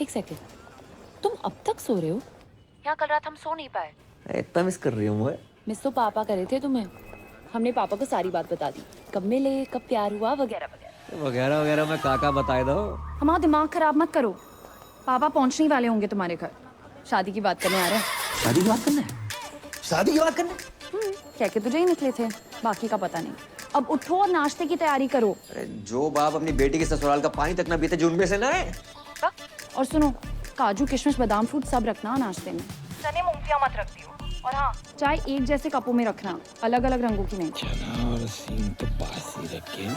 एक सेकंड, तुम अब तक सो रहे हो? यहाँ कल रात हम सो नहीं पाए। इतना मिस कर रही हूँ मैं। मिस तो पापा करे थे तुम्हें। हमने पापा को सारी बात बता दी, कब मिले, कब प्यार हुआ, वगैरह वगैरह। वगैरह वगैरह मैं काका बताए दो। हमारा दिमाग खराब मत करो। पापा पहुंचने वाले होंगे तुम्हारे घर, शादी की बात करने आ रहे हैं। शादी की बात करना है? शादी की बात करना है? कह के तुझे ही निकले थे, बाकी का पता नहीं। अब उठो और नाश्ते की तैयारी करो। अरे जो बाप अपनी बेटी के ससुराल का पानी तक ना पीते जो उनमें से ना है। और सुनो, काजू किशमिश बादाम फ्रूट सब रखना नाश्ते में। चने मूंगफलियां मत रख दियो। और हाँ, चाय एक जैसे कपों में रखना, अलग अलग रंगों की नहीं। चना और सींग तो पास ही रखे।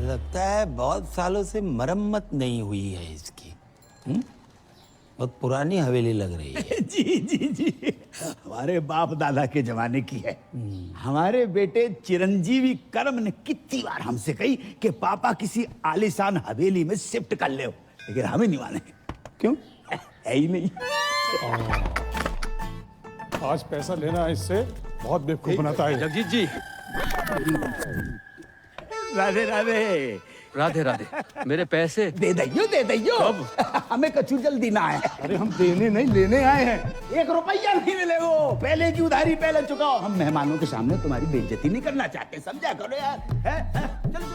लगता है बहुत सालों से मरम्मत नहीं हुई है इसकी। बहुत पुरानी हवेली लग रही है। जी जी जी, हमारे बाप दादा के जमाने की है। हमारे बेटे चिरंजीवी कर्म ने कितनी बार हमसे कही कि पापा किसी आलीशान हवेली में शिफ्ट कर ले, लेकिन हमें नहीं माने। क्यों? है ही नहीं। आज पैसा लेना है इससे बहुत बेवकूफ बनाता है। जगजीत जी, राधे राधे। राधे राधे। मेरे पैसे दे दइयो दे दइयो। हमें कछु जल्दी ना है। अरे हम देने नहीं लेने आए हैं। 1 रुपया नहीं मिले वो, पहले की उधारी पहले चुकाओ। हम मेहमानों के सामने तुम्हारी बेइज्जती नहीं करना चाहते, समझा करो यार। चलो।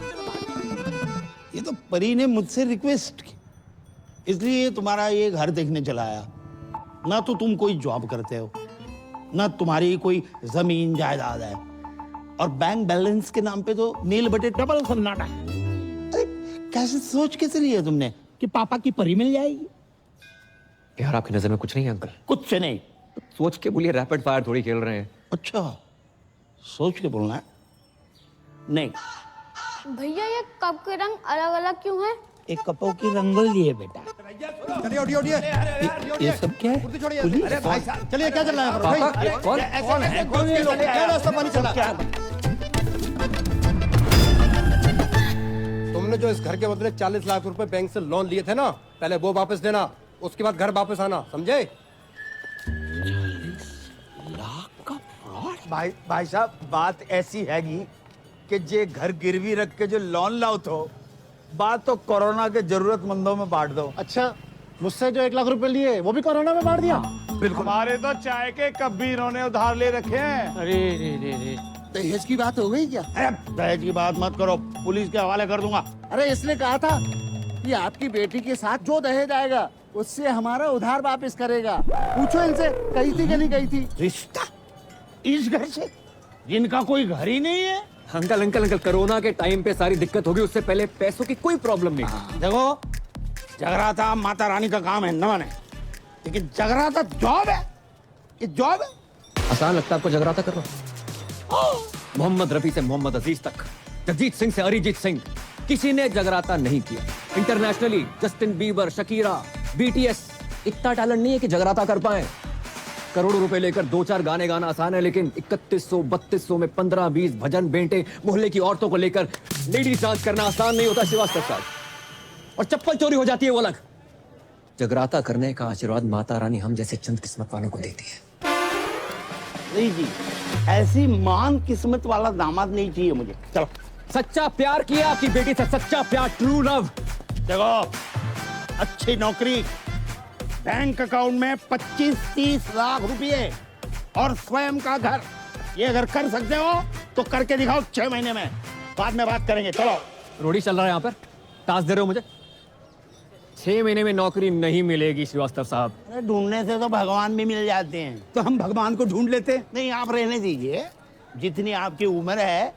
ये तो परी ने मुझसे रिक्वेस्ट की, इसलिए तुम्हारा ये घर देखने चला आया। ना तो तुम कोई जॉब करते हो, ना तुम्हारी कोई जमीन जायदाद है, और बैंक बैलेंस के नाम पे तो नील बटे डबल सन्नाटा। अरे कैसे सोच के चली है तुमने कि पापा की परी मिल जाएगी? यार आपकी नजर में कुछ नहीं है अंकल? कुछ से नहीं। सोच के बोलिए, रैपिड फायर थोड़ी खेल रहे हैं। अच्छा, सोच के बोलना है। नहीं, भैया ये कप के रंग अलग अलग क्यों हैं? एक कपों की रंगोली है बेटा। चलिए उठिए उठिए। ये सब क्या है? अरे भाई साहब, चलिए क्या चल रहा है? पापा, कौन? कौन है? क्या रास्ता पानी चला? तुमने जो इस घर के बदले 40 लाख रुपए बैंक से लोन लिए थे ना, पहले वो वापस देना, उसके बाद घर वापस आना, समझे? 40 लाख का फ्रॉड? भाई साहब, बात ऐसी हैगी कि जे घर गिरवी रख के जो लोन लाओ तो बात तो कोरोना के जरूरतमंदों में बांट दो। अच्छा, मुझसे जो 1 लाख रुपए लिए वो भी कोरोना में बांट दिया? बिल्कुल। हमारे तो चाय के कप भी इन्होंने उधार ले रखे हैं। अरे रे रे रे। दहेज की बात हो गई क्या? अरे दहेज की बात मत करो, पुलिस के हवाले कर दूंगा। अरे इसने कहा था कि आपकी बेटी के साथ जो दहेज आएगा उससे हमारा उधार वापस करेगा। पूछो इनसे, कही थी कि नहीं कही थी? रिश्ता इस घर से, जिनका कोई घर ही नहीं है। अंकल अंकल अंकल, कोरोना के टाइम पे सारी दिक्कत होगी, उससे पहले पैसों की कोई प्रॉब्लम नहीं। देखो, जगराता माता रानी का काम है न माने, लेकिन जगराता जॉब है। ये जॉब है। आसान लगता है आपको जगराता करना? मोहम्मद रफी से मोहम्मद अजीज तक, जगजीत सिंह से अरिजीत सिंह, किसी ने जगराता नहीं किया। Internationally Justin Bieber, Shakira, BTS, इतना टैलेंट नहीं है कि जगराता कर पाए। करोड़ों रुपए लेकर 2-4 गाने गाना आसान है, लेकिन 3100-3200 में 15-20 भजन बेंटे मोहल्ले की औरतों को लेकर लेडीज डांस करना आसान नहीं होता श्रीवास्तव साहब। और चप्पल चोरी हो जाती है वो अलग। जगराता करने का आशीर्वाद माता रानी हम जैसे चंद किस्मत वालों को देती है। नहीं जी, ऐसी महान किस्मत वाला दामाद नहीं चाहिए मुझे। चलो। सच्चा प्यार किया आपकी बेटी से, सच्चा प्यार, ट्रू लव। देखो, अच्छी नौकरी, बैंक अकाउंट में 25-30 लाख रुपए और स्वयं का घर, ये अगर कर सकते हो तो करके दिखाओ 6 महीने में, बाद में बात करेंगे। चलो। रोडी चल रहा है यहाँ पर, टास्क दे रहे हो मुझे? 6 महीने में नौकरी नहीं मिलेगी श्रीवास्तव साहब। अरे ढूंढने से तो भगवान भी मिल जाते हैं। तो हम भगवान को ढूंढ लेते। नहीं, आप रहने दीजिए। जितनी आपकी उम्र है,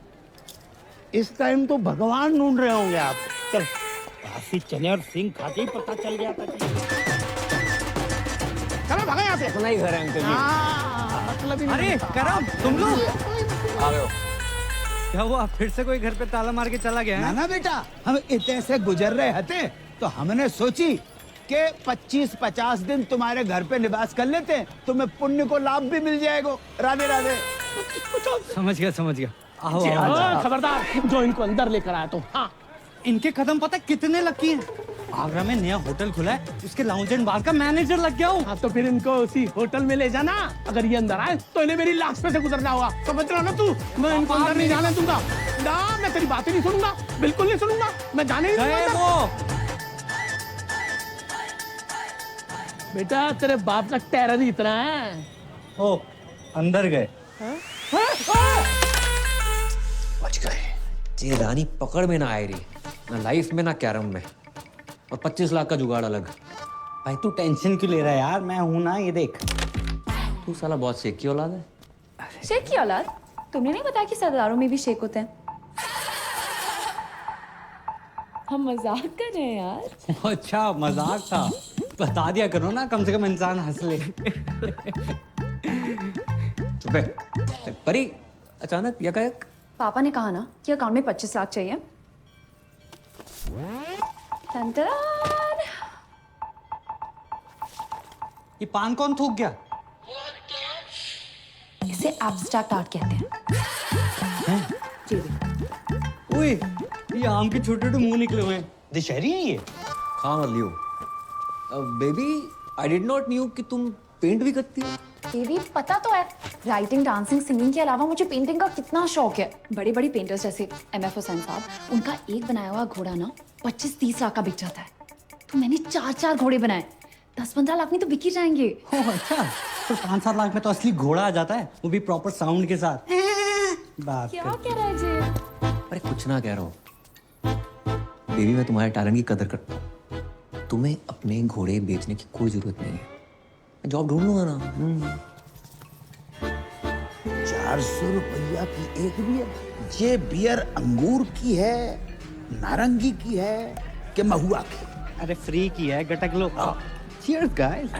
इस टाइम तो भगवान ढूंढ रहे होंगे आप। चल, काफी चने और सिंह खा के ही पता चल गया था। चलो भागा यहाँ से। अपना ही घर है अंकल जी। मतलब ही नहीं। अरे करम, तुम लोग आ गए हो? क्या हुआ? फिर से कोई घर पे ताला मार के चला गया ना है? ना बेटा, हम इतने से गुजर रहे थे तो हमने सोची कि 25-50 दिन तुम्हारे घर पे निवास कर लेते हैं, तुम्हें पुण्य को लाभ भी मिल जाएगा। राधे राधे। समझ गया। आओ आओ। खबरदार, जो इनको अंदर लेकर आया तो। हाँ, इनके कदम पता कितने लकी हैं? आगरा में नया होटल खुला है, उसके लाउंज एंड बार का मैनेजर लग गया हूँ। हाँ तो फिर इनको उसी होटल में ले जाना। अगर ये अंदर आए तो इन्हें मेरी लाश पे से गुजरना होगा, समझ रहा ना तू? मैं इनको अंदर नहीं जाने दूंगा ना, मैं तेरी बातें नहीं सुनूंगा, बिल्कुल नहीं सुनूंगा, मैं जाने ही नहीं दूंगा। बेटा तेरे बाप का टेरर ही इतना है। ओ अंदर गए। बच गए। ये रानी पकड़ में ना आए रही, ना लाइफ में ना कैरम में, और 25 लाख का जुगाड़ अलग। भाई तू टेंशन क्यों ले रहा है यार, मैं हूं ना, ये देख। तू साला बहुत शेख की औलाद है। शेख की औलाद? तुमने नहीं बताया कि सरदारों में भी शेख होते हैं? हम मजाक कर रहे हैं यार। अच्छा मजाक था, बता दिया करो ना, कम से कम इंसान हंस ले। चुप है। परी अचानक यकायक। पापा ने कहा ना कि अकाउंट में 25 लाख चाहिए। टन-टन। ये पान कौन थूक गया? इसे एब्स्ट्रैक्ट आर्ट कहते हैं। जी देखो। ओए ये आम के छोटे छोटे मुंह निकले हुए हैं, दशहरी है ये। खा मत लियो। Baby I did not knew कि तुम पेंट भी करती हो। बेबी पता तो है, राइटिंग, डांसिंग, सिंगिंग के अलावा मुझे पेंटिंग का कितना शौक है। बड़ी बड़ी पेंटर्स जैसे MF हुसैन साहब, उनका एक बनाया हुआ घोड़ा ना 25-30 लाख का बिक जाता है। तो मैंने 4-4 घोड़े बनाए, 10-15 लाख में तो बिक ही जाएंगे। ओह अच्छा, तो 5-7 लाख में तो असली घोड़ा आ जाता है, वो भी प्रॉपर साउंड के साथ। बात क्या कर। कह रहा है जी? अरे कुछ ना कह रहा हूँ बेबी, मैं तुम्हारे टैलेंट की कदर करता हूँ। तुम्हें अपने घोड़े बेचने की कोई जरूरत नहीं है, मैं जॉब ढूंढ लूंगा ना। 400 रुपया की एक बियर? ये बियर अंगूर की है, नारंगी की है कि महुआ की? अरे फ्री की है, गटक लो। Cheers guys.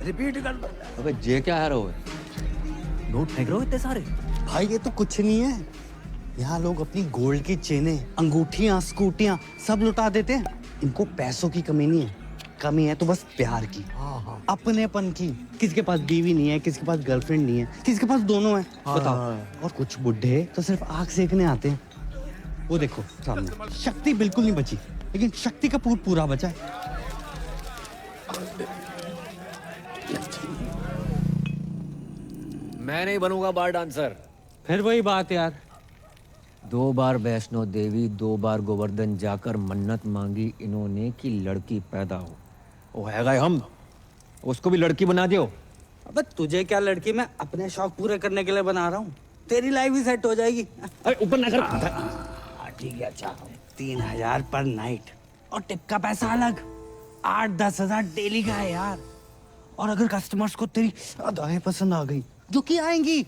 रिपीट कर दो। अबे जे क्या है रहो, नोट फेंक रहे हो इतने सारे। भाई ये तो कुछ नहीं है, यहाँ लोग अपनी गोल्ड की चेनें, अंगूठियां, स्कूटियां सब लुटा देते हैं। इनको पैसों की कमी नहीं है, कमी है तो बस प्यार की, अपनेपन की। किसी के पास बीवी नहीं है, किसी के पास गर्लफ्रेंड नहीं है, किसी के पास दोनों है। बताओ। और कुछ बुढ़े तो सिर्फ आग सेकने आते हैं। वो देखो सामने, शक्ति बिल्कुल नहीं बची, लेकिन शक्ति कपूर पूरा बचा है। मैं नहीं बनूंगा बार डांसर। फिर वही बात यार, 2 बार वैष्णो देवी, 2 बार गोवर्धन जाकर मन्नत मांगी इन्होंने कि लड़की पैदा हो। वो है हम, उसको भी लड़की बना दियो। अबे तुझे क्या लड़की, मैं अपने शौक पूरे करने के लिए बना रहा हूँ। तेरी लाइफ भी सेट हो जाएगी। अरे ऊपर ना कर। ठीक है, अच्छा 3000 पर नाइट, और टिप का पैसा अलग। 8-10 हजार डेली का है यार। और अगर कस्टमर्स को तेरी अदाएं पसंद आ गई, जो कि आएंगी,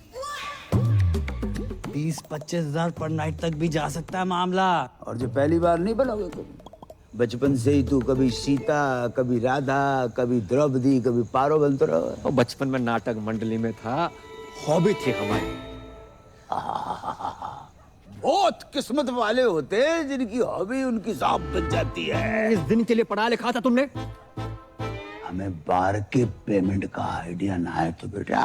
20-25 हजार पर नाइट तक भी जा सकता है मामला। और जो पहली बार नहीं बनोगे कभी, बचपन से ही तू कभी सीता, कभी राधा, कभी द्रौपदी, कभी पारो बनते रहो। और बचपन में नाटक मंडली में था, हॉबी थी हमारी। बहुत किस्मत वाले होते हैं जिनकी हॉबी उनकी जॉब बन जाती है। इस दिन के लिए पढ़ा लिखा था तुमने? हमें बार के पेमेंट का आइडिया ना है तो बेटा,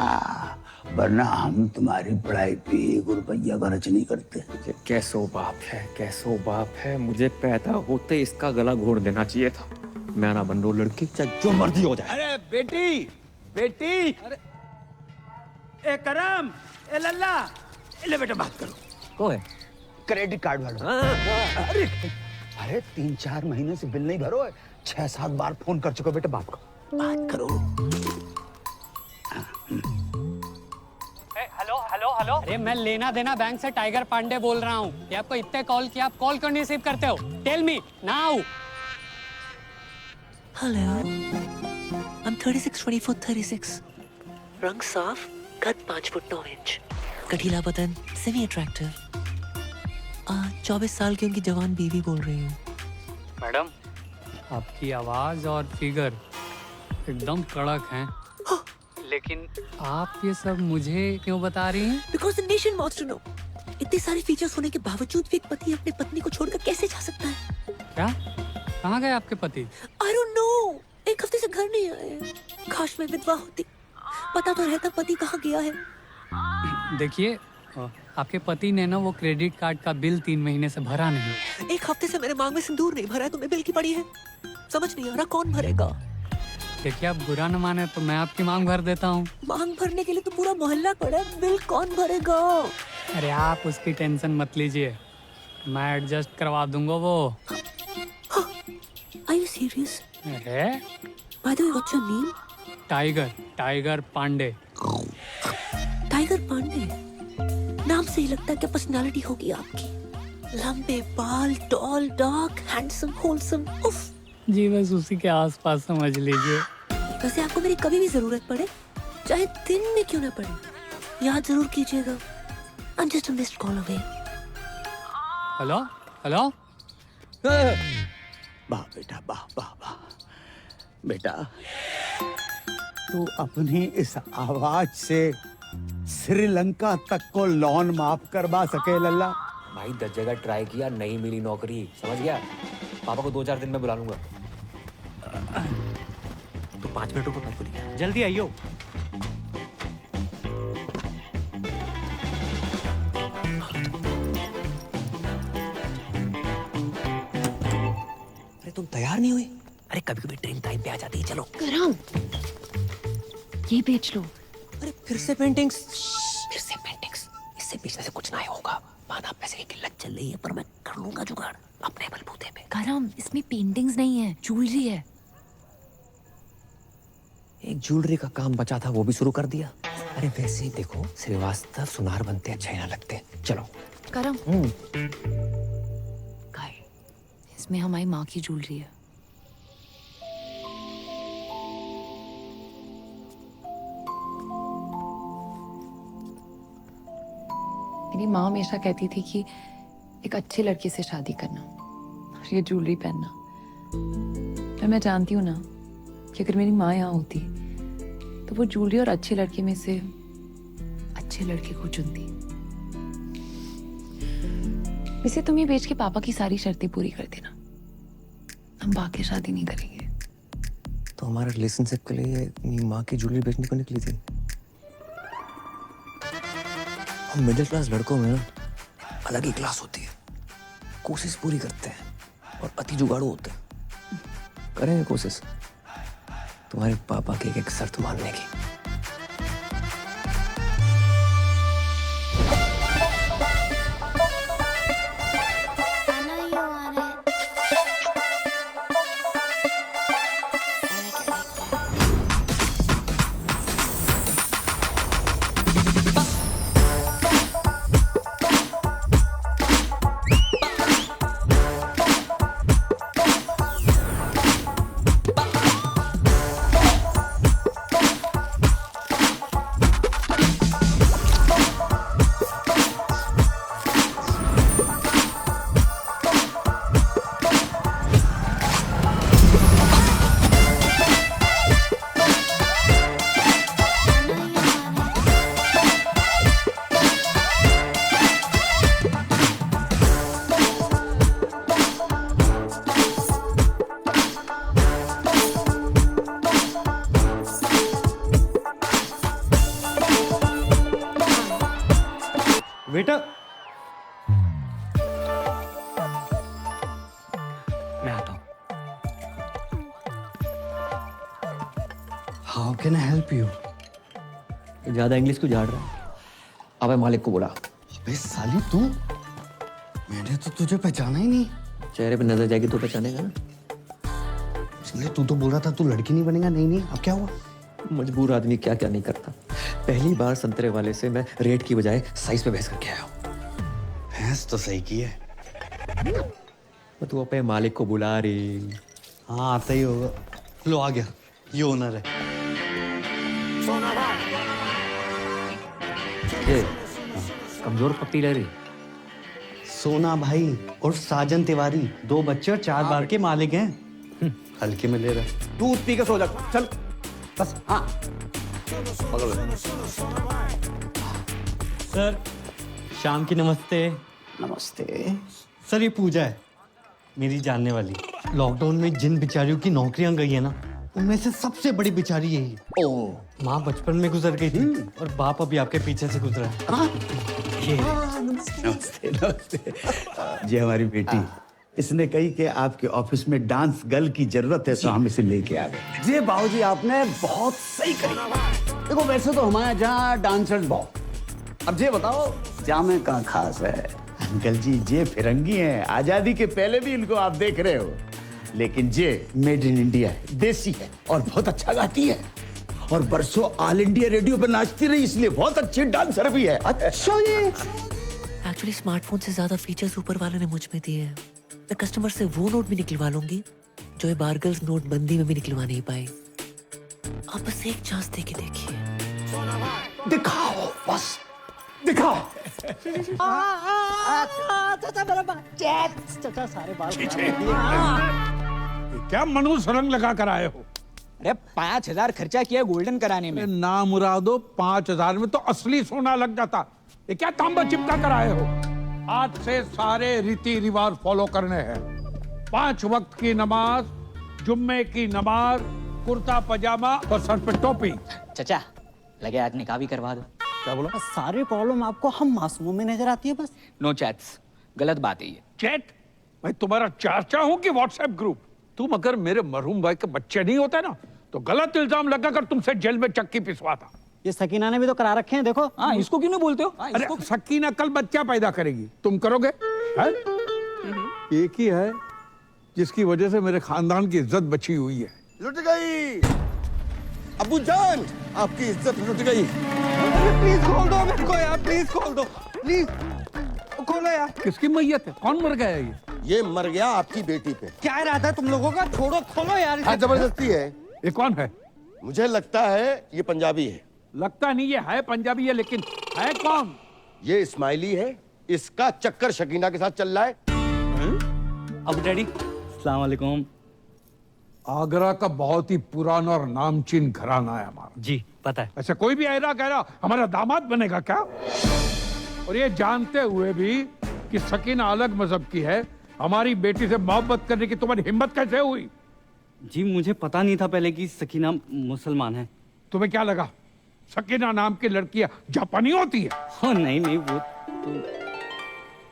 वरना हम तुम्हारी पढ़ाई पे 1 रुपया खर्च नहीं करते। ये कैसो बाप है, कैसो बाप है। मुझे पैदा होते इसका गला घोड़ देना चाहिए था। मैं ना बन रो लड़की, चाहे जो मर्जी हो जाए। अरे बेटी, बेटी, अरे ए करम, ए लल्ला, ले बेटा बात करो। कौन है? क्रेडिट कार्ड वाला। अरे 3-4 महीने से बिल नहीं भरो है, 6-7 बार फोन कर चुका। बेटा बात करो। हेलो। अरे मैं लेना देना बैंक से टाइगर पांडे बोल रहा हूँ। ये आपको इतने कॉल किया, आप कॉल क्यों नहीं रिसीव करते हो? Tell me now. Hello, I'm 36-24-36. रंग साफ, कद 5 फुट 9 इंच, गठीला बदन, सेमी अट्रैक्टिव। 24 साल की उनकी जवान बीवी बोल रही हूँ। मैडम, आपकी आवाज और फिगर एकदम कड़क हैं। लेकिन आप ये सब मुझे क्यों बता रही हैं? Because the nation wants to know. इतने सारे फीचर्स होने के बावजूद भी एक पति अपनी पत्नी को छोड़कर कैसे जा सकता है? क्या? कहाँ गए आपके पति? I don't know. 1 हफ्ते से घर नहीं आए। काश मैं विधवा होती, पता तो रहता पति कहाँ गया है। देखिए, आपके पति ने ना वो क्रेडिट कार्ड का बिल 3 महीने से भरा नहीं। 1 हफ्ते से मेरे मांग में सिंदूर नहीं भरा है, तुम्हें बिल की पड़ी है। समझ नहीं आ रहा कौन भरेगा। देखिए, आप बुरा न माने तो मैं आपकी मांग भर देता हूँ। मांग भरने के लिए तो पूरा मोहल्ला पड़ा है, बिल कौन भरेगा? अरे आप उसकी टेंशन मत लीजिए, मैं एडजस्ट करवा दूंगा वो। Are you serious? अरे By the way, what's your name? Tiger Pandey. Tiger Pandey. नाम से ही लगता है कि पर्सनालिटी होगी आपकी। लंबे बाल, टॉल, डार्क, हैंडसम, होलसम। उफ। जी बस उसी के आसपास समझ लीजिए। वैसे आपको मेरी कभी भी जरूरत पड़े, चाहे दिन में क्यों ना पड़े, याद जरूर कीजिएगा। I'm just a missed call away. Hello hello. वाह बेटा, वाह वाह वाह। बेटा तू अपनी इस आवाज से श्रीलंका तक को लोन माफ करवा सके लल्ला। भाई 10 जगह ट्राई किया, नहीं मिली नौकरी, समझ गया? पापा को 2-4 दिन में बुला लूंगा। तो 5 मिनट रुको, मत भूलिए। जल्दी आइयो। अरे तुम तैयार नहीं हुई? अरे कभी कभी ट्रेन टाइम पे आ जाती है। चलो। करम, ये बेच लो। अरे फिर से पेंटिंग्स। इससे बेचने से कुछ नहीं होगा। माना पैसे की किल्लत चल रही है, पर मैं कर लूंगा जुगाड़ अपने बलबूते पे। करम, इसमें पेंटिंग्स नहीं है, ज्वेलरी है। एक ज्वेलरी का काम बचा था, वो भी शुरू कर दिया। अरे वैसे ही देखो, श्रीवास्तव सुनार बनते अच्छे ना लगते। चलो। करम, काय, इसमें हमारी माँ की ज्वेलरी है। मेरी माँ हमेशा कहती थी कि एक अच्छे लड़के से शादी करना और ये ज्वेलरी पहनना। पर मैं जानती हूँ ना कि अगर मेरी माँ यहाँ होती तो वो ज्वेलरी और अच्छे लड़के में से अच्छे लड़के को चुनती। वैसे तुम ये बेच के पापा की सारी शर्तें पूरी कर देना, हम बाकी शादी नहीं करेंगे। तो हमारे रिलेशनशिप के लिए अपनी माँ की ज्वेलरी बेचने को निकली थी। हम मिडिल क्लास लड़कों में अलग ही क्लास होती है, कोशिश पूरी करते हैं और अति जुगाड़ू होते हैं। करेंगे कोशिश तुम्हारे पापा की एक शर्त मानने की। बेटा मैं आता हूँ। How can I help you? ज्यादा इंग्लिश क्यों झाड़ रहा है? अबे मालिक को बुला। अबे साली तू, मैंने तो तुझे पहचाना ही नहीं। चेहरे पे नजर जाएगी तो पहचानेगा ना। इसलिए तू तो बोल रहा था तू लड़की नहीं बनेगा। नहीं, अब क्या हुआ? मजबूर आदमी क्या क्या नहीं करता। पहली बार संतरे वाले से मैं रेट की बजाय साइज पे बहस करके आया हूँ। भैंस तो सही की है। तू अपने मालिक को बुला रही। हाँ आता ही होगा। लो आ गया, ये ओनर है। ये कमजोर पट्टी ले रही। सोना भाई और साजन तिवारी 2 बच्चे और 4 बार के मालिक हैं। हल्के में ले रहा। दूध पी के सो जा, चल बस। हाँ सर शाम की नमस्ते। नमस्ते। सर ये पूजा है, मेरी जानने वाली। लॉकडाउन में जिन बिचारियों की नौकरियां गई है ना, उनमें से सबसे बड़ी बिचारी यही है। ओ माँ बचपन में गुजर गई थी और बाप अभी आपके पीछे से गुजरा है। ये नमस्ते नमस्ते। जी हमारी बेटी, इसने कही कि आपके ऑफिस में डांस गर्ल की जरूरत है, तो हम इसे लेके आ गए। जी बाबूजी, आपने बहुत सही करी। देखो वैसे तो हमारे यहाँ डांसर्स बहुत, अब ये बताओ जामे का खास है। अंकल जी ये फिरंगी हैं, आजादी के पहले भी इनको आप देख रहे हो, लेकिन ये मेड इन इंडिया है, देसी है और बहुत अच्छा गाती है और बरसों ऑल इंडिया रेडियो पे नाचती रही, इसलिए बहुत अच्छी डांसर भी है। अच्छा ये एक्चुअली स्मार्टफोन से ज्यादा फीचर्स ऊपर वाले ने मुझ में दिए हैं। मैं कस्टमर से वो नोट भी निकलवा लूंगी जो ये बारगल्स नोटबंदी में भी निकलवा नहीं पाई। आप बस एक चांस दे के देखिए। दिखाओ, बस दिखाओ। चाचा सारे बाल क्या मनुष्य रंग लगा कर आए हो? अरे 5,000 खर्चा किया गोल्डन कराने में। ना मुरादो, 5,000 में तो असली सोना लग जाता। ये क्या तांबा चिपका कर आए हो? आज से सारे रीति रिवाज फॉलो करने हैं। 5 वक्त की नमाज, जुम्मे की नमाज, कुर्ता पजामा और सर पे टोपी। चाचा लगे आज निकाह भी करवा दो। क्या बोला? सारी प्रॉब्लम आपको हम मासूमों में नजर आती है बस। नो चैट्स, गलत बात है ये। चैट? मैं तुम्हारा चाचा हूं कि व्हाट्सएप ग्रुप? तुम अगर मेरे मरहूम भाई के बच्चे नहीं होते ना तो गलत इल्जाम लगाकर तुमसे जेल में चक्की पिसवाता। ये सकीना ने भी तो करा रखे हैं, देखो। हाँ, इसको क्यों नहीं बोलते हो? अरे सकीना कल बच्चा पैदा करेगी, तुम करोगे? है? एक ही है जिसकी वजह से मेरे खानदान की इज्जत बची हुई है। लुट गई अबू जान, आपकी इज्जत लुट गई। प्लीज खोल दो मेरे को यार, प्लीज खोल दो, प्लीज खोलो यार। किसकी मैयत है? कौन मर गया है ये मर गया आपकी बेटी पे। क्या इरादा है तुम लोगों का? छोड़ो, खोलो यार। हाँ, जबरदस्ती है। ये कौन है? मुझे लगता है ये पंजाबी है। लगता नहीं ये है पंजाबी है, लेकिन है कौन? ये इस्माइली है, इसका चक्कर शकीना के साथ चल रहा है। अब डैडी अस्सलाम वालेकुम। आगरा का बहुत ही पुराना और नामचीन घराना है हमारा। जी पता है। ऐसा कोई भी ऐरा कह रहा हमारा दामाद बनेगा क्या? और ये जानते हुए भी कि सकीना अलग मजहब की है, हमारी बेटी से मोहब्बत करने की तुम्हारी हिम्मत कैसे हुई? जी मुझे पता नहीं था पहले कि सकीना मुसलमान है। तुम्हें क्या लगा सकीना नाम की लड़कियां जापानी होती है? हाँ नहीं नहीं, वो तो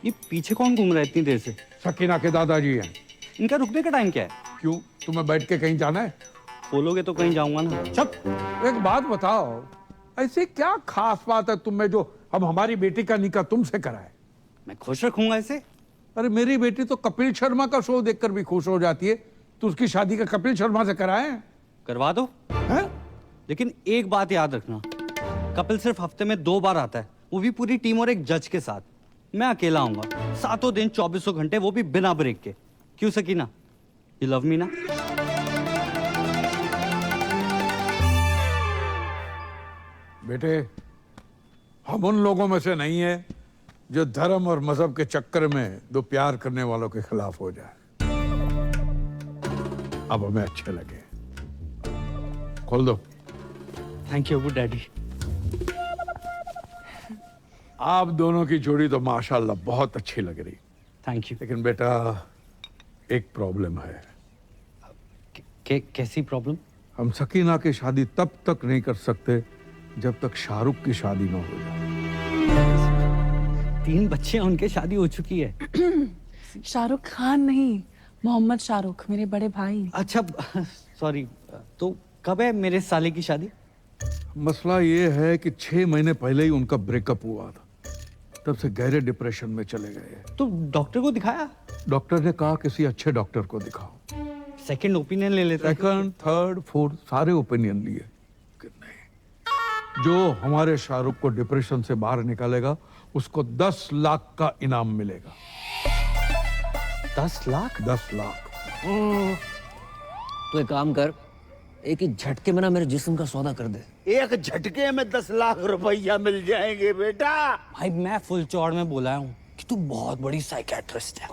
ये पीछे कौन घूम रहा है इतनी देर से? सकीना के दादाजी हैं। इनका रुकने का टाइम क्या है? क्यों, तुम्हें बैठ के कहीं जाना है? बोलोगे तो कहीं जाऊंगा ना। चुप। एक बात बताओ, ऐसी क्या खास बात है तुम में जो हम हमारी बेटी का निकाह तुमसे कराए? मैं खुश रखूंगा इसे। अरे मेरी बेटी तो कपिल शर्मा का शो देखकर भी खुश हो जाती है, तो उसकी शादी का कपिल शर्मा से कराए? करवा दो। हैं? लेकिन एक बात याद रखना, कपिल सिर्फ हफ्ते में 2 बार आता है, वो भी पूरी टीम और एक जज के साथ। मैं अकेला आऊंगा, 7 दिन 24 घंटे, वो भी बिना ब्रेक के। क्यों सकीना, यू लव मी ना? बेटे, हम उन लोगों में से नहीं है जो धर्म और मजहब के चक्कर में दो प्यार करने वालों के खिलाफ हो जाए। अब हमें अच्छे लगे। खोल दो। Thank you daddy. आप दोनों की जोड़ी तो माशाल्लाह बहुत अच्छी लग रही, थैंक यू। लेकिन बेटा एक प्रॉब्लम है। कैसी प्रॉब्लम? हम सकीना की शादी तब तक नहीं कर सकते जब तक शाहरुख की शादी न हो जाए। 3 बच्चे हैं, उनके शादी हो चुकी है। शाहरुख खान नहीं, मोहम्मद शाहरुख, मेरे बड़े भाई। अच्छा सॉरी, तो कब है मेरे साले की शादी? मसला ये है कि 6 महीने पहले ही उनका ब्रेकअप हुआ था, तब से गहरे डिप्रेशन में चले गए। तो डॉक्टर को दिखाया? डॉक्टर ने कहा किसी अच्छे डॉक्टर को दिखाओ। सेकंड ओपिनियन ले लेते। सेकंड, थर्ड, फोर्थ सारे ओपिनियन लिए कि नहीं, जो हमारे शाहरुख को डिप्रेशन से बाहर निकालेगा उसको 10 लाख का इनाम मिलेगा। 10 लाख? 10 लाख। तो एक काम कर, एक ही झटके में ना मेरे जिस्म का सौदा कर दे। एक झटके में 10 लाख रुपया मिल जाएंगे बेटा। भाई मैं फुल चौड़ में बोला हूँ कि तू बहुत बड़ी साइकियाट्रिस्ट है।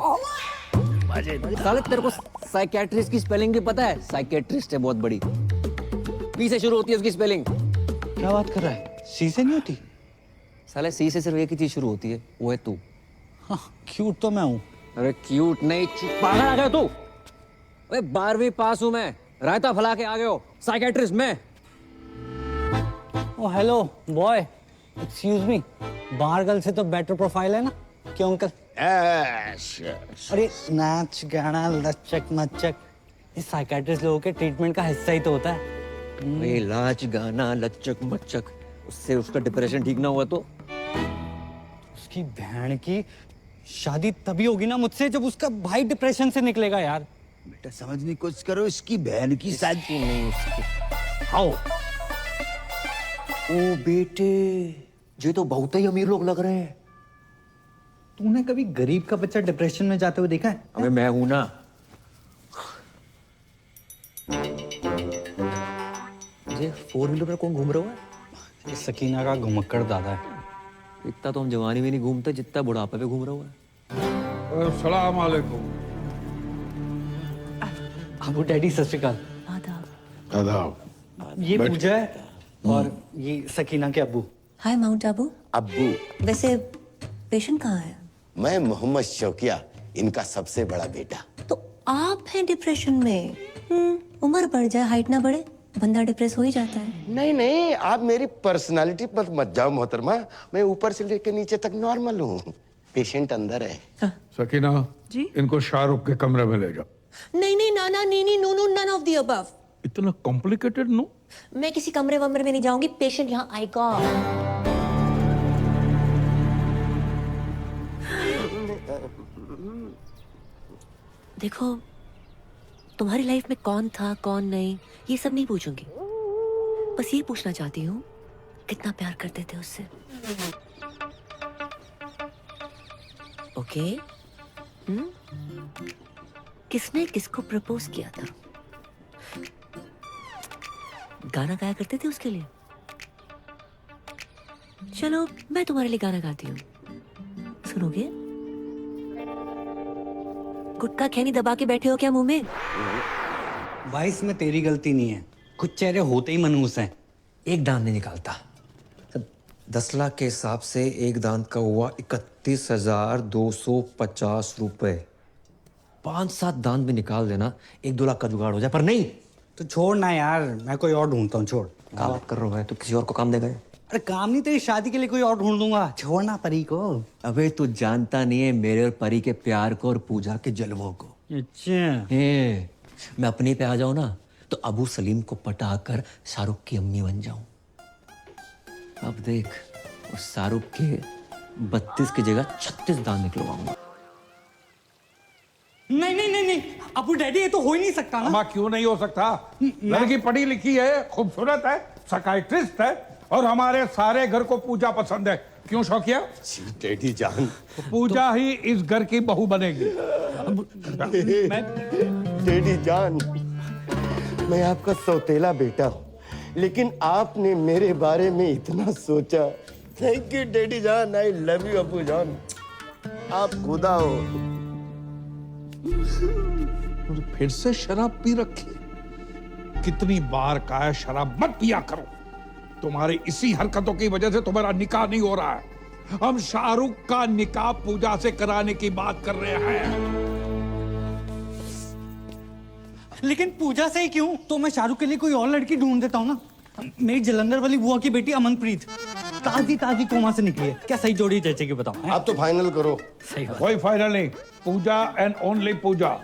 साले तेरे को साइकियाट्रिस्ट की स्पेलिंग भी पता है? साइकियाट्रिस्ट है बहुत बड़ी, पी से शुरू होती है उसकी स्पेलिंग। क्या बात कर रहा है? सी से नहीं होती? साले सी से सिर्फ एक ही चीज शुरू होती है, वो है तू। हाँ, क्यूट तो मैं हूँ। अरे क्यूट नहीं, पागल आ गए तू। अरे 12वीं पास हूं मैं, रायता फैला के आ गए हो। साइकियाट्रिस्ट मैं। ओ हेलो बॉय, एक्सक्यूज मी, बाहर गर्ल से तो बेटर प्रोफाइल है ना? क्यों अंकल? अरे नाच गाना लचक मचक, इस साइकियाट्रिस्ट लोगों के ट्रीटमेंट का हिस्सा ही तो होता है। ये लाच गाना लचक मचक, उससे उसका डिप्रेशन ठीक ना हुआ तो? उसकी बहन की शादी तभी होगी ना मुझसे जब उसका भाई डिप्रेशन से निकलेगा यार। बेटा समझने की कोशिश करो, इसकी बहन की शादी नहीं उसकी। आओ। ओ बेटे, ये तो बहुत ही अमीर लोग लग रहे हैं। तूने कभी गरीब का बच्चा डिप्रेशन में जाते हुए देखा है? अबे मैं हूं ना। ये 4 व्हीलर पर कौन घूम रहा है? ये सकीना का घुमक्कड़ दादा है। इतना तो हम जवानी में नहीं घूमते जितना बुढ़ापे पे घूम रहा है। अस्सलाम वालेकुम। अबू डैडी सत श्री अकाल। आदाब। ये पूजा है और ये सकीना के अब्बू। हाय माउंट आबू। अब्बू, वैसे पेशेंट कहाँ है? मैं मोहम्मद शौकिया, इनका सबसे बड़ा बेटा। तो आप हैं डिप्रेशन में? उम्र बढ़ जाए हाइट ना बढ़े, बंदा डिप्रेस हो ही जाता है। नहीं नहीं, आप मेरी पर्सनालिटी पर मत जाओ मोहतरमा, मैं ऊपर से लेकर नीचे तक नॉर्मल हूँ। पेशेंट अंदर है। सकीना जी, इनको शाहरुख के कमरे में ले जाओ। नहीं नहीं नाना नीनी नूनू नन ऑफ द अबव। इतना कॉम्प्लिकेटेड नो? मैं किसी कमरे वमरे में नहीं जाऊंगी, पेशेंट यहाँ आएगा। देखो, तुम्हारी लाइफ में कौन था कौन नहीं ये सब नहीं पूछूंगी, बस ये पूछना चाहती हूँ कितना प्यार करते थे उससे। ओके? किसने किसको प्रपोज किया था? गाना गाया करते थे उसके लिए? चलो मैं तुम्हारे लिए गाना गाती हूँ, सुनोगे? गुटखा खैनी दबा के बैठे हो क्या मुंह में? भाई इसमें तेरी गलती नहीं है, कुछ चेहरे होते ही मनहूस हैं। एक दांत नहीं निकालता। 10 लाख के हिसाब से एक दांत का हुआ 31,250 रुपए। 5-7 दांत भी निकाल देना, 1-2 लाख का जुगाड़ हो जाए। पर नहीं, तो छोड़ ना यार, मैं कोई और ढूंढता हूँ। छोड़। क्या बात कर रहा है? तो किसी और को काम देगा? अरे काम नहीं, तेरी शादी के लिए कोई और ढूंढ दूंगा। छोड़ना परी को। अबे तू जानता नहीं है मेरे और परी के प्यार को और पूजा के जलवों को। अच्छा। मैं अपने पे आ जाऊं ना तो अबू सलीम को पटाकर शाहरुख की अम्मी बन जाऊं। अब देख, उस शाहरुख के 32 की जगह 36 दांत निकलवाऊंगा। नहीं नहीं नहीं नहीं अबू डैडी, ये तो हो ही नहीं सकता ना। अम्मा क्यों नहीं हो सकता? लड़की पढ़ी लिखी है, खूबसूरत है, साइकियाट्रिस्ट है और हमारे सारे घर को पूजा पसंद है। क्यों शौकिया? डैडी जान, तो पूजा ही इस घर की बहू बनेगी। डैडी जान, मैं आपका सौतेला बेटा हूँ, लेकिन आपने मेरे बारे में इतना सोचा। थैंक यू डैडी जान, आई लव यू अबू जान, आप खुदा हो। फिर से शराब पी रखी। कितनी बार कहा है शराब मत पिया करो। तुम्हारी इसी हरकतों की वजह से तुम्हारा निकाह नहीं हो रहा है। हम शाहरुख का निकाह पूजा से कराने की बात कर रहे हैं। लेकिन पूजा से ही क्यों? तो मैं शाहरुख के लिए कोई और लड़की ढूंढ देता हूँ ना। मेरी जलंधर वाली बुआ की बेटी अमनप्रीत ताजी ताजी कोमा से निकली है। क्या सही जोड़ी जैसे बताओ? आप तो फाइनल करो। सही बात। कोई फाइनल नहीं, पूजा एंड ओनली पूजा।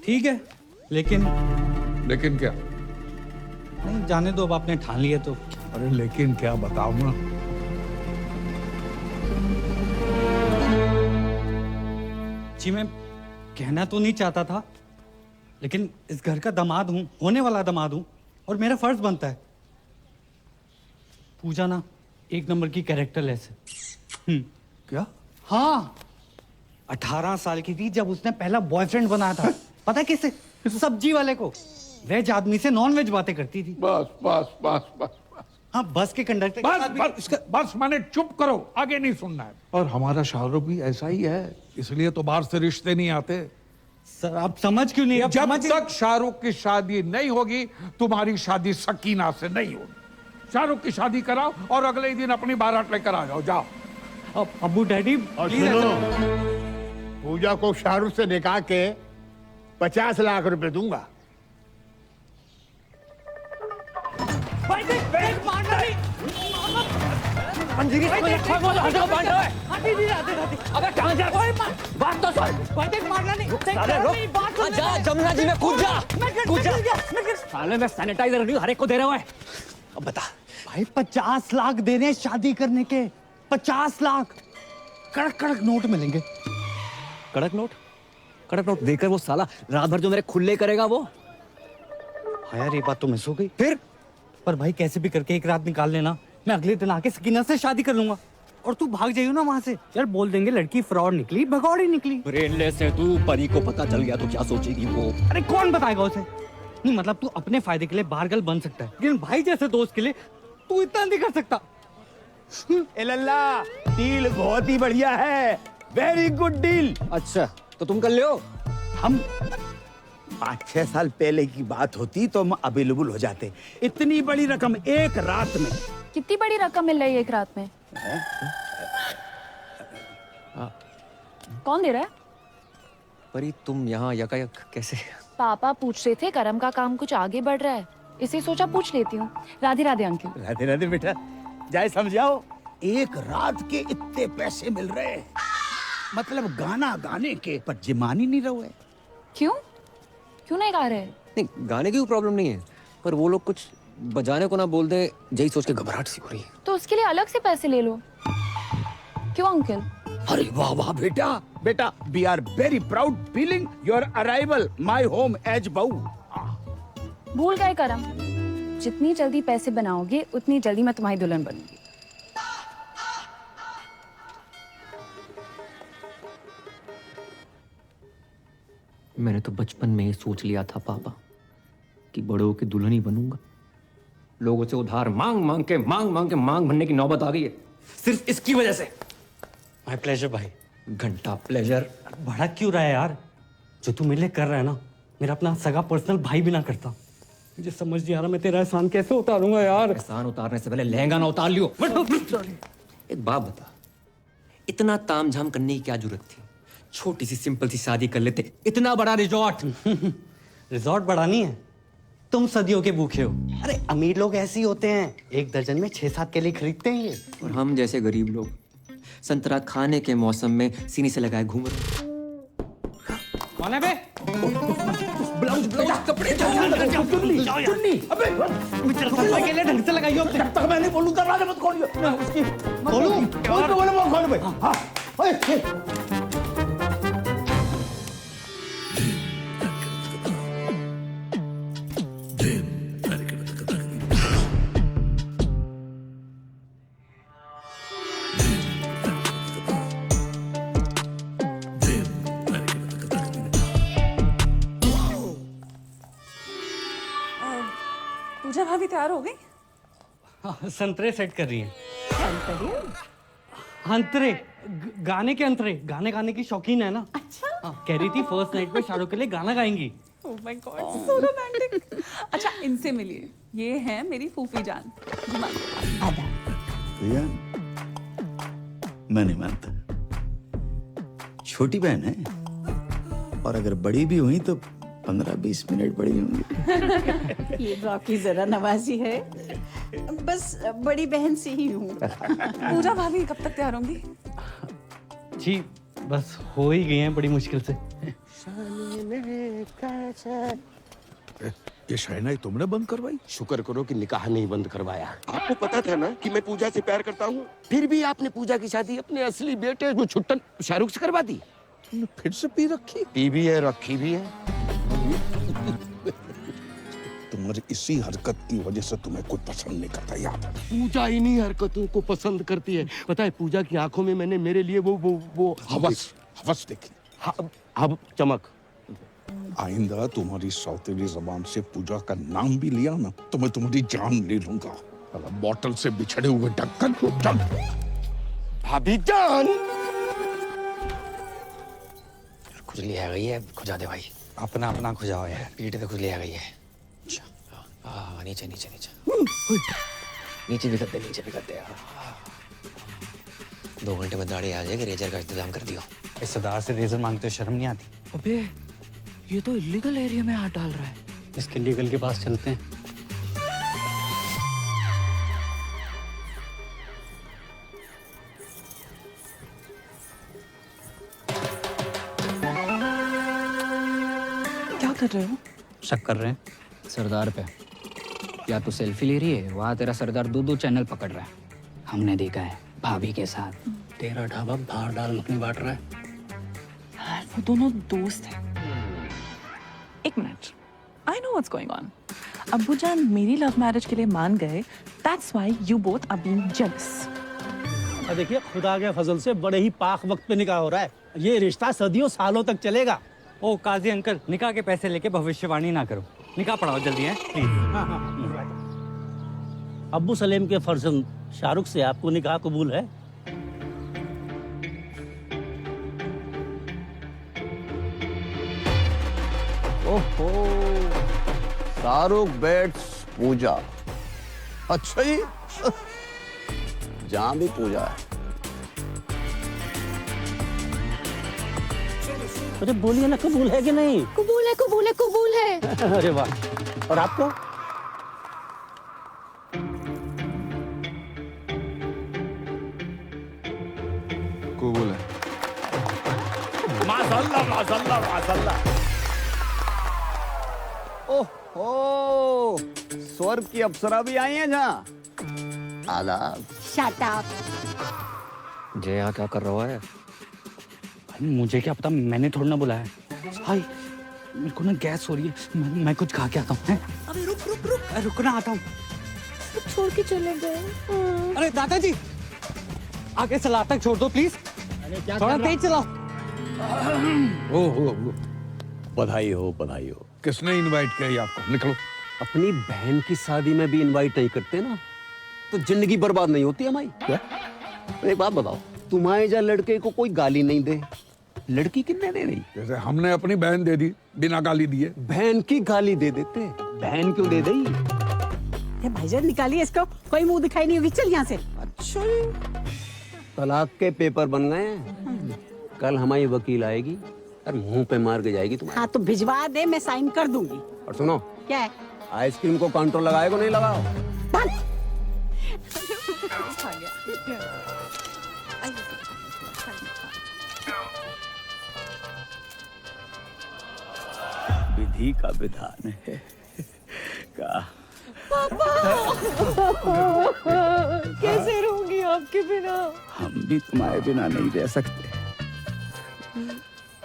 ठीक है, लेकिन क्या? नहीं, जाने दो, अब आपने ठान लिया तो। अरे लेकिन क्या बताओ ना। जी मैं कहना तो नहीं चाहता था, लेकिन इस घर का दामाद हूं, होने वाला दामाद हूं, और मेरा फर्ज बनता है। पूजा ना 1 नंबर की कैरेक्टरलेस है। क्या? हाँ, 18 साल की थी जब उसने पहला बॉयफ्रेंड बनाया था। पता है किससे? सब्जी वाले को। वेज आदमी से नॉन वेज बातें करती थी। बस बस बस बस बस। हाँ, बस के कंडक्टर बस मैंने चुप करो, आगे नहीं सुनना है। और हमारा शाहरुख भी ऐसा ही है, इसलिए तो बाहर से रिश्ते नहीं आते। सर आप समझ क्यों नहीं? जब तक शाहरुख की शादी नहीं होगी, तुम्हारी शादी सकीना से नहीं होगी। शाहरुख की शादी कराओ और अगले ही दिन अपनी बारात लेकर आ जाओ। जाओ। अब अबू डैडी, और सुनो, पूजा को शाहरुख से निकाह के 50 लाख रुपए दूंगा। जमुना जी में कूद जा। साले मैं सैनिटाइजर नहीं हर एक को दे रहा हूँ। अब बता भाई, 50 लाख दे रहे हैं शादी करने के। 50 लाख कड़क कड़क नोट मिलेंगे। कड़क नोट? कड़क नोट देकर वो साला रात भर जो मेरे खुले करेगा वो। हाँ यार, ये बात तो मिस हो गई। फिर पर भाई कैसे भी करके एक रात निकाल लेना, मैं अगले दिन आके सकीना से शादी कर लूंगा और तू भाग जाइयो ना वहां से। यार बोल देंगे लड़की फ्रॉड निकली, भगौड़ी निकली। ब्रेनलेस है तू, परी को पता चल गया तो क्या सोचेगी वो? अरे कौन बताएगा उसे? नहीं मतलब तू अपने फायदे के लिए बाहर गल बन सकता है, लेकिन भाई जैसे दोस्त के लिए तू इतना नहीं कर सकता। ए लल्ला, डील बहुत ही बढ़िया है, वेरी गुड डील। अच्छा तो तुम कर लो। हम 5-6 साल पहले की बात होती तो हम अवेलेबल हो जाते। इतनी बड़ी रकम एक रात में। कितनी बड़ी रकम मिल रही है एक रात में? कौन दे रहा है? परी तुम यहाँ यकायक कैसे? पापा पूछ रहे थे करम का काम कुछ आगे बढ़ रहा है, इसे सोचा पूछ लेती हूँ। राधे राधे अंकल। राधे राधे बेटा, जाए समझाओ। एक रात के इतने पैसे मिल रहे हैं, मतलब गाना गाने के, पर जिमान ही नहीं रहे। क्यों क्यों नहीं गा रहे? नहीं गाने की कोई प्रॉब्लम नहीं है, पर वो लोग कुछ बजाने को ना बोल दे, यही सोच के घबराहट सी हो रही है। तो उसके लिए अलग से पैसे ले लो। क्यों अंकल? अरे वाह वाह बेटा, बेटा we are very proud feeling your arrival my home as बहू। भूल गए करम, जितनी जल्दी पैसे बनाओगे उतनी जल्दी मैं तुम्हारी दुल्हन बनूंगी। मैंने तो बचपन में ही सोच लिया था पापा कि बड़ों की दुल्हन ही बनूंगा। लोगों से उधार मांग मांग के मांग भरने की नौबत आ गई है, सिर्फ इसकी वजह से। माय प्लेजर भाई। घंटा प्लेजर। बड़ा क्यों रहा है यार? जो तू मेरे लिए कर रहा है ना, मेरा अपना सगा पर्सनल भाई भी ना करता। मुझे समझ नहीं आ रहा मैं तेरा एहसान कैसे उतारूंगा यार। एहसान उतारने से पहले लहंगा ना उतार लियो। एक बात बता, इतना तामझाम करने की क्या जरूरत थी? छोटी सी सिंपल सी शादी कर लेते। इतना बड़ा रिजॉर्ट। रिजॉर्ट बड़ा नहीं है, तुम सदियों के भूखे हो। अरे अमीर लोग ऐसे ही होते हैं, 1 दर्जन में 6-7 केले खरीदते हैं ये। और हम जैसे गरीब लोग संतरा खाने के मौसम में सीने से लगाए घूम रहे। कौन है बे? ब्लाउज कपड़े चुन्नी। अबे केले ढंग से लगाइयो। जब तक मैं नहीं बोलूं दरवाजा मत खोलियो। उसकी खोलूं? खोल भाई। हाँ पूजा भाभी तैयार हो गई? संतरे सेट कर रही हैं। अंतरे गाने के अंतरे, गाने गाने की शौकीन है ना। अच्छा कह रही थी फर्स्ट नाइट पे शाहरुख के लिए गाना गाएंगी। Oh my god, so romantic. अच्छा इनसे मिलिए, ये है मेरी फूफी जान। भैया मैं नहीं मानता, छोटी बहन है और अगर बड़ी भी हुई तो 15-20 मिनट बड़ी होंगी। ये तो आपकी जरा नवाजी है, बस बड़ी बहन से ही हूँ। पूजा भाभी कब तक तैयार होंगी? जी बस हो ही गई हैं बड़ी मुश्किल से। ये शहनाई तुमने बंद करवाई? शुक्र करो कि निकाह नहीं बंद करवाया। आपको पता था ना कि मैं पूजा से प्यार करता हूँ, फिर भी आपने पूजा की शादी अपने असली बेटे जो छुट्टन शाहरुख से करवा दी। तुमने फिर से पी रखी? पी भी है, रखी भी है। तुम्हारी इसी हरकत की वजह से तुम्हें कोई पसंद नहीं करता यार। पूजा इन्हीं हरकतों को पसंद करती है। पता है पूजा की आंखों में मैंने मेरे लिए वो हवस देखी। अब चमक। आइंदा तुम्हारी सौतेली जबान से पूजा का नाम भी लिया ना तो मैं तुम्हारी जान ले लूंगा। बोतल से बिछड़े हुए ढक्कन को चल। भाभी जान खुजली आ गई है, खुजा दे भाई। अपना अपना खुजाओ यार। पीठ पे खुजली आ गई है। नीचे नीचे नीचे नीचे भी करते, नीचे भी करते। 2 घंटे में दाढ़ी आ जाएगी, रेजर का इंतजाम कर दियो। इस सरदार से रेजर मांगते हो शर्म नहीं आती? अबे ये तो इलीगल एरिया में हाथ डाल रहा है। इसके लीगल के पास चलते हैं। क्या कर रहे हो? शक कर रहे हैं सरदार पे। या तो सेल्फी ले रही है, वहाँ तेरा सरदार 2-2 चैनल पकड़ रहा है। हमने देखा है भाभी के साथ। तेरा ढाबा बाहर डाल अपनी बांट रहा है। वो दोनों दोस्त हैं। एक minute, I know what's going on. अब्बू जान मेरी लव मैरिज के लिए मान गए, that's why you both are being jealous. देखिए, खुदा के फजल से बड़े ही पाक वक्त पे निकाह हो रहा है। ये रिश्ता सदियों सालों तक चलेगा। ओ काजी अंकल, निकाह के पैसे लेके भविष्यवाणी ना करो, निकाह पढ़ाओ जल्दी है प्लीज। अब्बू सलेम के फर्जंद शाहरुख से आपको निकाह कबूल है? ओहो, शाहरुख बेट्स पूजा। अच्छा जी, जहां भी पूजा है। अरे बोलिए ना, कबूल है कि नहीं? कबूल है, कबूल है, कबूल है। अरे वाह। और आपको? कबूल है। माशाल्लाह माशाल्लाह माशाल्लाह। ओह, स्वर्ग की अप्सरा भी आई हैं जहाँ। आदाब। Shut up. जय यहाँ क्या कर रहा है? भाई मुझे क्या पता, मैंने थोड़ा ना बुलाया। हाय, मेरे को ना गैस हो रही है, मैं कुछ खा के आता हूँ। अबे रुक रुक रुक, रुकना, आता हूँ। छोड़ के चले गए। अरे दादाजी, आगे सलाद तक छोड़ दो प्लीज, थोड़ा तेज चलाओ। ओहो, बधाई हो, बधाई हो। किसने इनवाइट किया आपको? निकलो। अपनी बहन की शादी में भी इनवाइट नहीं करते ना, तो जिंदगी बर्बाद नहीं होती हमारी। क्या? एक बात बताओ, तुम्हारे जा लड़के को कोई गाली नहीं दे, लड़की कितने दे रही? जैसे हमने अपनी बहन दे दी बिना गाली दिए। बहन की गाली दे देते, बहन क्यों दे दी? भाईजान निकालिए इसको, कोई मुंह दिखाई नहीं होगी। चल यहाँ से। अच्छा, तलाक के पेपर बन गए हैं। कल हमारी वकील आएगी और मुंह पे मार के जाएगी तुम्हारे। हाँ तो भिजवा दे, मैं साइन कर दूंगी। और सुनो, क्या है? आइसक्रीम को काउंटर लगाए को नहीं लगाओ। विधि का विधान है का। कैसे रहूंगी आपके बिना? हम भी तुम्हारे बिना नहीं रह सकते।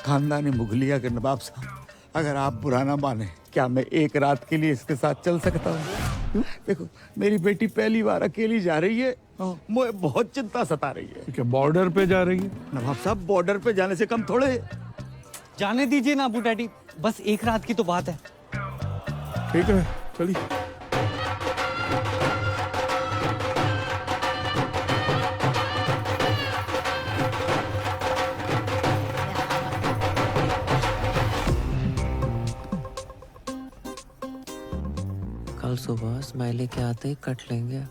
खानदानी मुगलिया के नवाब साहब, अगर आप बुरा ना माने, क्या मैं एक रात के लिए इसके साथ चल सकता हूँ? देखो, मेरी बेटी पहली बार अकेली जा रही है, मुझे बहुत चिंता सता रही है। क्या बॉर्डर पे जा रही है? नवाब साहब, बॉर्डर पे जाने से कम थोड़े। जाने दीजिए ना अबू डैडी, बस एक रात की तो बात है। ठीक है, चलिए। कल सुबह स्माइली के आते ही कट लेंगे।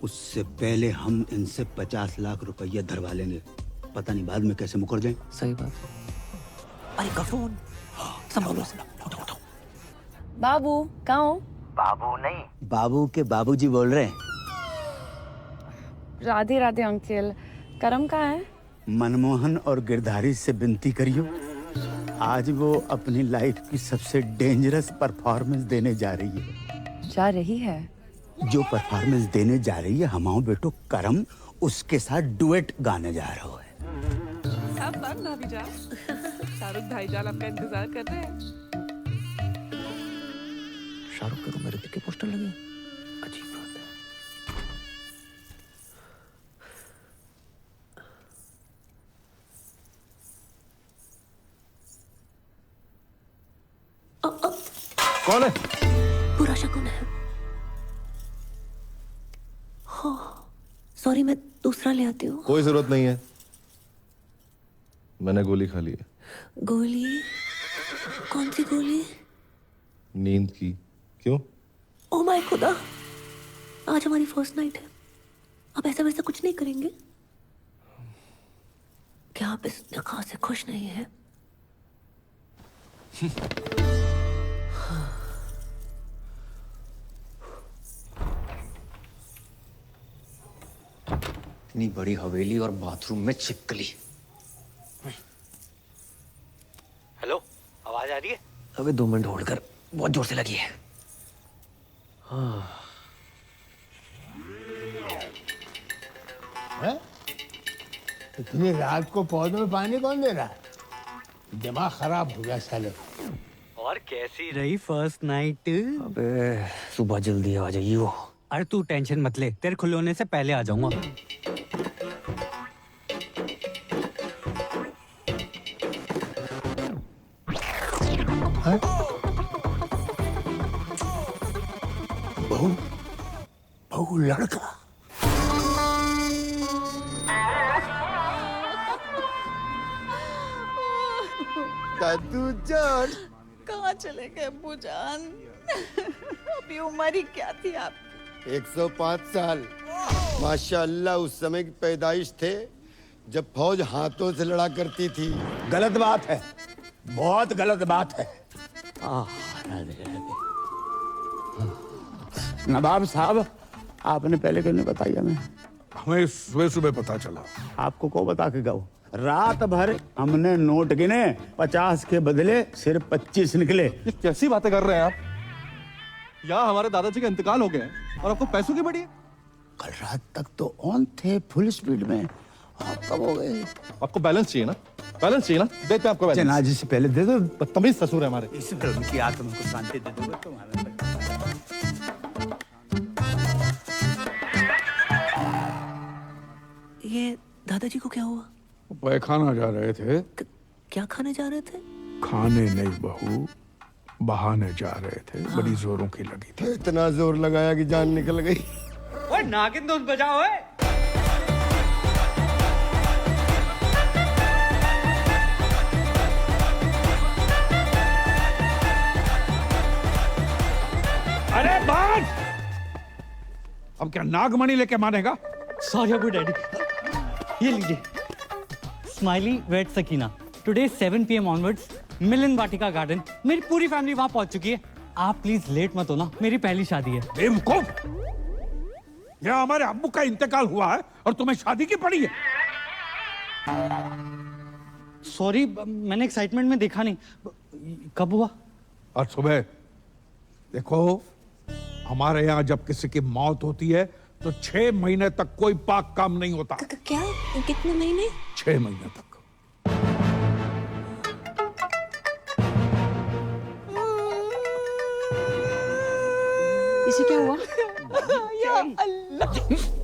उससे पहले हम इनसे 50 लाख रुपया धरवा लेंगे, पता नहीं बाद में कैसे मुकर जाएं। सही बात। अरे का फोन संभालो। बाबू कहाँ हो? बाबू नहीं, बाबू के बाबूजी बोल रहे हैं। राधे राधे अंकल, करम कहाँ है? मनमोहन और गिरधारी से विनती करियो, आज वो अपनी लाइफ की सबसे डेंजरस परफॉर्मेंस देने जा रही है। जा रही है? जो परफॉर्मेंस देने जा रही है, हमाओ बेटो करम उसके साथ डुएट गाने जा रहा है। सब बंद भाभी जान, शाहरुख भाईजान आपका इंतजार कर रहे हैं। शाहरुख के रूम में ऋतिक के पोस्टर लगे, अजीब बात है। कौन है? बुरा शकुन है। हो, सॉरी, मैं दूसरा ले आती हूँ। कोई जरूरत नहीं है, मैंने गोली खा ली है। गोली? कौन सी गोली? नींद की। क्यों? ओह माय खुदा, आज हमारी फर्स्ट नाइट है, अब ऐसा वैसा कुछ नहीं करेंगे क्या? आप इस निकाह से खुश नहीं है? इतनी बड़ी हवेली और बाथरूम में छिपकली। हेलो, आवाज आ रही है? अबे 2 मिनट होल्ड कर, बहुत जोर से लगी है। इतनी रात को पौधों में पानी कौन दे रहा है? दिमाग खराब हो गया साले। और कैसी रही फर्स्ट नाइट? अबे सुबह जल्दी आ जाइयो। अरे तू टेंशन मत ले, तेरे खुले होने से पहले आ जाऊंगा। बहू बहू लड़का। दादू जान कहाँ चले गए अब्बू जान? अभी उम्र ही क्या थी आपकी? 105 साल माशाअल्लाह। उस समय की पैदाइश थे जब फौज हाथों से लड़ा करती थी। गलत बात है, बहुत गलत बात है। नवाब साहब, आपने पहले क्यों नहीं बताया? हमें हमें सुबह सुबह पता चला। आपको को बता के गए? रात भर हमने नोट गिने, 50 के बदले सिर्फ 25 निकले। ये कैसी बातें कर रहे हैं आप? यहाँ हमारे दादाजी का इंतकाल हो गया है और आपको पैसों की बड़ी है। कल रात तक तो ऑन थे फुल स्पीड में, आप कब हो गए? आपको बैलेंस चाहिए ना? बैलेंस चाहिए ना? देते हैं आपको बैलेंस। जनाजे से पहले दे दो। बदतमीज ससुर है हमारे। इस धर्म की आत्मा को शांति दे दो तुम्हारा। ये दादाजी को क्या हुआ? पैखाना जा रहे थे। क्या खाने जा रहे थे? खाने नहीं बहू, बहाने जा रहे थे। बड़ी जोरों की लगी थी। इतना जोर लगाया कि जान निकल गई। ओए नागिन धुन बजाओ। अरे बाज! अब क्या नागमणि लेके मानेगा? Sorry Abu daddy. ये लीजिए, smiley wait Sakina. Today 7 PM onwards Milan Vatika garden. मेरी पूरी फैमिली वहां पहुंच चुकी है। आप प्लीज लेट मत होना, मेरी पहली शादी है। बेवकूफ! यहाँ हमारे अब्बू का इंतकाल हुआ है और तुम्हें शादी की पड़ी है। सॉरी, मैंने एक्साइटमेंट में देखा नहीं। कब हुआ? आज सुबह। देखो, हमारे यहाँ जब किसी की मौत होती है तो 6 महीने तक कोई पाक काम नहीं होता। क्या? कितने महीने? 6 महीने तक। इसे क्या हुआ? या अल्लाह,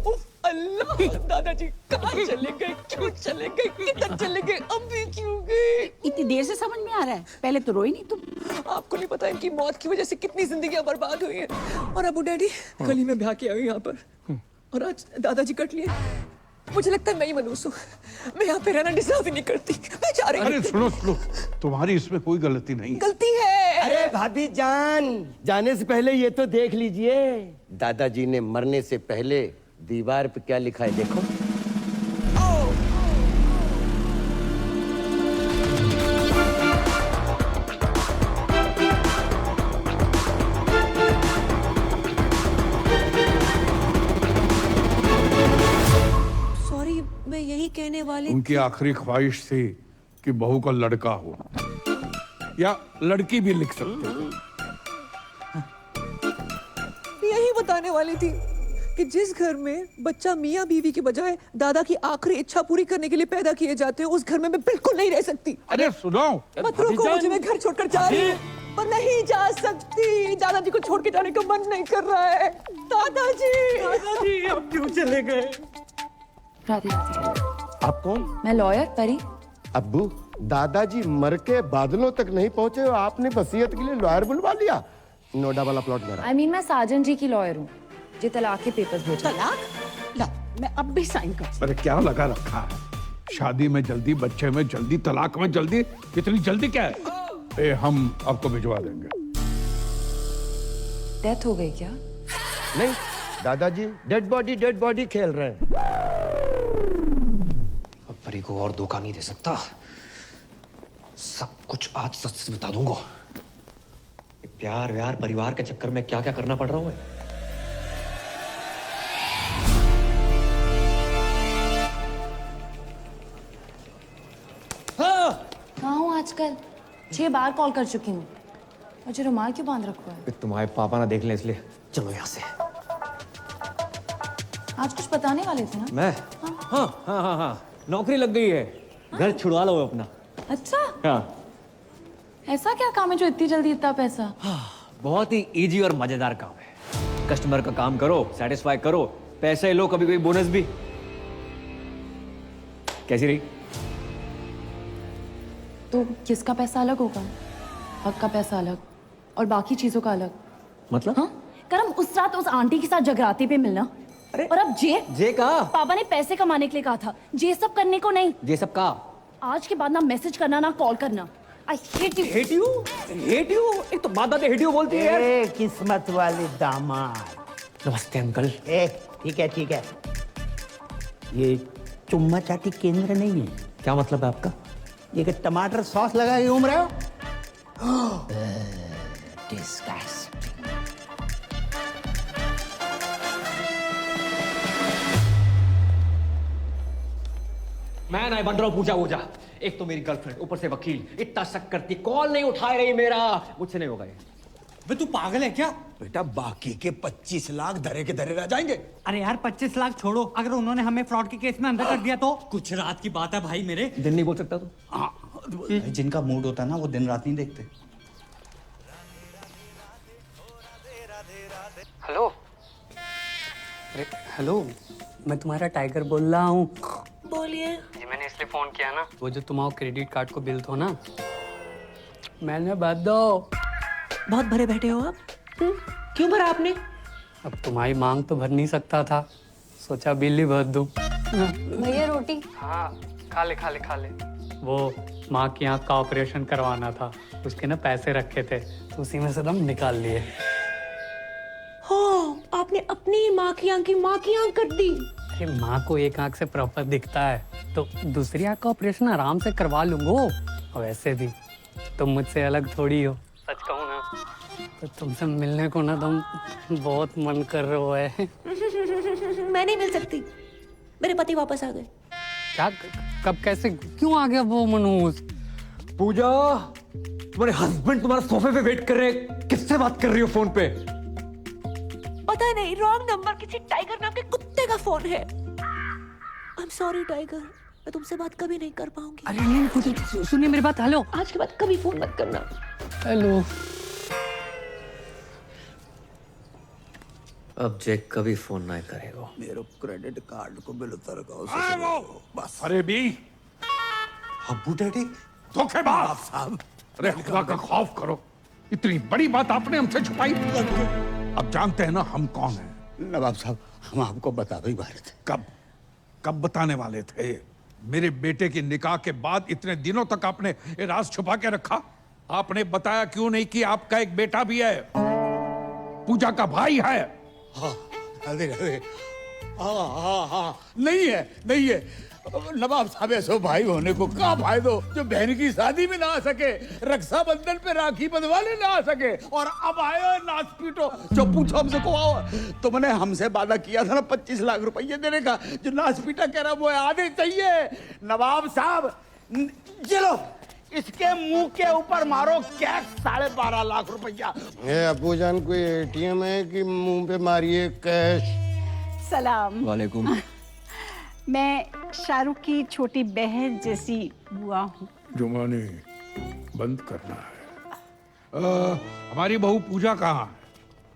उफ अल्लाह, दादाजी कहाँ चले गए? क्यों चले गए? किधर चले गए? अभी क्यों गए? इतनी देर से समझ में आ रहा है, पहले तो रोई नहीं तुम। आपको नहीं पता इनकी मौत की वजह से कितनी जिंदगियां बर्बाद हुई हैं। और अबू डैडी गली में ब्याह के आई यहाँ पर, और आज दादाजी कट लिए। मुझे लगता है मैं ही मनूस हूँ। मैं यहाँ पे रहना डिजर्व ही नहीं करती। मैं जा रही हूँ। अरे सुनो सुनो, तुम्हारी इसमें कोई गलती नहीं है। गलती है। अरे भाभी जान, जाने से पहले ये तो देख लीजिए। दादाजी ने मरने से पहले दीवार पे क्या लिखा है देखो। सॉरी, मैं यही कहने वाली उनकी आखिरी ख्वाहिश थी कि बहू का लड़का हो, या लड़की भी लिख सकते हो। यही बताने वाली थी कि जिस घर में बच्चा मियाँ बीवी की बजाय दादा की आखिरी इच्छा पूरी करने के लिए पैदा किए जाते हैं, उस घर में मैं बिल्कुल नहीं रह सकती। अरे सुनो, मत रोको मुझे, मैं घर छोड़कर जा रही हूँ। पर नहीं जा सकती, दादाजी को छोड़ के जाने का मन नहीं कर रहा है। दादाजी, दादाजी अब क्यों चले गए? राधे राधे। आप कौन? मैं लॉयर परी। अब्बू, दादाजी मर के बादलों तक नहीं पहुंचे और आपने वसीयत के लिए लॉयर बुलवा लिया। नोएडा वाला प्लॉट मेरा। आई मीन मैं साजन जी की लॉयर हूँ, जी तलाक के पेपर्स भेजे। तलाक? ला, मैं अब भी साइन कर। अरे क्या लगा रखा है? शादी में जल्दी, बच्चे में जल्दी, तलाक में जल्दी। इतनी जल्दी क्या है? हम आपको भिजवा देंगे। डेथ हो गई क्या? नहीं, दादाजी डेड बॉडी खेल रहे हैं। अब परी को और धोखा नहीं दे सकता। सब कुछ आज सच से बता दूंगा। प्यार व्यार परिवार के चक्कर में क्या क्या करना पड़ रहा हूँ। कहाँ हूँ आजकल? 6 बार कॉल कर चुकी हूँ। मुझे रुमाल क्यों बांध रखा है? तुम्हारे पापा ना देख ले इसलिए। चलो यहाँ से। आज कुछ बताने वाले थे ना? मैं? हाँ, नौकरी लग गई है। घर छुड़वा लो अपना। अच्छा? हाँ। ऐसा क्या काम है जो इतनी जल्दी इतना पैसा? बहुत ही इजी और मजेदार काम है। कस्टमर का काम करो, सेटिस्फाई करो, पैसे लो, कभी कभी बोनस भी। कैसी रही? तो किसका पैसा अलग होगा? हक का पैसा अलग और बाकी चीजों का अलग। मतलब? हाँ? करम उस रात उस आंटी के साथ जगराते पे मिलना। अरे और अब जे का पापा ने पैसे कमाने के लिए कहा था, जे सब करने को नहीं। ये सब का आज के बाद ना मैसेज करना ना कॉल करना। I hate you. Hate you? Hate you? एक तो बात हेट यू बोलती है यार। किस्मत वाले दामाद। नमस्ते अंकल। ठीक है। ये चुम्मा चाटी केंद्र नहीं है। क्या मतलब है आपका? ये कि टमाटर सॉस लगा के घूम रहे हो? Disgusting. मैं बन रहा हूँ पूजा वूजा। एक तो मेरी गर्लफ्रेंड, ऊपर से वकील, इतना शक करती, कॉल नहीं उठा रही मेरा। मुझसे नहीं होगा ये। बे तू पागल है क्या? बेटा बाकी के 25 लाख धरे के धरे रह जाएंगे। अरे यार 25 लाख छोड़ो, अगर उन्होंने हमें फ्रॉड के केस में अंदर कर दिया तो? कुछ रात की बात है भाई मेरे। दिन नहीं बोल सकता तू? जिनका मूड होता है ना वो दिन रात नहीं देखते। हेलो। अरे हेलो, मैं तुम्हारा टाइगर बोल रहा हूँ। बोलिए। जी मैंने इसलिए फोन किया ना, वो जो तुम्हारा क्रेडिट कार्ड को बिल था ना, मैंने भर दो। बहुत भरे बैठे हो आप? क्यों भरा आपने? अब तुम्हारी मांग तो भर नहीं सकता था, सोचा बिल ही भर दूं। भैया रोटी। हाँ खा ले। वो माँ की आँख का ऑपरेशन करवाना था, उसके ना पैसे रखे थे तो उसी में से दम निकाल लिए। हो, आपने अपनी माँ की आँख कर दी। अरे माँ को एक आँख से प्रॉपर दिखता है तो दूसरी आँख का ऑपरेशन आराम से करवा लूंगा। और वैसे भी तुम मुझसे अलग थोड़ी हो, सच कहूँ ना तो तुमसे मिलने को ना तुम बहुत मन कर रहे है। मैं नहीं मिल सकती, मेरे पति वापस आ गए। क्या? कब? कैसे? क्यों आ गया वो मनोज? पूजा, तुम्हारे हस्बैंड तुम्हारा सोफे पे वेट कर रहे हैं। किससे बात कर रही हो फोन पे? पता नहीं, रॉन्ग नंबर, किसी टाइगर नाम के कुत्ते का फोन है। आई एम सॉरी टाइगर, मैं तुमसे बात कभी नहीं कर पाऊंगी। अरे नहीं, सुनिए मेरी बात। हेलो, आज के बाद कभी फोन मत करना। हेलो। अब जैक कभी फोन ना करेगा। मेरे क्रेडिट कार्ड को बिल उतर बस। अरे बी अब्बू डैडी धोखेबाज साहब। अरे खुदा का खौफ करो, इतनी बड़ी बात आपने हमसे छुपाई। अब जानते हैं ना हम कौन हैं। नवाब साहब, हम आपको बता भी रहे थे। कब बताने वाले थे? मेरे बेटे की निकाह के बाद इतने दिनों तक आपने ये राज छुपा के रखा। आपने बताया क्यों नहीं कि आपका एक बेटा भी है, पूजा का भाई है। हाँ, नहीं है। नवाब साहब ऐसो भाई होने को क्या फायदो जो बहन की शादी में ना आ सके, रक्षाबंधन पे राखी बंधवाने ना आ सके, और अब आयो नाच पीटो। जो पूछो हमसे को आओ, तुमने हमसे वादा किया था ना 25 लाख रुपये देने का, जो नाच पीटा कह रहा वो आने चाहिए। नवाब साहब चलो इसके मुंह के ऊपर मारो कैश 12.5 लाख रुपया। अबू जान कोई एटीएम है कि मुंह पे मारिए कैश? सलाम। वालेकुम। मैं शाहरुख की छोटी बहन जैसी बुआ हूँ। जुमानी बंद करना है। हमारी बहू पूजा कहाँ है?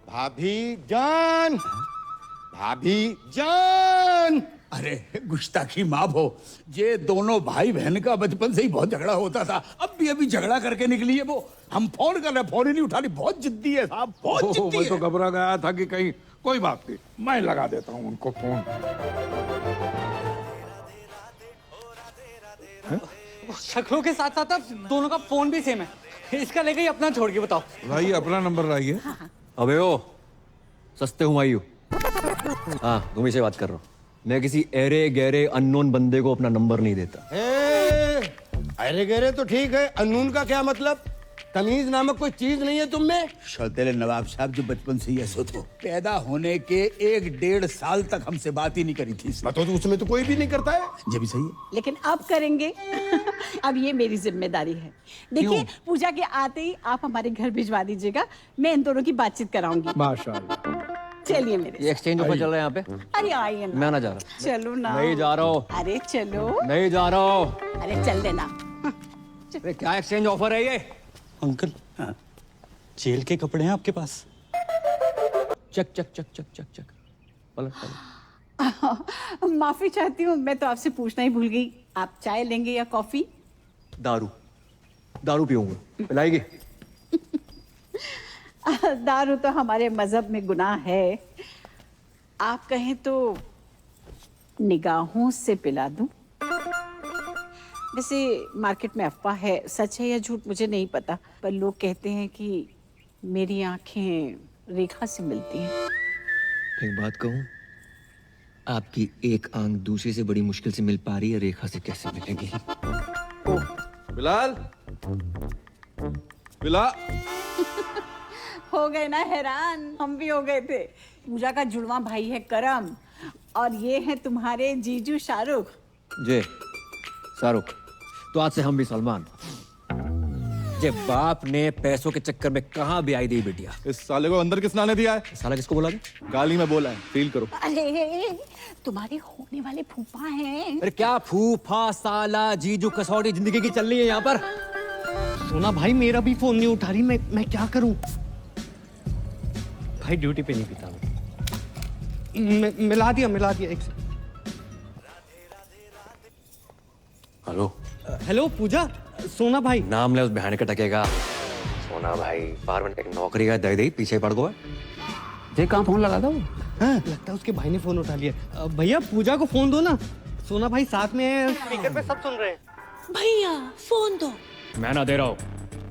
भाभी जान। अरे गुस्ताखी माफ हो, ये दोनों भाई बहन का बचपन से ही बहुत झगड़ा होता था। अब भी अभी झगड़ा करके निकली है वो। हम फोन कर रहे, फोन ही नहीं उठा रही। बहुत जिद्दी है साहब, बहुत जिद्दी मैं है। तो घबरा गया था कि कहीं कोई बात नहीं, मैं लगा देता हूँ उनको फोन। शक्लों के साथ साथ अब दोनों का फोन भी सेम है। इसका लेके ही अपना छोड़ के बताओ। लाइए अपना नंबर लाइए। अबे ओ सस्ते हुमायूं। हाँ तुम ही से बात कर रहा हूँ। मैं किसी एरे गहरे अननोन बंदे को अपना नंबर नहीं देता। अरे गहरे तो ठीक है, अननोन का क्या मतलब? तमीज नामक कोई चीज नहीं है तुम में? शौतेले नवाब साहब जो बचपन से ही ऐसे थे, पैदा होने के 1-1.5 साल तक हमसे बात ही नहीं करी थी। तो उसमें तो कोई भी नहीं करता है। ये भी सही है, लेकिन अब करेंगे। अब ये मेरी जिम्मेदारी है। देखिए पूजा के आते ही आप हमारे घर भिजवा दीजिएगा, मैं इन दोनों की बातचीत कराऊंगी। माशाल्लाह। चलिए मेरे। ये एक्सचेंज ऑफर चल रहा है यहाँ पे। अरे आइए ना। मैं ना जा रहा। चलो ना। नहीं जा रहा हूँ। अरे चलो। नहीं जा रहा हूँ। अरे चल देना। अरे क्या एक्सचेंज ऑफर है ये? अंकल जेल के कपड़े हैं आपके पास? चक चक चक चक चक चक पलट पलट। माफी चाहती हूँ, मैं तो आपसे पूछना ही भूल गई। आप चाय लेंगे या कॉफी? दारू दारू पीऊंगा, पिलाएगी? दारू तो हमारे मजहब में गुनाह है। आप कहें तो निगाहों से पिला दूं? वैसे मार्केट में अफवाह है, सच है या झूठ मुझे नहीं पता, पर लोग कहते हैं कि मेरी आंखें रेखा से मिलती हैं। एक बात कहूं, आपकी एक आंख दूसरे से बड़ी मुश्किल से मिल पा रही है, रेखा से कैसे मिलेगी? बिलाल, बिलाल। हो गए ना हैरान, हम भी हो गए थे। पूजा का जुड़वा भाई है करम, और ये है तुम्हारे जीजू शाहरुख। जे शाहरुख, तो आज से हम भी सलमान। जे बाप ने पैसों के चक्कर में कहाँ भी आई दी बिटिया। इस साले को अंदर किस ने दिया है? साला किसको बोला? गाली में बोला है, फील करो। अरे तुम्हारे होने वाले फूफा हैं। अरे क्या फूफा, साला, जीजू, कसौटी जिंदगी की चल रही है यहाँ पर। सोना भाई मेरा भी फोन नहीं उठा रही, मैं क्या करूं? भाई ड्यूटी पे नहीं पीता मैं। मिला दिया एक से। हेलो हेलो पूजा, सोना भाई। नाम ले उस बहन के टकेगा। सोना भाई पार्वन एक नौकरी का दे पीछे पड़ गो। जे कहाँ फोन लगा था वो? हाँ, लगता है उसके भाई ने फोन उठा लिया। भैया पूजा को फोन दो ना, सोना भाई साथ में स्पीकर पे सब सुन रहे हैं। भैया फोन दो। मैं ना दे रहा हूँ।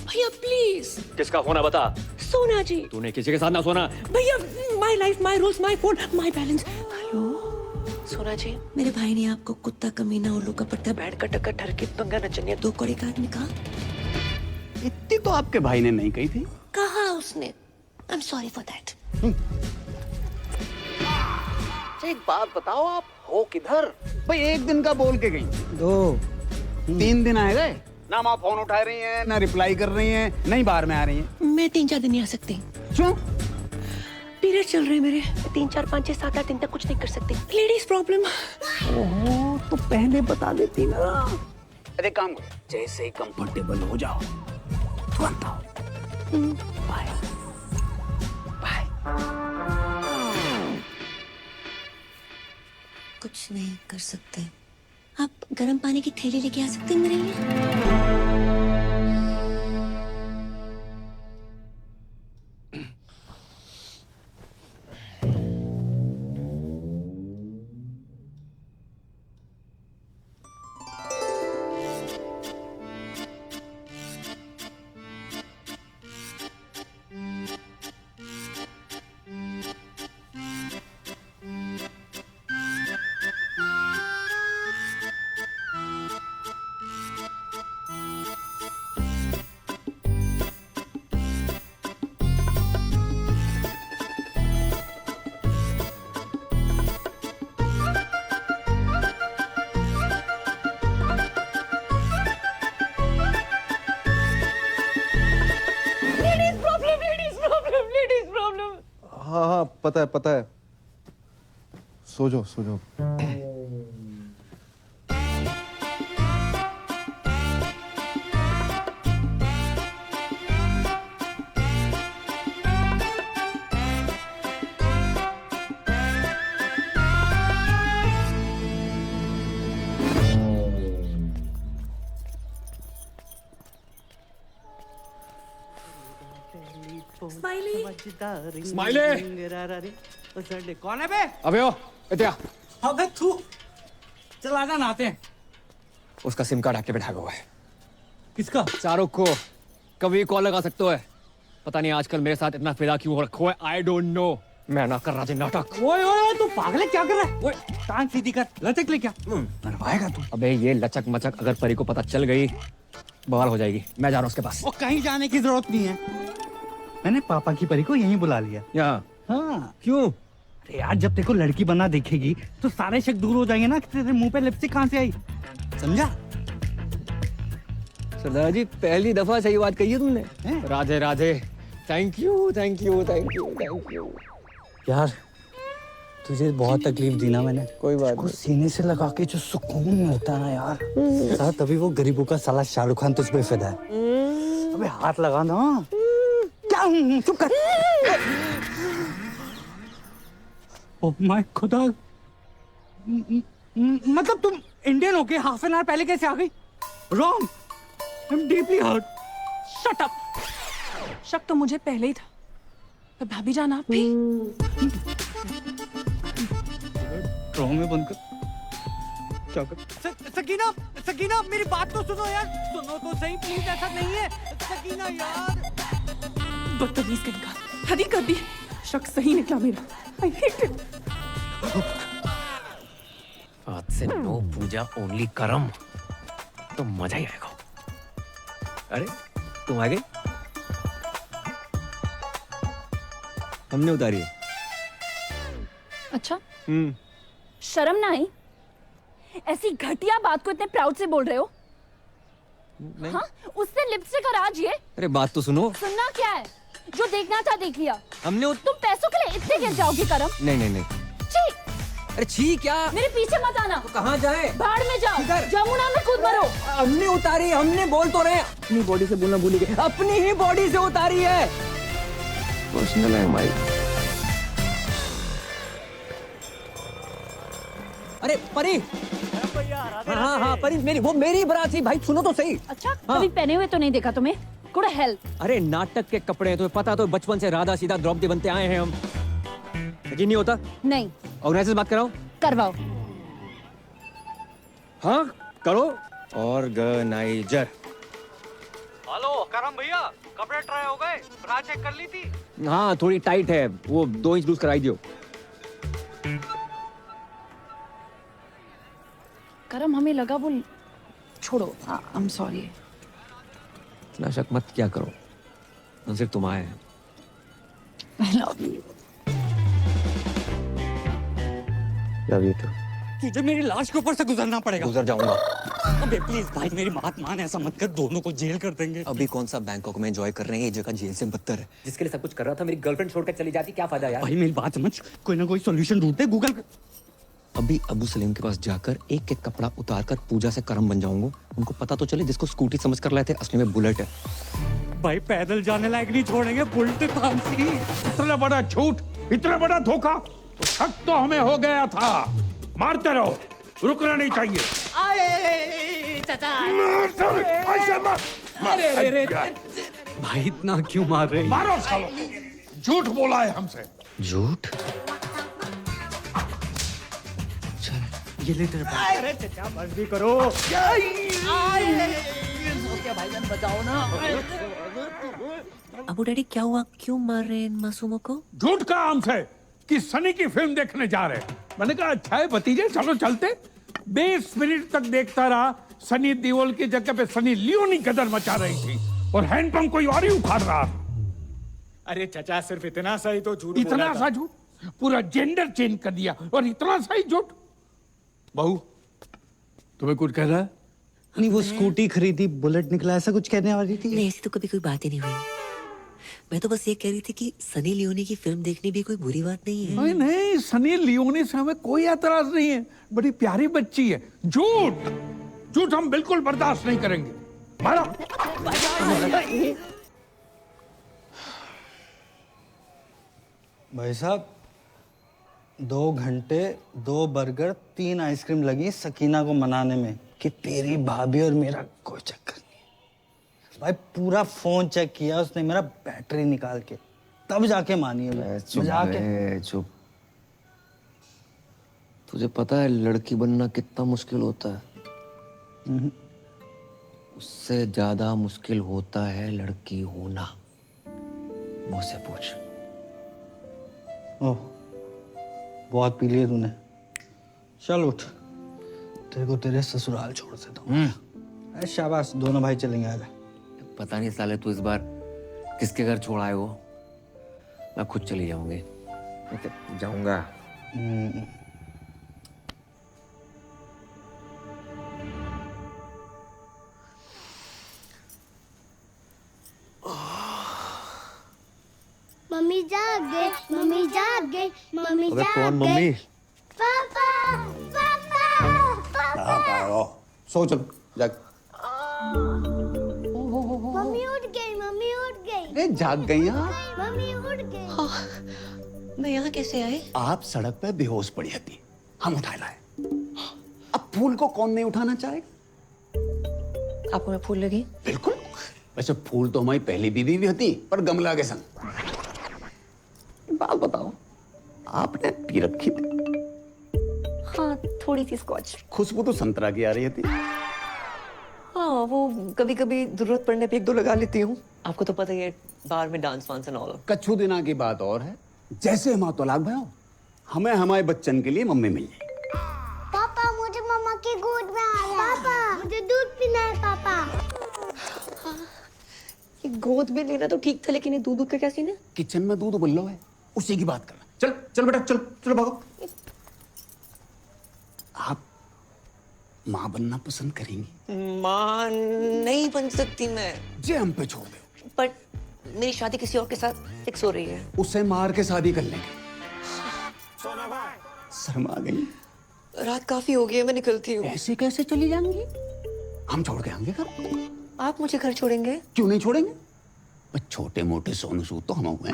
भैया प्लीज। किसका फोन है बता? सोना जी। तूने किसी के साथ ना सोना। भैया my life my rules my phone my balance. Hello सोना जी, मेरे भाई ने आपको कुत्ता, कमीना, उल्लू का पट्टा, बैठ का टक्कर, ठरके, पंगा, नचनिया, दो कौड़ी का आदमी कहा। इतनी तो आपके भाई ने नहीं कही थी। कहा उसने। I am sorry for that. एक बात बताओ, आप हो किधर? भाई एक दिन का बोल के गई, 2-3 दिन आए गए ना। आप फोन उठा रही हैं, ना रिप्लाई कर रही हैं, नहीं बाहर में आ रही हैं। मैं 3-4 दिन नहीं आ सकती। क्यों? पीरियड चल रहे हैं मेरे। 3, 4, 5, 6, 7, 8 दिन तक कुछ नहीं कर सकती। Ladies problem. ओहो, तो पहले बता देती ना। अरे काम करो, जैसे ही कंफर्टेबल हो जाओ तुरंत आओ। Bye bye. कुछ नहीं कर सकते। आप गर्म पानी की थैली लेके आ सकते हैं मेरे लिए? हाँ, पता है। सो जाओ। स्माइली कौन है बे? अबे ओ इत्या। अबे तू चल आजा नहाते हैं। उसका सिम कार्ड आके बैठा हुआ है। किसका? शाहरुख को कभी कॉल लगा सकते हो। पता नहीं आजकल मेरे साथ इतना फिदा क्यों हो रखा है। I don't know. मैं ना कर रहा था नाटक। ओए तू पागल है, क्या कर रहा है? ओए टांग सीधी कर, लचक ले क्या मरवाएगा तू? अबे ये लचक मचक अगर परी को पता चल गई बवाल हो जाएगी। मैं जा रहा हूँ उसके पास। वो कहीं जाने की जरूरत नहीं है, मैंने पापा की परी को यहीं बुला लिया। यहाँ? हाँ। क्यों? अरे यार जब तेरे को लड़की बना देखेगी तो सारे शक दूर हो जाएंगे ना कि तेरे मुंह पे लिपस्टिक कहाँ से आई, समझा? सरदार जी पहली दफा सही बात कही है तुमने। राधे राधे। Thank you. यार तुझे बहुत तकलीफ दी ना मैंने। कोई बात नहीं। सीने से लगा के जो सुकून मिलता है ना यार, तभी वो गरीबों का साला शाहरुख खान तुझ पे फिदा है। अबे हाथ लगा ना। क्या चुप कर। ओह माय खुदा, मतलब तुम इंडियन होके हाफ एन आवर पहले कैसे आ गई? Wrong, I am deeply hurt. Shut up. शक तो मुझे पहले ही था, पर भाभी जान आप भी। ड्रामे बंद कर। क्या कर? सकीना, सकीना मेरी बात तो सुनो यार, सुनो तो सही प्लीज, ऐसा नहीं है सकीना यार। बदतमीज कहेगा, हद ही कर दी। शक सही निकला मेरा। I hate it. आज से नो पूजा ओनली करम, तो मजा ही आएगा। अरे तुम आ गई? हमने उतारी है। अच्छा, शर्म ना आई? ऐसी घटिया बात को इतने प्राउड से बोल रहे हो? हाँ, उससे लिपस्टिक और आज ये। अरे बात तो सुनो। सुनना क्या है? जो देखना था देख लिया। हमने तुम पैसों के लिए इतने गिर जाओगे करम? नहीं नहीं नहीं। छी! अरे छी क्या? मेरे पीछे मत आना। तो कहाँ जाए? बाढ़ में जाओ, जमुना में कूद मरो। हमने उतारी, हमने बोल तो रहे। अपनी बॉडी से बोलना भूल गए, अपनी ही बॉडी से उतारी है। पर्सनल है हमारी। अरे परी, हाँ हाँ परी, मेरी वो मेरी बरात थी भाई, सुनो तो सही। अच्छा, कभी पहने हुए तो नहीं देखा तुम्हें? Good help. अरे नाटक के कपड़े हैं, तुम्हें पता तो बचपन से राधा सीधा द्रौपदी बनते आए हैं हम। यकीन नहीं होता? नहीं। ऑर्गेनाइजर से बात कराओ। करवाओ। हाँ करो। ऑर्गेनाइजर। हेलो करम भैया, कपड़े ट्राई हो गए? ब्रा चेक कर ली थी? हाँ थोड़ी टाइट है, वो 2 इंच लूज कराई दियो। करम हमें लगा वो, छोड़ो, आई एम सॉरी। इतना शक मत क्या करो, हम सिर्फ तुम आए हैं। I love you. Love you too. तुझे मेरी लाश के ऊपर से गुजरना पड़ेगा। गुजर जाऊंगा। अबे प्लीज भाई मेरी बात मान, ऐसा मत कर, दोनों को जेल कर देंगे। अभी कौन सा बैंकॉक में एंजॉय कर रहे हैं, ये जगह जेल से बदतर है। जिसके लिए सब कुछ कर रहा था, मेरी गर्लफ्रेंड छोड़कर चली जाती, क्या फायदा यार? भाई मेरी बात समझ, कोई ना कोई सॉल्यूशन ढूंढते, गूगल कर। अभी अबू सलीम के पास जाकर एक एक कपड़ा उतार कर पूजा से करम बन जाऊंगा। उनको पता तो चले जिसको स्कूटी समझ कर लाए थे असली में बुलेट है। भाई पैदल जाने लायक नहीं छोड़ेंगे, बुलेट तामसी। इतना बड़ा झूठ, इतना बड़ा धोखा, तो शक तो हमें हो गया था। मारते रहो, रुकना नहीं चाहिए। भाई इतना क्यों मार रहे हैं? मारो सालो, झूठ बोला है हमसे। झूठ? ये ले तेरे पास। अरे चचा बस भी करो। भाईजान बचाओ ना। अबू डैडी क्या हुआ, क्यों मार रहे हैं इन मासूमों को? झूठ कहा हमसे कि सनी की फिल्म देखने जा रहे हैं। मैंने कहा अच्छा है भतीजे, चलो चलते। 20 मिनट तक देखता रहा, सनी देओल की जगह पे सनी लियोनी कदर मचा रही थी और हैंडपंप कोई और ही उखाड़ रहा। अरे चचा सिर्फ इतना सा ही तो झूठ, इतना सा झूठ? पूरा जेंडर चेंज कर दिया और इतना सा ही झूठ। बहू तुम्हें कुछ कह रहा है? नहीं वो स्कूटी खरीदी, बुलेट निकला, ऐसा कुछ कहने वाली थी। नहीं ऐसी तो कभी कोई बात ही नहीं हुई। मैं तो बस ये कह रही थी कि सनी लियोनी की फिल्म देखनी भी कोई बुरी बात नहीं है। नहीं नहीं, सनी लियोनी से हमें कोई एतराज नहीं है, बड़ी प्यारी बच्ची है। झूठ, झूठ हम बिल्कुल बर्दाश्त नहीं करेंगे। मारो। भाई साहब 2 घंटे 2 बर्गर 3 आइसक्रीम लगी सकीना को मनाने में कि तेरी भाभी और मेरा कोई चक्कर नहीं है। भाई पूरा फोन चेक किया उसने मेरा, बैटरी निकाल के, तब जाके मानी है। चुप। तुझे पता है लड़की बनना कितना मुश्किल होता है? उससे ज्यादा मुश्किल होता है लड़की होना। मुझसे पूछ। ओह बहुत पी लिया तूने, चल उठ, तेरे को तेरे ससुराल छोड़ देता हूँ। शाबाश, दोनों भाई चलेंगे। आजा। पता नहीं साले तू इस बार किसके घर छोड़ आए हो। मैं खुद चली जाऊंगी। जाऊंगा। मम्मी जाग गई, मम्मी जाग गई, मम्मी अबे जाग कौन गई। मम्मी? पापा, पापा, पापा। सो चलो जाग। मम्मी उठ गई, मम्मी उठ गई। अरे जाग गई आप? मम्मी उठ गई। मैं यहाँ कैसे आई? आप सड़क पे बेहोश पड़ी थी, हम उठा लाए। अब फूल को कौन नहीं उठाना चाहेगा? आपको मैं फूल लगी? बिल्कुल। वैसे फूल तो हमारी पहली बीवी भी होती, पर गमला के संग। बात बताओ, आपने पी रखी थी? हाँ, थोड़ी सी स्कॉच। खुशबू तो संतरा की आ रही थी। हाँ, वो कभी कभी जरूरत पड़ने पे एक दो लगा लेती हूँ। आपको तो पता ही है, बाहर में डांस वांस एंड ऑल। कच्छू दिना की बात और है। जैसे हम तलाक भयो, हमें हमारे बच्चन के लिए मम्मी मिल जाए। पापा मुझे मम्मा की गोद में आया। पापा मुझे दूध पीना है। पापा ये गोद में लेना तो ठीक था, लेकिन ये दूध का क्या सीन है? किचन में दूध उबल है, उसी की बात करना। चल चल बेटा, चल चलो भागो। आप माँ बनना पसंद करेंगी? माँ नहीं बन सकती मैं। जे हम पे छोड़ दो। पर मेरी शादी किसी और के साथ फिक्स हो रही है। उसे मार के शादी कर लेंगे। शर्मा गई? रात काफी हो गई है, मैं निकलती हूँ। ऐसे कैसे चली जाएंगी? हम छोड़ के आएंगे घर। आप मुझे घर छोड़ेंगे? क्यों नहीं छोड़ेंगे? बस छोटे मोटे सोनू सूद तो हम हुए।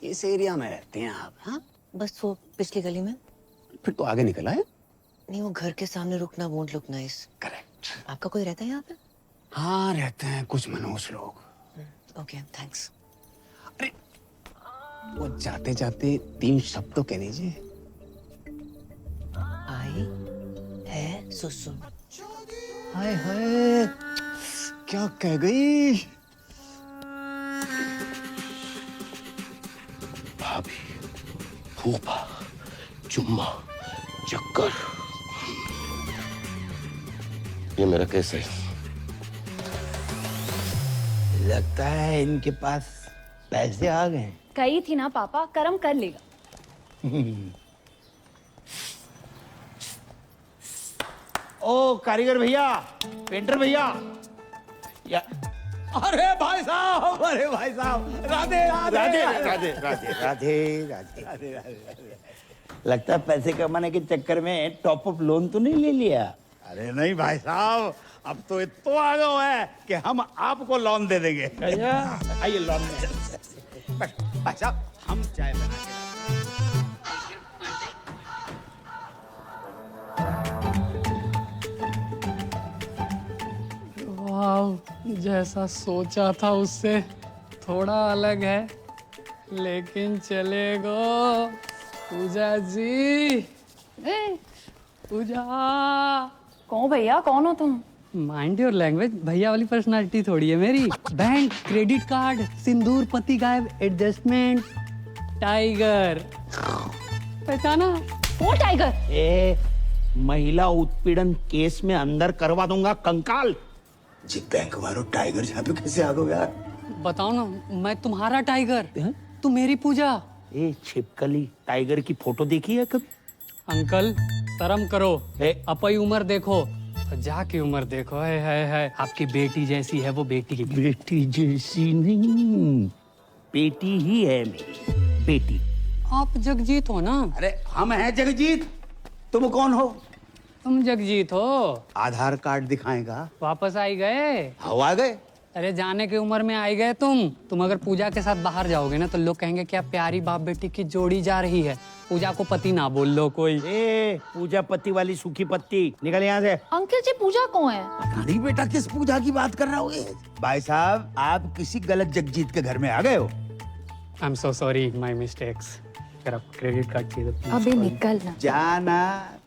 इस एरिया में रहते हैं आप? हाँ, बस वो पिछली गली में। फिर तो आगे निकला है। नहीं, वो घर के सामने रुकना वोंट लुक नाइस। करेक्ट। आपका कोई रहता है यहाँ पे? हाँ, रहते हैं कुछ मनोज लोग। Okay, thanks. अरे वो जाते जाते 3 शब्द तो कह लीजिए। आई है सुसु। हाय हाय, क्या कह गई? भाभी, फूफा, चुम्मा, चक्कर। ये मेरा केस है। लगता है इनके पास पैसे आ गए। कही थी ना पापा, कर्म कर लेगा। ओ कारीगर भैया, पेंटर भैया, या अरे भाई साहब, अरे भाई साहब, राधे राधे राधे राधे राधे राधे राधे राधे। लगता है पैसे कमाने के चक्कर में टॉप अप लोन तो नहीं ले लिया? अरे नहीं भाई साहब, अब तो इतना आ गया है कि हम आपको लोन दे देंगे। आइए लोन में। भाई साहब, हम चाय बना के वाह, जैसा सोचा था उससे थोड़ा अलग है, लेकिन चलेगा। पूजा जी, पूजा। कौन भैया, कौन हो तुम? माइंड योर लैंग्वेज, भैया वाली पर्सनालिटी थोड़ी है मेरी। बैंक, क्रेडिट कार्ड, सिंदूर, पति गायब, एडजस्टमेंट, टाइगर। पहचाना? वो टाइगर? ए, महिला उत्पीड़न केस में अंदर करवा दूंगा कंकाल। जी बैंक वालों, टाइगर यहाँ पे कैसे आ गए यार? बताओ ना, मैं तुम्हारा टाइगर, तुम मेरी पूजा। ए छिपकली, टाइगर की फोटो देखी है कभी? अंकल शर्म करो, अपनी उम्र देखो, जाके उम्र देखो। है आपकी बेटी जैसी है वो बेटी। बेटी जैसी नहीं, बेटी ही है मेरी बेटी। आप जगजीत हो ना? अरे हम हैं जगजीत, तुम कौन हो? तुम जगजीत हो। आधार कार्ड दिखाएगा। वापस आई गए? हवा गए। अरे जाने की उम्र में आई गए तुम अगर पूजा के साथ बाहर जाओगे ना तो लोग कहेंगे क्या प्यारी बाप बेटी की जोड़ी जा रही है। पूजा को पति ना बोल लो कोई। ए, पूजा पति वाली सूखी पत्ती, निकल यहाँ से। अंकल जी, पूजा कौन है? पता नहीं बेटा, किस पूजा की बात कर रहा हो? भाई साहब, आप किसी गलत जगजीत के घर में आ गए हो। I am so sorry, my mistakes. अगर आप क्रेडिट कार्ड चाहिए तो अबे निकल ना। जाना।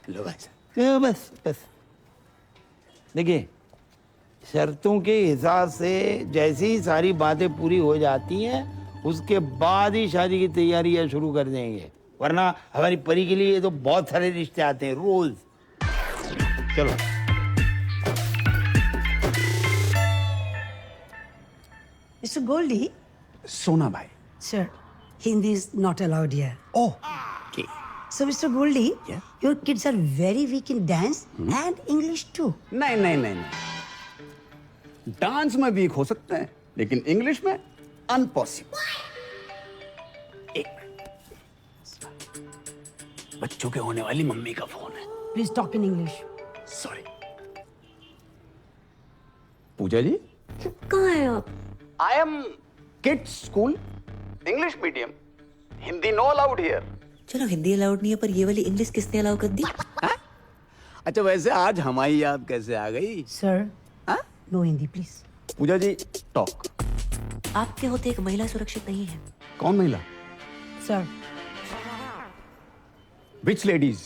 लो भाई साहब, बस बस। देखिए, शर्तों के हिसाब से जैसे ही सारी बातें पूरी हो जाती हैं, उसके बाद ही शादी की तैयारियां शुरू कर देंगे, वरना हमारी परी के लिए तो बहुत सारे रिश्ते आते हैं रोज। चलो। Mr. Goldie? सोना भाई। Sir, Hindi is not allowed here. Oh, okay. So, Mr. Goldie, your kids are very weak in dance and English too. नहीं, डांस में वीक हो सकते हैं, लेकिन इंग्लिश में अनपॉसिबल। एक बच्चों के होने वाली मम्मी का फोन है। Please talk in English. Sorry. Pooja ji, कहाँ हैं आप? I am kids school, English medium, Hindi no allowed here. चलो हिंदी अलाउड नहीं है, पर ये वाली इंग्लिश किसने अलाउ कर दी? अच्छा, वैसे आज हमारी याद कैसे आ गई? Sir, no Hindi, please. Pooja ji, talk. आपके होते एक महिला सुरक्षित नहीं है। कौन महिला? Sir. विच लेडीज?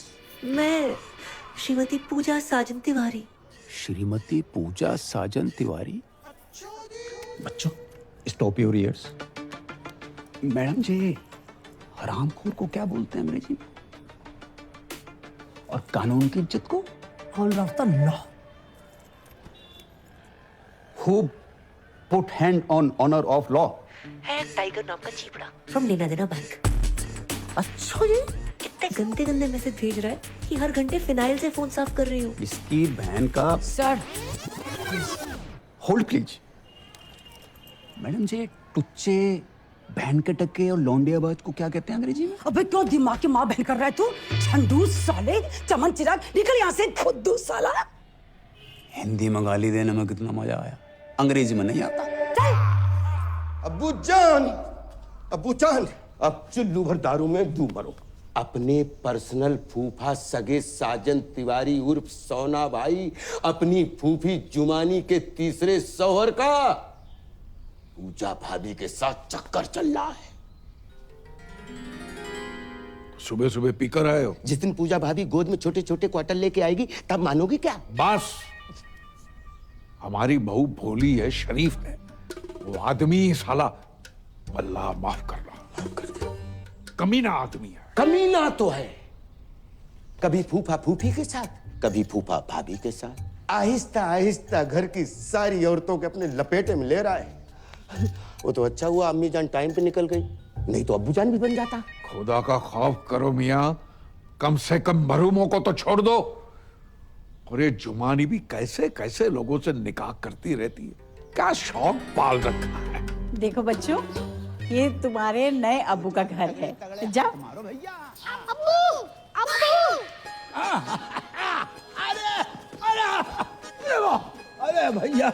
मैं श्रीमती पूजा साजन तिवारी। श्रीमती पूजा साजन तिवारी। बच्चों, स्टॉप योर ईयर्स। मैडम जी, हरामखोर को क्या बोलते हैं अंग्रेजी में? और कानून की इज्जत को? Honor of the law. Who put hand on honor of law? है टाइगर नाम का चीपड़ा फ्रॉम लेना देना बैंक। अच्छा जी, कितने गंदे गंदे मैसेज भेज रहा है कि हर घंटे फिनाइल से फोन साफ कर रही हूँ। इसकी बहन का। Sir, hold please. मैडम जी, टुच्चे, बहन के टक्के और लौंडियाबाज को क्या कहते हैं अंग्रेजी में? अबे क्यों दिमाग की माँ बहन कर रहा है तू? झंडू साले, चमन चिराग, निकल यहाँ से खुद्दू साला। हिंदी में गाली देने में कितना मजा आया, अंग्रेजी में नहीं आता। अब्बू जान, अब्बू जान, अब चुल्लू भर दारू में डूब मरो। अपने पर्सनल फूफा सगे साजन तिवारी उर्फ सोना भाई, अपनी फूफी जुमानी के तीसरे शौहर का पूजा भाभी के साथ चक्कर चल रहा है। सुबह सुबह पीकर आए हो? जिस दिन पूजा भाभी गोद में छोटे छोटे क्वार्टर लेके आएगी तब मानोगी क्या? बस, हमारी बहू भोली है, शरीफ है, वो आदमी साला अल्लाह माफ करना, कमीना आदमी है। कमीना तो है, कभी फूफा फूफी के साथ, कभी फूफा भाभी के साथ, आहिस्ता आहिस्ता घर की सारी औरतों के अपने लपेटे में ले रहा है। वो तो अच्छा हुआ अम्मी जान टाइम पे निकल गई, नहीं तो अब्बू जान भी बन जाता। खुदा का खौफ करो मियां, कम से कम मरूमों को तो छोड़ दो। और ये जुमानी भी कैसे कैसे लोगों से निकाह करती रहती है, क्या शौक पाल रखा है। देखो बच्चों, ये तुम्हारे नए अब्बू का घर है, जाओ। अब्बू, अब्बू। अरे भैया,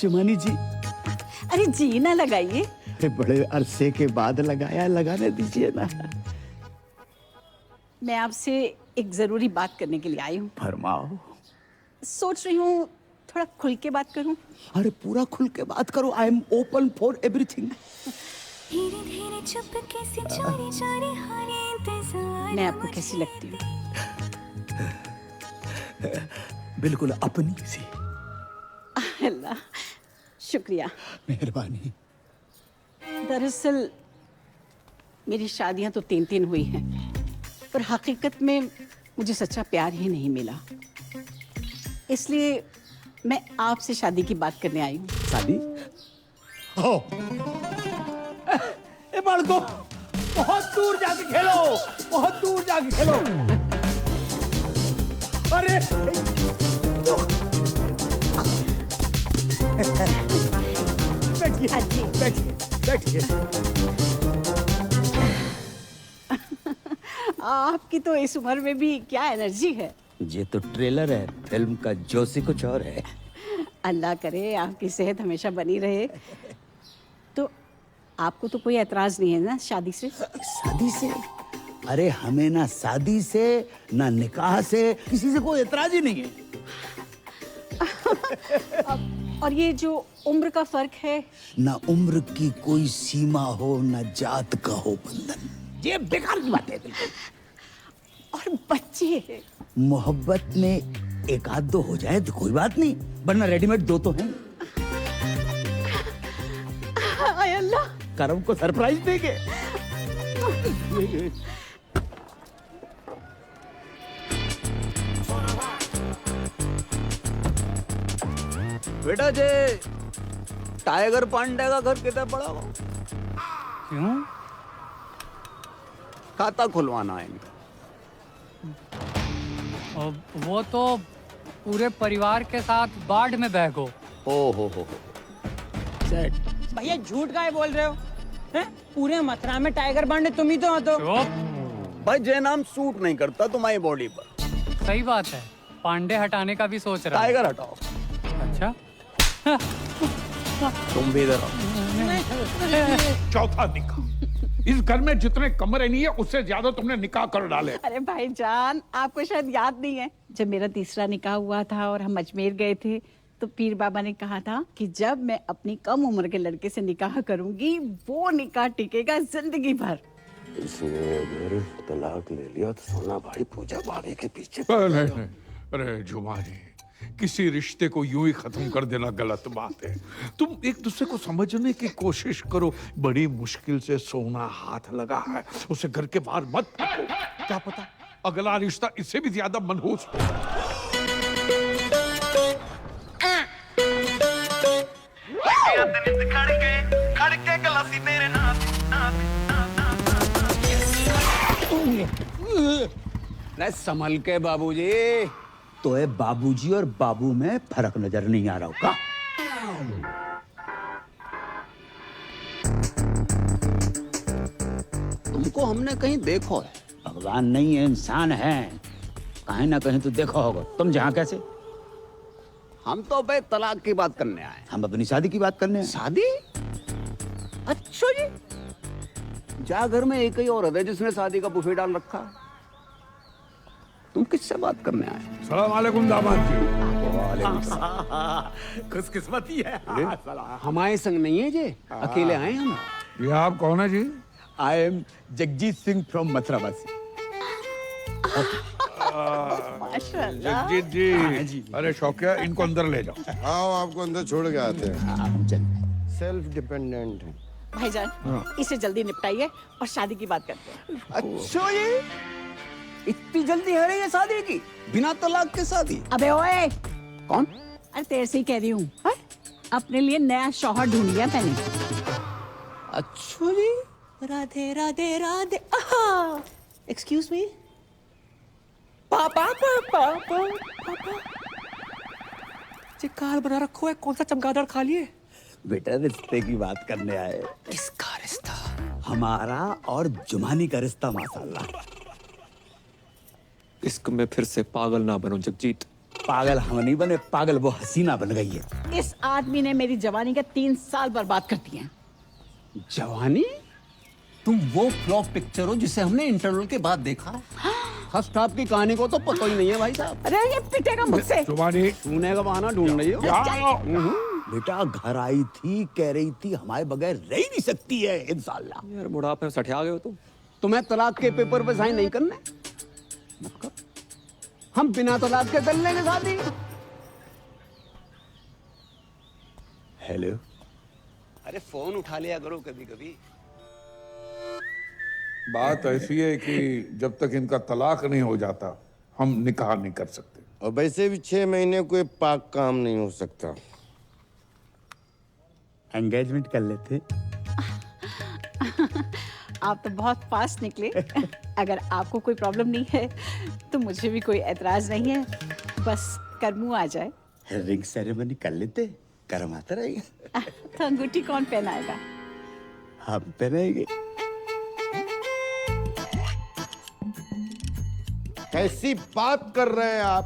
जुमानी जी। अरे जी ना लगाइए। अरे बड़े अरसे के बाद लगाया, लगाने दीजिए ना। मैं आपसे एक जरूरी बात करने के लिए आई हूँ। फरमाओ। सोच रही हूँ थोड़ा खुल के बात करूँ। अरे पूरा खुल के बात करो, I am open for everything. मैं आपको कैसी लगती हूँ? बिल्कुल अपनी सी। अल्लाह, शुक्रिया। मेहरबानी। दरअसल मेरी शादियां तो 3 हुई हैं, पर हकीकत में मुझे सच्चा प्यार ही नहीं मिला। इसलिए मैं आपसे शादी की बात करने आई हूँ। शादी? हो। ए बालको, बहुत दूर जाके खेलो, बहुत दूर जाके खेलो। अरे बैठिए, बैठिए, बैठिए। आपकी तो इस उम्र में भी क्या एनर्जी है। ये तो ट्रेलर है, फिल्म का जोशी कुछ और है। अल्लाह करे आपकी सेहत हमेशा बनी रहे। तो आपको तो कोई एतराज नहीं है ना शादी से? शादी से? अरे हमें ना शादी से ना निकाह से किसी से कोई एतराज ही नहीं है। और ये जो उम्र का फर्क है? ना उम्र की कोई सीमा हो, ना जात का हो बंधन। ये बेकार की बात है बिल्कुल। और बच्चे? मोहब्बत में एक आध दो हो जाए तो कोई बात नहीं, वरना रेडीमेड 2 तो हैं। आय अल्लाह, करम को सरप्राइज देंगे। बेटा जे, टाइगर पांडे का घर कितना बड़ा हो? क्यों? खाता खुलवाना है इनका। वो तो पूरे परिवार के साथ बाढ़ में बह गो। हो। भैया झूठ काहे बोल रहे हो? पूरे मथुरा में टाइगर बांधे तुम ही तो हो तो। भाई जय नाम सूट नहीं करता तुम्हारी बॉडी पर। सही बात है, पांडे हटाने का भी सोच रहा है। टाइगर हटाओ। अच्छा तुम भी इधर आओ। चौथा निकाह। इस घर में जितने कमरे नहीं है उससे ज्यादा तुमने निकाह कर डाले। अरे भाईजान, आपको शायद याद नहीं है, जब मेरा तीसरा निकाह हुआ था और हम अजमेर गए थे तो पीर बाबा ने कहा था कि जब मैं अपनी कम उम्र के लड़के से निकाह करूंगी वो निकाह टिकेगा जिंदगी भर। इसने अगर तलाक ले लिया तो सोना भाई पूजा भाभी के पीछे। नहीं। अरे जुमा जी, किसी रिश्ते को यूं ही खत्म कर देना गलत बात है। तुम एक दूसरे को समझने की कोशिश करो। बड़ी मुश्किल से सोना हाथ लगा है, उसे घर के बाहर मत फेंको। क्या पता अगला रिश्ता इससे भी ज्यादा मनहूस हो। संभल के बाबूजी। तो है बाबूजी और बाबू में फर्क नजर नहीं आ रहा होगा। तुमको हमने कहीं देखो है। भगवान नहीं है, इंसान है। कहीं ना कहीं तो देखो होगा। तुम जहां कैसे? हम तो भाई तलाक की बात करने आए। हम अपनी शादी की बात करने आए। शादी? अच्छा जी। जा घर में एक ही औरत है जिसने शादी का बुफे डाल रखा है। तुम किससे बात करने आए? सलाम वालेकुम दामाद जी। खुशकिस्मती है। हमारे संग नहीं है जी, अकेले आए हम। ये आप कौन है जी? I am Jagjit Singh from मथुरावासी। जगजीत जी। अरे शौकिया, इनको अंदर ले जाओ। आओ, आपको अंदर छोड़ के आते हैं। सेल्फ डिपेंडेंट है भाईजान, इसे जल्दी निपटाइए और शादी की बात करते हैं। अच्छा ये इतनी जल्दी है रे ये शादी की? बिना तलाक के शादी? अबे ओए, कौन? अरे तेरे से ही कह रही हूँ। अपने लिए नया शौहर ढूंढ लिया मैंने। अच्छा जी। राधे राधे राधे। Excuse me. पापा कार बना रखो है, कौन सा चमगादड़ खा लिए? बेटा रिश्ते की बात करने आए। किसका रिश्ता? हमारा और जुमानी का रिश्ता माशाल्लाह। इश्क में फिर से पागल ना बनो जगजीत। पागल हम नहीं बने, पागल वो हसीना बन गई है। इस आदमी ने मेरी जवानी के 3 साल बर्बाद कर दिए। जवानी? तुम वो फ्लॉप पिक्चर हो जिसे हमने इंटरवल के बाद देखा। फर्स्ट हाफ की कहानी को तो पता ही नहीं है भाई साहब। अरे ये पिटेगा मुझसे। जुबानी छूने का बहाना ढूंढ रही हो। बेटा घर आई थी, कह रही थी हमारे बगैर रह ही नहीं सकती है इंशाल्लाह। यार बुढ़ापे में सठिया गए हो तुम। तुम्हें तलाक के पेपर पे साइन नहीं करने? मत कर। हम बिना तलाक के कर लेंगे शादी। हेलो। अरे फोन उठा लिया करो कभी कभी। बात ऐसी है कि जब तक इनका तलाक नहीं हो जाता हम निकाह नहीं कर सकते। और वैसे भी 6 महीने कोई पाक काम नहीं हो सकता। एंगेजमेंट कर लेते। आप तो बहुत फास्ट निकले। अगर आपको कोई प्रॉब्लम नहीं है तो मुझे भी कोई एतराज नहीं है, बस करमू आ जाए। रिंग सेरेमनी कर लेते, कर्म आता रहेगा। तो अंगूठी कौन पहनाएगा? हम पहनेंगे। कैसी बात कर रहे हैं आप?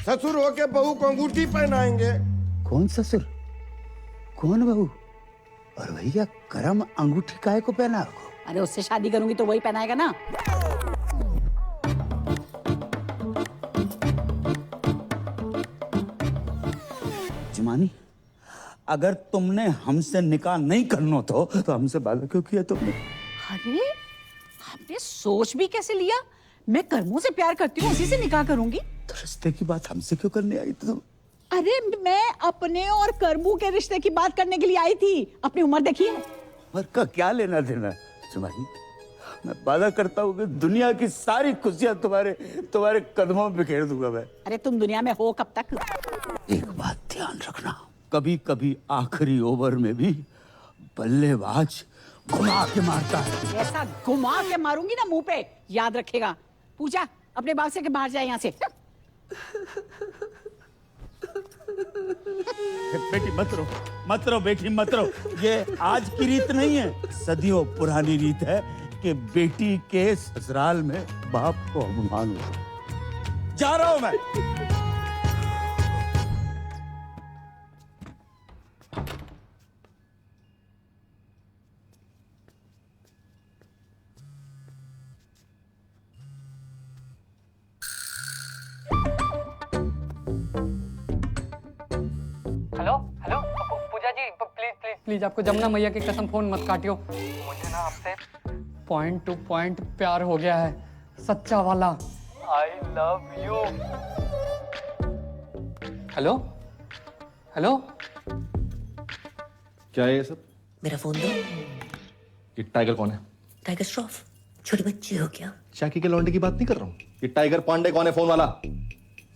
ससुर होके बहू को अंगूठी पहनाएंगे? कौन ससुर, कौन बहू? और भैया करम अंगूठी काहे को पहना? अरे उससे शादी करूंगी तो वही पहनाएगा ना। जुमानी, अगर तुमने हमसे निकाह नहीं करना तो हमसे वादा क्यों किया तुमने? अरे आपने सोच भी कैसे लिया? मैं करमू से प्यार करती हूँ, उसी से निकाह करूंगी। तो रिश्ते की बात हमसे क्यों करने आई तुम? अरे मैं अपने और करमू के रिश्ते की बात करने के लिए आई थी। अपनी उम्र देखिए। उम्र का क्या लेना देना? जुमानी, मैं वादा करता हूँ कि दुनिया की सारी खुशियां तुम्हारे कदमों में बिखेर दूंगा मैं। अरे तुम दुनिया में हो कब तक? एक बात ध्यान रखना, कभी कभी आखिरी ओवर में भी बल्लेबाज घुमा के मारता है। ऐसा घुमा के मारूंगी ना मुंह पे, याद रखेगा। पूजा अपने बाप से के बाहर जाए यहाँ से। बेटी मत रो बेटी मत रो। ये आज की रीत नहीं है, सदियों पुरानी रीत है कि बेटी के ससुराल में बाप को अपमान हो। जा रहा हूं मैं। Hello hello Pooja ji please please please आपको जमुना मैया की कसम फोन मत काटियो। मुझे ना आपसे पॉइंट टू पॉइंट प्यार हो गया है, सच्चा वाला। आई लव यू। हेलो हेलो क्या है ये सब? मेरा फोन दो। ये टाइगर कौन है? टाइगर श्रॉफ, छोटी बच्ची हो क्या? शाकी के लौंडे की बात नहीं कर रहा हूँ। ये टाइगर पांडे कौन है फोन वाला?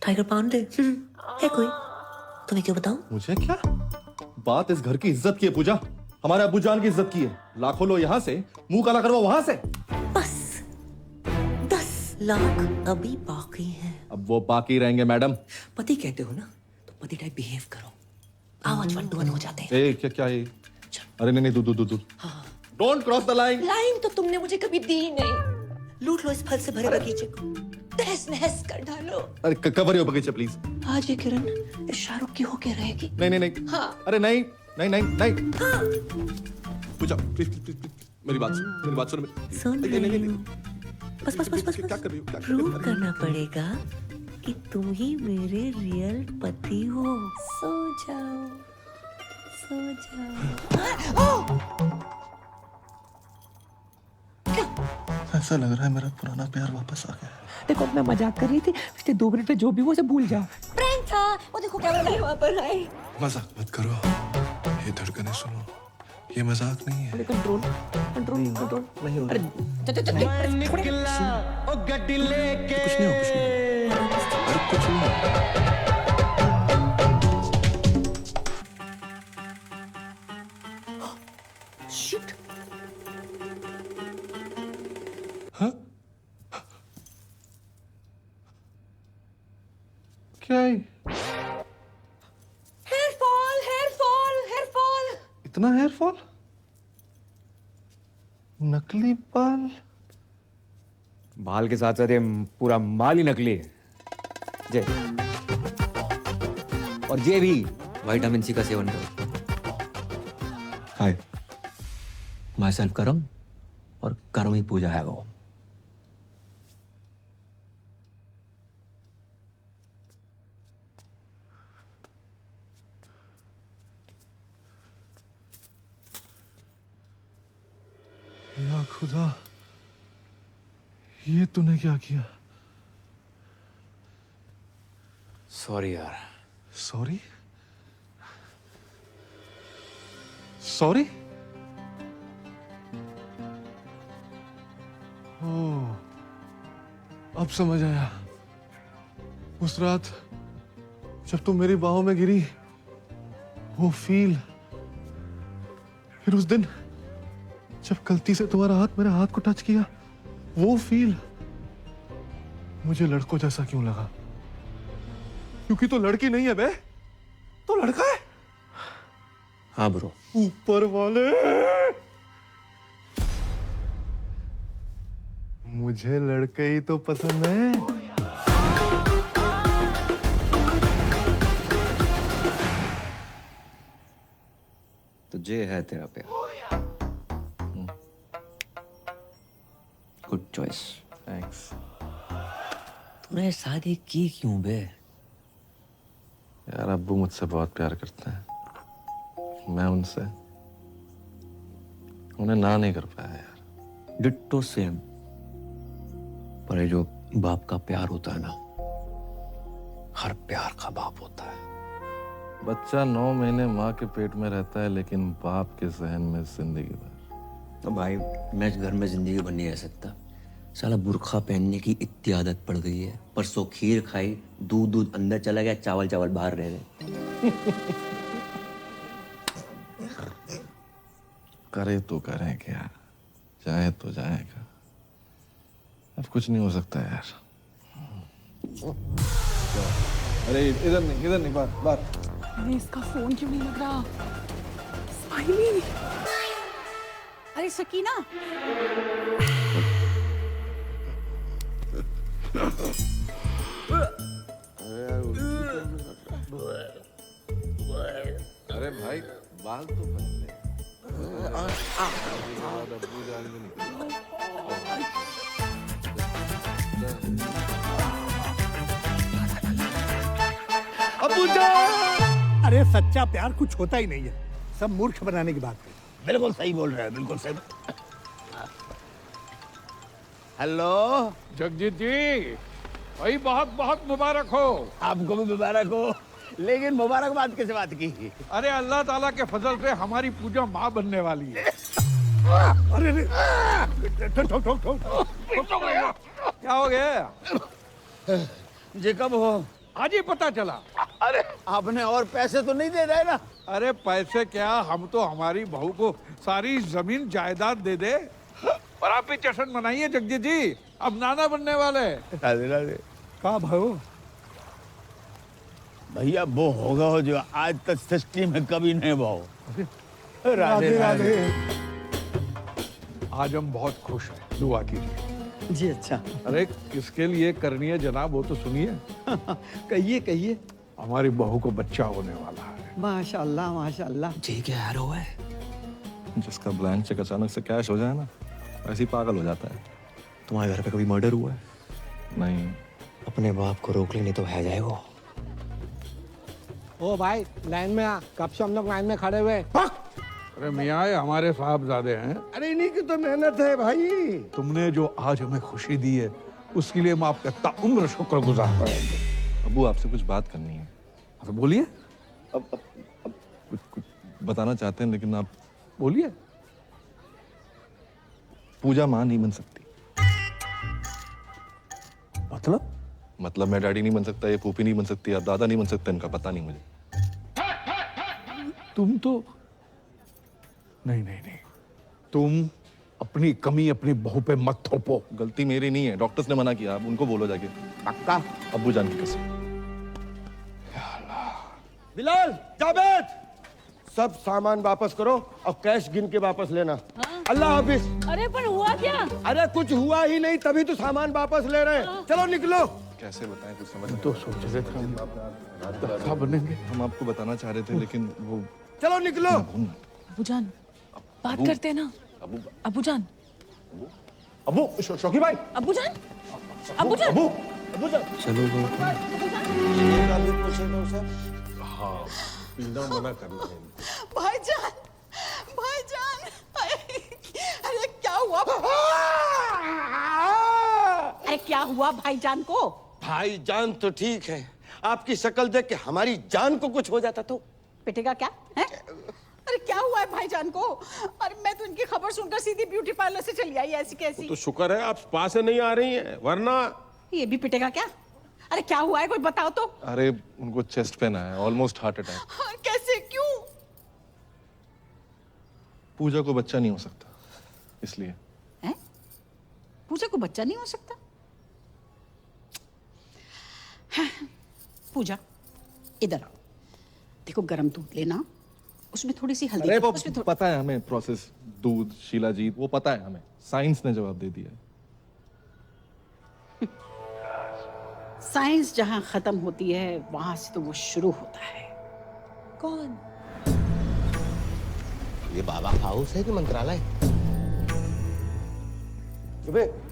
टाइगर पांडे है कोई? तुम्हें क्यों बताऊं? मुझे क्या? बात इस घर की इज्जत की है पूजा, हमारे अब्बू जान की इज्जत की है। लाखों लो यहाँ से, मुंह काला करवा वहां से। बस 10 लाख अभी बाकी हैं। अब वो बाकी रहेंगे मैडम। पति कहते हो ना, तो पति टाइप बिहेव करो। आवाज 1-2 हो जाते हैं। ए क्या क्या है? अरे नहीं नहीं दूध don't cross the line. Line तो तुमने मुझे कभी दी नहीं। लूट लो इस फल से भरे बगीचे को, तहस नहस कर डालो। अरे कवर यो बगीचे प्लीज। आज ये किरण इस शाहरुख की होके रहेगी। नहीं नहीं नहीं। हाँ। अरे नहीं नहीं नहीं नहीं। हाँ। पूजा प्लीज प्लीज प्लीज मेरी बात सुन सुन रही हूँ। बस बस बस बस क्या कर रही हो? प्रूव करना पड़ेगा कि तुम ही मेरे रियल पति हो। सो जाओ सो जाओ। ऐसा लग रहा है मेरा पुराना प्यार वापस आ गया। देखो मैं मजाक कर रही थी, पिछले 2 मिनट में जो भी वो सब भूल जाओ। प्रैंक था वो, देखो कैमरा मैन वहां पर आए। मजाक मत करो, ये धड़कनें सुनो, ये मजाक नहीं है। कंट्रोल कंट्रोल कंट्रोल नहीं हो रहा। निकला ओ गड्डी लेके। कुछ नहीं हो अरे कुछ नहीं हो। शिट। हाँ? क्या है? Hair fall hair fall hair fall. इतना हेयर फॉल? नकली बाल? बाल के साथ साथ ये पूरा माल ही नकली है। जय और ये भी विटामिन सी का सेवन करो। हाय माई सेल्फ करम और करम ही पूजा है वो। या खुदा, ये तूने क्या किया? सॉरी यार। सॉरी? सॉरी? ओह, अब समझ आया। उस रात जब तुम मेरी बाहों में गिरी, वो फील, फिर उस दिन जब गलती से तुम्हारा हाथ मेरे हाथ को टच किया, वो फील मुझे लड़कों जैसा क्यों लगा? क्योंकि तो लड़की नहीं है बे, तो लड़का है। हाँ ब्रो। ऊपर वाले, मुझे लड़के ही तो पसंद है। तो ये है तेरा प्यार। Good choice. थैंक्स। तूने शादी की क्यों बे? यार अब्बू मुझसे बहुत प्यार करते हैं, मैं उनसे उन्हें ना नहीं कर पाया यार। Ditto same. पर ये जो बाप का प्यार होता है ना, हर प्यार का बाप होता है। बच्चा 9 महीने माँ के पेट में रहता है, लेकिन बाप के सहन में जिंदगी भर। तो भाई मैं इस घर में जिंदगी भर नहीं रह सकता। साला बुर्खा पहनने की इतनी आदत पड़ गई है। परसों खीर खाई, दूध अंदर चला गया, चावल चावल बाहर रह गए। करे तो करें क्या, जाए तो जाएगा। अब कुछ नहीं हो सकता यार। अरे इधर नहीं बाहर। अरे इसका फोन क्यों नहीं लग रहा? स्माइली। अरे सकीना, अरे भाई बाल तो पहले अबू जान! अरे सच्चा प्यार कुछ होता ही नहीं है, सब मूर्ख बनाने की बात है। बिल्कुल सही बोल रहा है, बिल्कुल सही। हेलो जगजीत जी, भाई बहुत बहुत मुबारक हो। आपको भी मुबारक हो, लेकिन मुबारकबाद किस बात की? अरे अल्लाह ताला के फजल से हमारी पूजा माँ बनने वाली है। अरे ठोक ठोक ठोक क्या हो गया जी? कब हो? आज ही पता चला। अरे आपने और पैसे तो नहीं दे रहे ना? अरे पैसे क्या, हम तो हमारी बहू को सारी जमीन जायदाद दे दे और आप ही जश्न मनाइए जगजीत जी, अब नाना बनने वाले। राधे राधे। कहाँ भाई? भैया वो होगा हो जो आज तक सृष्टि में कभी नहीं भाव। राधे राधे। आज हम बहुत खुश हैं, दुआ कीजिए। जी अच्छा। अरे किसके लिए करनी है जनाब, वो तो सुनिए। कहिए कहिए। हमारी बहू को बच्चा होने वाला है। माशाल्लाह माशाल्लाह। जी क्या यार हुआ है? जिसका ब्लैंक चेक अचानक से कैश हो जाए ना, ऐसे ही पागल हो जाता है। तुम्हारे घर पे कभी मर्डर हुआ है? नहीं। अपने बाप को रोक ले, नहीं तो है जाए वो। ओ भाई लाइन में आ, कब से हम लोग लाइन में खड़े हुए। अरे मियाँ ये हमारे साहबजादे हैं। अरे इन्हीं की तो मेहनत है भाई। तुमने जो आज हमें खुशी दी है उसके लिए हम आपका ताउम्र शुक्रगुजार रहेंगे। अबू आपसे कुछ बात करनी है। तो बोलिए। अब कुछ बताना चाहते हैं, लेकिन आप बोलिए। पूजा माँ नहीं बन सकती। मतलब मैं डैडी नहीं बन सकता, ये फूफी नहीं बन सकती, आप दादा नहीं बन सकते, इनका पता नहीं मुझे। तुम तो नहीं, तुम अपनी कमी अपनी बहू पे मत थोपो। गलती मेरी नहीं है, डॉक्टर्स ने मना किया, आप उनको बोलो जाके। पक्का? अब्बू जान की कसम। बिलाल, जावेद, सब सामान वापस करो और कैश गिन के वापस लेना। अल्लाह हाफिज। अरे पर हुआ क्या? अरे कुछ हुआ ही नहीं, तभी तो सामान वापस ले रहे हैं। चलो निकलो। कैसे बताएं, कुछ समझ तो सोच रहे थे हम दादा बनेंगे। हम आपको बताना चाह रहे थे, लेकिन वो। चलो निकलो। अबू जान बात करते हैं ना। अबू जान। अबू शौकी भाई। अबू जान। अबू जान। अबू जान। चलो हाँ, पीना मना करना है। भाईजान, भाईजान, अरे क्या हुआ? अरे क्या हुआ भाईजान को? भाईजान तो ठीक है, आपकी शक्ल देख के हमारी जान को कुछ हो जाता तो। पिटेगा क्या है? अरे क्या हुआ है भाईजान को? अरे मैं तो इनकी खबर सुनकर सीधी ब्यूटी पार्लर से चली आई, ऐसी कैसी। तो शुक्र है आप स्पा से नहीं आ रही हैं, वरना। ये भी पिटेगा क्या? अरे क्या हुआ है, कोई बताओ तो। अरे उनको चेस्ट पेन आया, ऑलमोस्ट हार्ट अटैक। कैसे, क्यों? पूजा को बच्चा नहीं हो सकता, इसलिए। हैं? पूजा को बच्चा नहीं हो सकता? हाँ, पूजा इधर आओ, देखो गरम दूध लेना, उसमें थोड़ी सी हल्दी। अरे वो पता है हमें प्रोसेस, दूध, शीलाजीत, वो पता है हमें, साइंस ने जवाब दे दिया है। साइंस जहां खत्म होती है वहां से तो वो शुरू होता है। कौन? ये बाबा हाउस है कि मंत्रालय?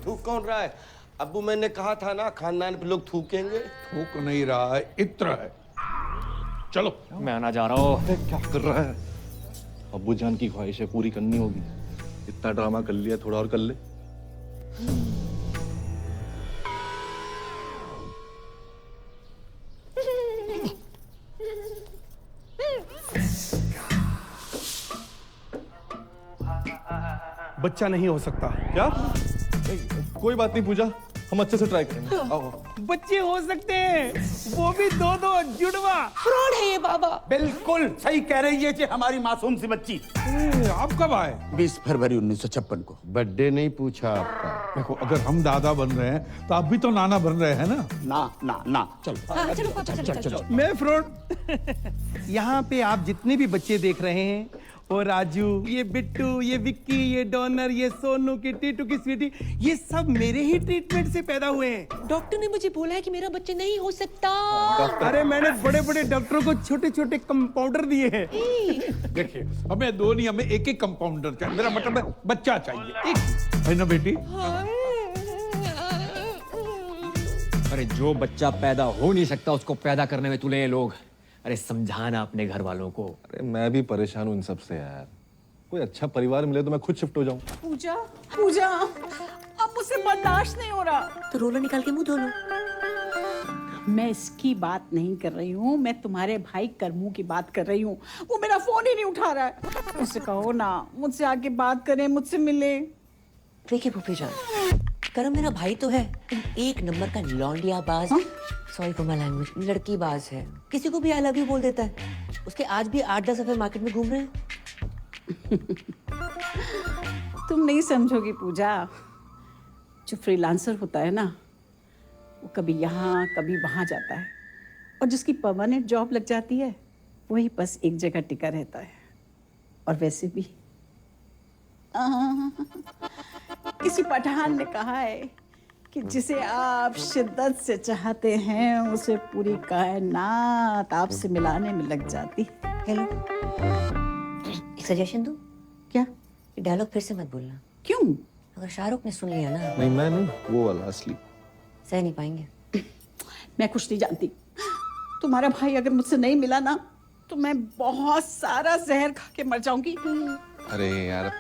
थूक कौन रहा है? अब्बू मैंने कहा था ना, खानदान पे लोग थूकेंगे। थूक नहीं रहा है, इत्र है। चलो। मैं आना जा रहा हूँ। क्या कर रहा है? अब्बू जान की ख्वाहिश है, पूरी करनी होगी। इतना ड्रामा कर लिया, थोड़ा और कर ले। बच्चा नहीं हो सकता क्या? कोई बात नहीं पूजा, हम अच्छे से ट्राई करेंगे। आओ। बच्चे हो सकते हैं, वो भी दो जुड़वा। फ्रॉड है ये बाबा। बिल्कुल सही कह रही है जी हमारी मासूम सी बच्ची। आप कब आए? 20 फरवरी 1956 को। बर्थडे नहीं पूछा आपका। देखो, अगर हम दादा बन रहे हैं तो आप भी तो नाना बन रहे हैं ना। ना चलो। हाँ, चलो पापा, चलो। मैं फ्रॉड। यहाँ पे आप जितने भी बच्चे देख रहे हैं, वो राजू, ये बिट्टू, ये विक्की, ये डॉनर, ये सोनू की टीटू की स्वीटी, ये सब मेरे ही ट्रीटमेंट से पैदा हुए हैं। डॉक्टर ने मुझे बोला है कि मेरा बच्चा नहीं हो सकता। अरे मैंने बड़े बड़े डॉक्टरों को छोटे छोटे कंपाउंडर दिए हैं। देखिए, हमें दो नहीं, हमें एक एक कंपाउंडर चाहिए। मेरा मतलब है बच्चा चाहिए एक, है ना बेटी? अरे जो बच्चा पैदा हो नहीं सकता उसको पैदा करने में तुले ये लोग। अरे समझाना अपने घर वालों को। अरे मैं भी परेशान हूँ इन सब से यार। कोई अच्छा परिवार मिले तो मैं खुद शिफ्ट हो जाऊँ। पूजा अब मुझसे बर्दाश्त नहीं हो रहा। तो रोलर निकाल के मुंह धो लो। मैं इसकी बात नहीं कर रही हूँ, मैं तुम्हारे भाई करमू की बात कर रही हूँ। वो मेरा फोन ही नहीं उठा रहा है। उससे कहो ना मुझसे आके बात करे, मुझसे मिले। देखिए फूफी जान, करम मेरा भाई तो है, एक नंबर का लौंडिया बाज। सॉरी फॉर माय लैंग्वेज, लड़की बाज है। किसी को भी आई लव यू बोल देता है। उसके आज भी 8-10 दफे मार्केट में घूम रहे हैं। तुम नहीं समझोगी पूजा। जो फ्रीलांसर होता है ना, वो कभी यहाँ कभी वहाँ जाता है, और जिसकी परमानेंट जॉब लग जाती है वही बस एक जगह टिका रहता है। और वैसे भी किसी पठान ने कहा है कि जिसे आप शिद्दत से चाहते हैं उसे पूरी कायनात आपसे मिलाने में लग जाती। हेलो, एक सजेशन दूं? क्या? ये डायलॉग फिर से मत बोलना। क्यों? अगर शाहरुख ने सुन लिया ना। नहीं मैं नहीं, वो वाला असली। सह नहीं पाएंगे। मैं कुछ नहीं जानती। तुम्हारा भाई अगर मुझसे नहीं मिला ना तो मैं बहुत सारा जहर खा के मर जाऊंगी। अरे यार,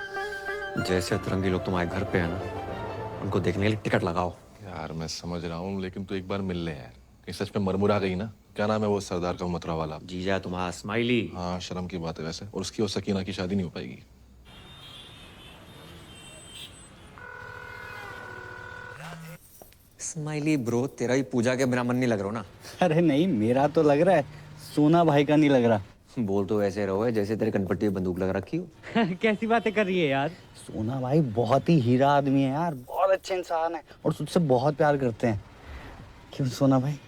जैसे अतरंगी लोग तुम्हारे घर पे है ना, उनको देखने के लिए टिकट लगाओ। यार मैं समझ रहा हूँ, लेकिन तू एक बार मिल ले यार। कहीं सच में मरमुरा गई ना। क्या नाम है वो सरदार का मथुरा वाला? जीजा तुम्हारा स्माइली। हाँ, शर्म की बात है वैसे। और उसकी और सकीना की शादी नहीं हो पाएगी। स्माइली ब्रो, तेरा ही पूजा के बिना मन नहीं लग रहा ना? अरे नहीं, मेरा तो लग रहा है, सोना भाई का नहीं लग रहा। बोल तो ऐसे रहो है जैसे तेरे कनपट्टी में बंदूक लगा रखी हो। कैसी बातें कर रही है यार? सोना भाई बहुत ही हीरा आदमी है यार, बहुत अच्छे इंसान है और तुझसे बहुत प्यार करते हैं। क्यों सोना भाई?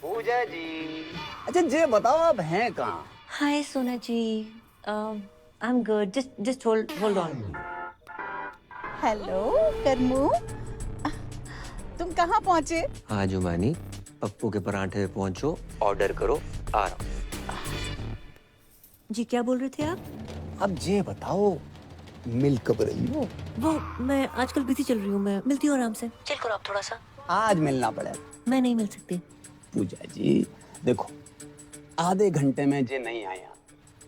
पूजा जी, अच्छा ये बताओ आप हैं कहाँ? Hi Sona ji, I am good, just hold on. Hello Karmu, तुम कहाँ पहुँचे? हाँ जुमानी, पप्पू के पराठे पे पहुंचो, ऑर्डर करो, आ रहा हूँ। जी क्या बोल रहे थे आप? अब ये बताओ, मिल कब रही हो? वो मैं आजकल बिजी चल रही हूँ, मैं मिलती हूँ आराम से। चिल करो आप थोड़ा सा। आज मिलना पड़े। मैं नहीं मिल सकती। पूजा जी देखो, आधे घंटे में जे नहीं आया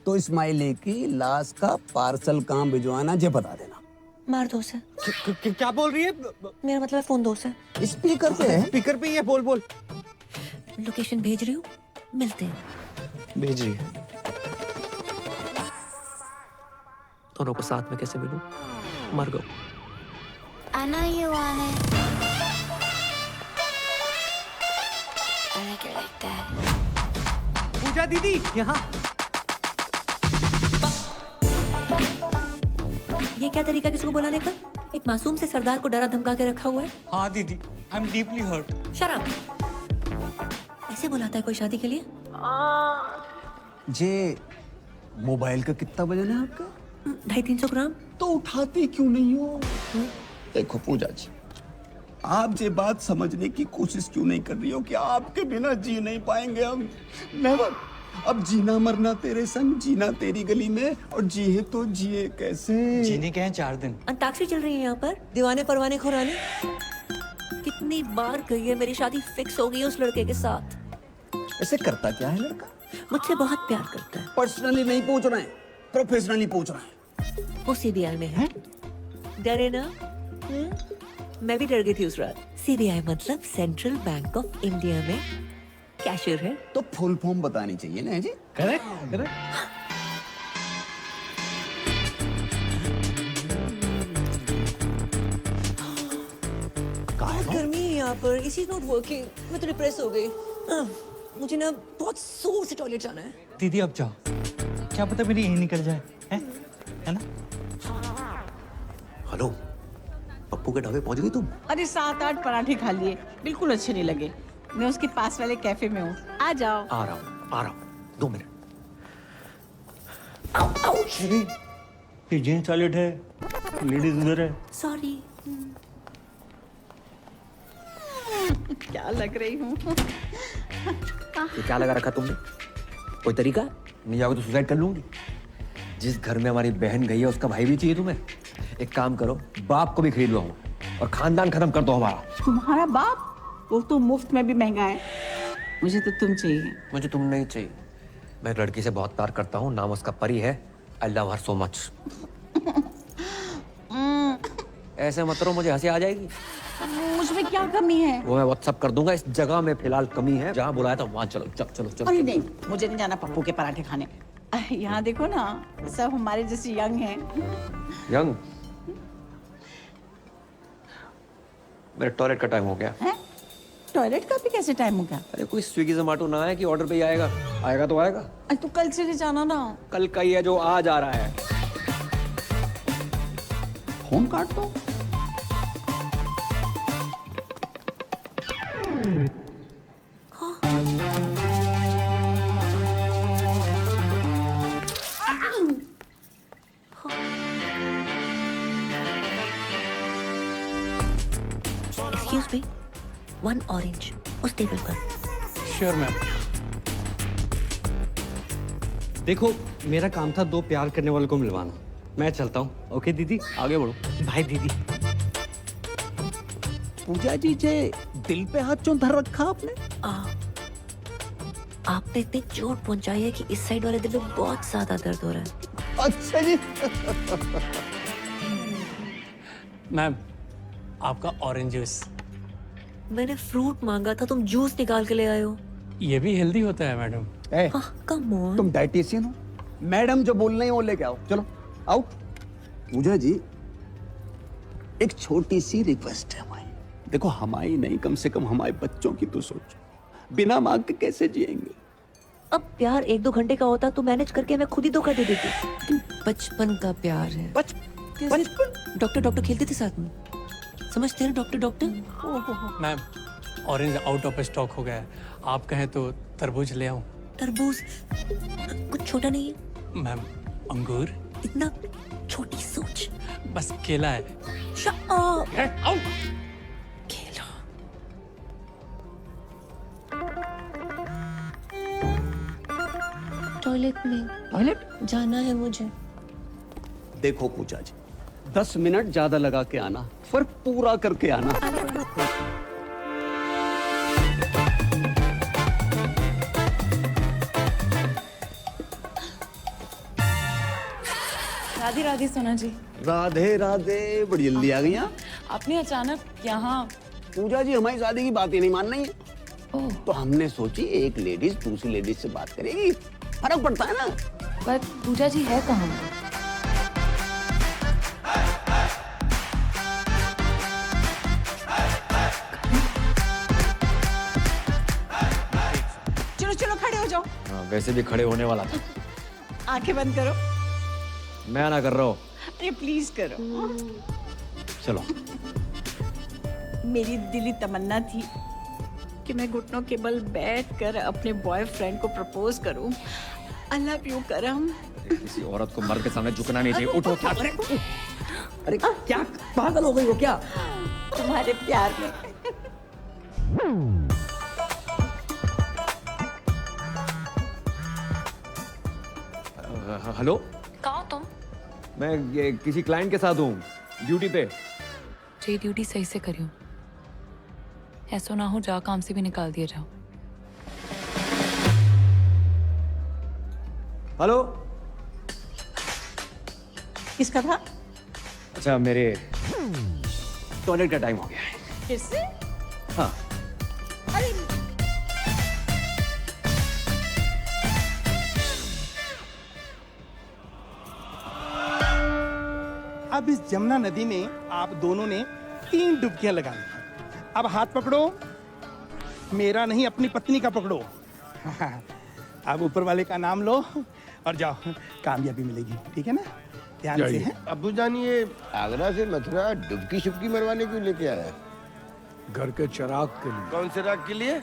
तो इस्माइली की लाश का पार्सल कहाँ भिजवाना जे बता देना। मार दो से। क्या बोल रही है? मेरा मतलब फोन दो से। स्पीकर पे है? स्पीकर पे ही है, बोल। लोकेशन भेज रही हूँ, मिलते हैं। भेज रही है। दोनों को साथ में कैसे मिलूं? मर गो। I know you want it. I like it like that. पूजा दीदी यहाँ। ये क्या तरीका किसी को बुलाने का? एक मासूम से सरदार को डरा धमका के रखा हुआ है। हाँ दीदी, आई एम डीपली हर्ट। शराब ऐसे बुलाता है कोई शादी के लिए? जे मोबाइल का कितना वजन है आपका? 250-300 ग्राम। तो उठाती क्यों नहीं हो? देखो पूजा जी, आप ये बात समझने की कोशिश क्यों नहीं कर रही हो कि आपके बिना जी नहीं पाएंगे हम? नेवर। अब जीना मरना तेरे संग, जीना तेरी गली में, और जिए तो जिए कैसे? जीने के हैं 4 दिन। अंताक्षरी चल रही है यहाँ पर, दीवाने परवाने खुराने। कितनी बार गई है, मेरी शादी फिक्स हो गई है उस लड़के के साथ। ऐसे करता क्या है लड़का? मुझसे बहुत प्यार करता है। पर्सनली नहीं पूछ रहे हैं, प्रोफेशनली पूछ रहे हैं। वो सीबीआई में है। डरे ना? मैं भी डर गई थी उस रात। सीबीआई मतलब सेंट्रल बैंक ऑफ इंडिया में कैशियर है। तो फुल फॉर्म बतानी चाहिए ना जी? करेक्ट। यहाँ पर, इसी नॉट वर्किंग, मैं तो डिप्रेस हो गई। मुझे ना बहुत जोर से टॉयलेट जाना है। दीदी अब जाओ, क्या पता मेरी यही निकल जाए, है ना? हेलो, पप्पू के ढाबे पहुंच गई तुम? अरे 7-8 पराठे खा लिए, बिल्कुल अच्छे नहीं लगे। मैं उसके पास वाले कैफे में हूँ, आ जाओ। आ रहा हूँ 2 मिनट। अरे ये जेंट्स टॉयलेट है, लेडीज उधर है। सॉरी। क्या लग रही हूँ? ये क्या लगा रखा तुमने? कोई तरीका है? नहीं जाओगे तो सुसाइड कर लूंगी। जिस घर में हमारी बहन गई है उसका भाई भी चाहिए तुम्हें? एक काम करो, बाप को भी खरीद लो और खानदान खत्म कर दो हमारा। तुम्हारा बाप? वो तो मुफ्त में भी महंगा है। मुझे तो तुम चाहिए। मुझे तुम नहीं चाहिए। मैं लड़की से बहुत प्यार करता हूँ, नाम उसका परी है। I love her so much. ऐसे मत करो, मुझे हंसी आ जाएगी। मुझमें क्या कमी है? वो मैं व्हाट्सअप कर दूंगा। इस जगह में फिलहाल कमी है, जहाँ बुलाया था वहाँ चलो। चलो चलो। अरे नहीं, मुझे नहीं जाना पप्पू के पराठे खाने। यहाँ देखो ना, सब हमारे जैसे यंग हैं। यंग? मेरा टॉयलेट का टाइम हो गया। हैं? टॉयलेट का भी कैसे टाइम हो गया? अरे कोई स्विगी जोमेटो ना है कि ऑर्डर पे ही आएगा? आएगा तो आएगा। अरे तो कल से जाना ना। कल का ही है जो आज आ रहा है। फोन काट दो। एक्सक्यूज मी, 1 ऑरेंज उस टेबल पर। Sure ma'am. देखो, मेरा काम था 2 प्यार करने वालों को मिलवाना। मैं चलता हूँ। ओके दीदी, आगे बढ़ो। बाय दीदी। पूजा जी जे दिल पे हाथ क्यों धर रखा आपने? आपने इतनी चोट पहुंचाई है कि इस साइड वाले दिल में बहुत ज्यादा दर्द हो रहा है। अच्छा जी। मैम, आपका ऑरेंज जूस। मैंने फ्रूट मांगा था, तुम जूस निकाल के ले आए हो। ये भी हेल्दी होता है मैडम। Come on. तुम डाइटिशियन हो? मैडम जो बोल रही है वो लेके आओ। चलो आओ। पूजा जी, एक छोटी सी रिक्वेस्ट है हमारी। देखो, हमारी नहीं, कम से कम हमारे बच्चों की तो सोचो। बिना मांग के कैसे जिएंगे? अब प्यार 1-2 घंटे का होता तो मैनेज करके मैं खुद ही धोखा दे देती। बचपन का प्यार है। बचपन? डॉक्टर खेलते थे साथ में, समझते हैं ना doctor? Ma'am, orange out of stock हो गया है। आप कहें तो तरबूज ले आऊं? तरबूज कुछ छोटा नहीं है। मैम, अंगूर? इतना छोटी सोच। बस केला है। Shut up. केला। टॉयलेट में। टॉयलेट जाना है मुझे। देखो पूजा जी, 10 मिनट ज्यादा लगा के आना, फर्क पूरा करके आना। राधे राधे सोना जी। राधे राधे, बड़ी जल्दी आ गई आप। आपने अचानक यहाँ? पूजा जी, हमारी शादी की बात ही नहीं मान रही है। तो हमने सोची एक लेडीज दूसरी लेडीज से बात करेगी, फर्क पड़ता है ना। पर पूजा जी है कहाँ? चलो चलो, खड़े हो जाओ। वैसे भी खड़े होने वाला था। आंखें बंद करो। मैं ना कर रहा हूँ। अरे प्लीज करो। चलो। मेरी दिली तमन्ना थी कि मैं घुटनों के बल बैठकर अपने बॉयफ्रेंड को प्रपोज करूं। आई लव यू करम। किसी औरत को मर्द के सामने झुकना नहीं चाहिए। उठो। क्या? अरे क्या पागल हो गई हो क्या? तुम्हारे प्यार में। हेलो, कहाँ हो तुम? मैं ये किसी क्लाइंट के साथ हूँ, ड्यूटी पे। जी ड्यूटी सही से करियो, ऐसा ना हो जा काम से भी निकाल दिया जाओ। हेलो। किसका था? अच्छा, मेरे टॉयलेट का टाइम हो गया है। फिर से? हाँ। अरे अब इस जमुना नदी में आप दोनों ने 3 डुबकियां लगानी है। अब हाथ पकड़ो, मेरा नहीं अपनी पत्नी का पकड़ो। अब ऊपर वाले का नाम लो और जाओ, कामयाबी मिलेगी, ठीक है ना? ध्यान से है। अब्बू जान ये आगरा से मथुरा डुबकी शुबकी मरवाने क्यों लेके आया? घर के चिराग के लिए। कौन से राग के लिए?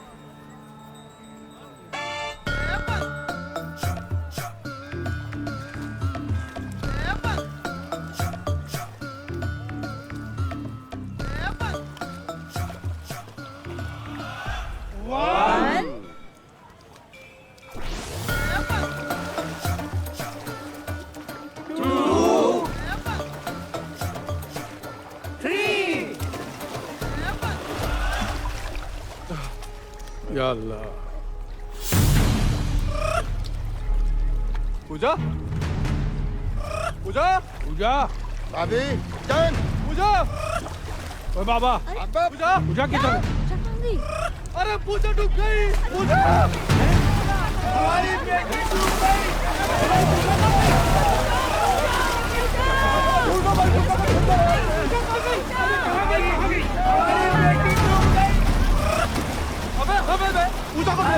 या अल्लाह। पूजा, पूजा, पूजा, भाभी जान, पूजा, ओए बाबा, पूजा, पूजा किधर? अरे पूजा डूब गई। पूजा, हमारी बेटी डूब गई। पूजा को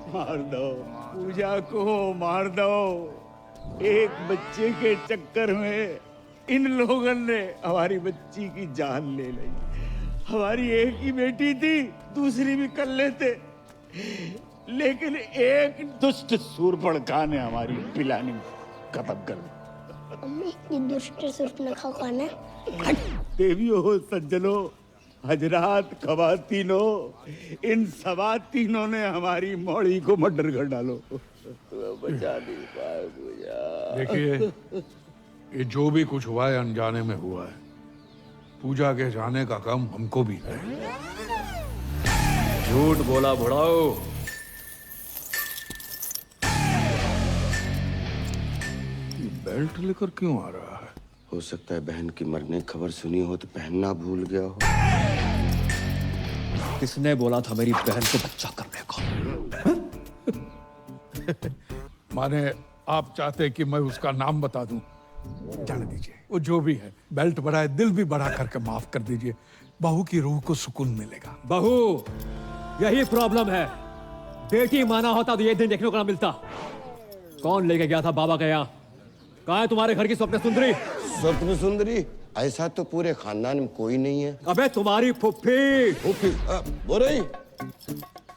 मार दो पूजा को, मार दो। एक बच्चे के चक्कर में इन लोगों ने हमारी बच्ची की जान ले ली। हमारी एक ही बेटी थी, दूसरी भी कर लेते, लेकिन एक दुष्ट सूर्पणखा ने हमारी प्लानिंग खत्म कर दी। अम्मी, ये दुष्ट सूर्पणखा कौन है? देवियों, सज्जनों, हजरात, खवातीनों, इन सवातीनों ने हमारी मौड़ी को मर्डर कर डालो। बचा नहीं पाए पूजा। देखिए, ये जो भी कुछ हुआ है अनजाने में हुआ है। पूजा के जाने का काम हमको भी है। झूठ बोला बुढ़ाओ। बेल्ट लेकर क्यों आ रहा है? हो सकता है बहन की मरने की खबर सुनी हो तो पहनना भूल गया हो। किसने बोला था मेरी बहन को बच्चा करने को? माने आप चाहते कि मैं उसका नाम बता दूं? जाने दीजिए, वो जो भी है, बेल्ट बढ़ाए, दिल भी बढ़ा करके माफ कर दीजिए। बहू की रूह को सुकून मिलेगा। बहू, यही प्रॉब्लम है। बेटी माना होता तो ये दिन देखने को ना मिलता। कौन लेके गया था बाबा के यहाँ? कहाँ है तुम्हारे घर की स्वप्न सुंदरी? स्वप्न सुंदरी? ऐसा तो पूरे खानदान में कोई नहीं है। अबे तुम्हारी फुफ्फी। फुफ्फी बोल रही?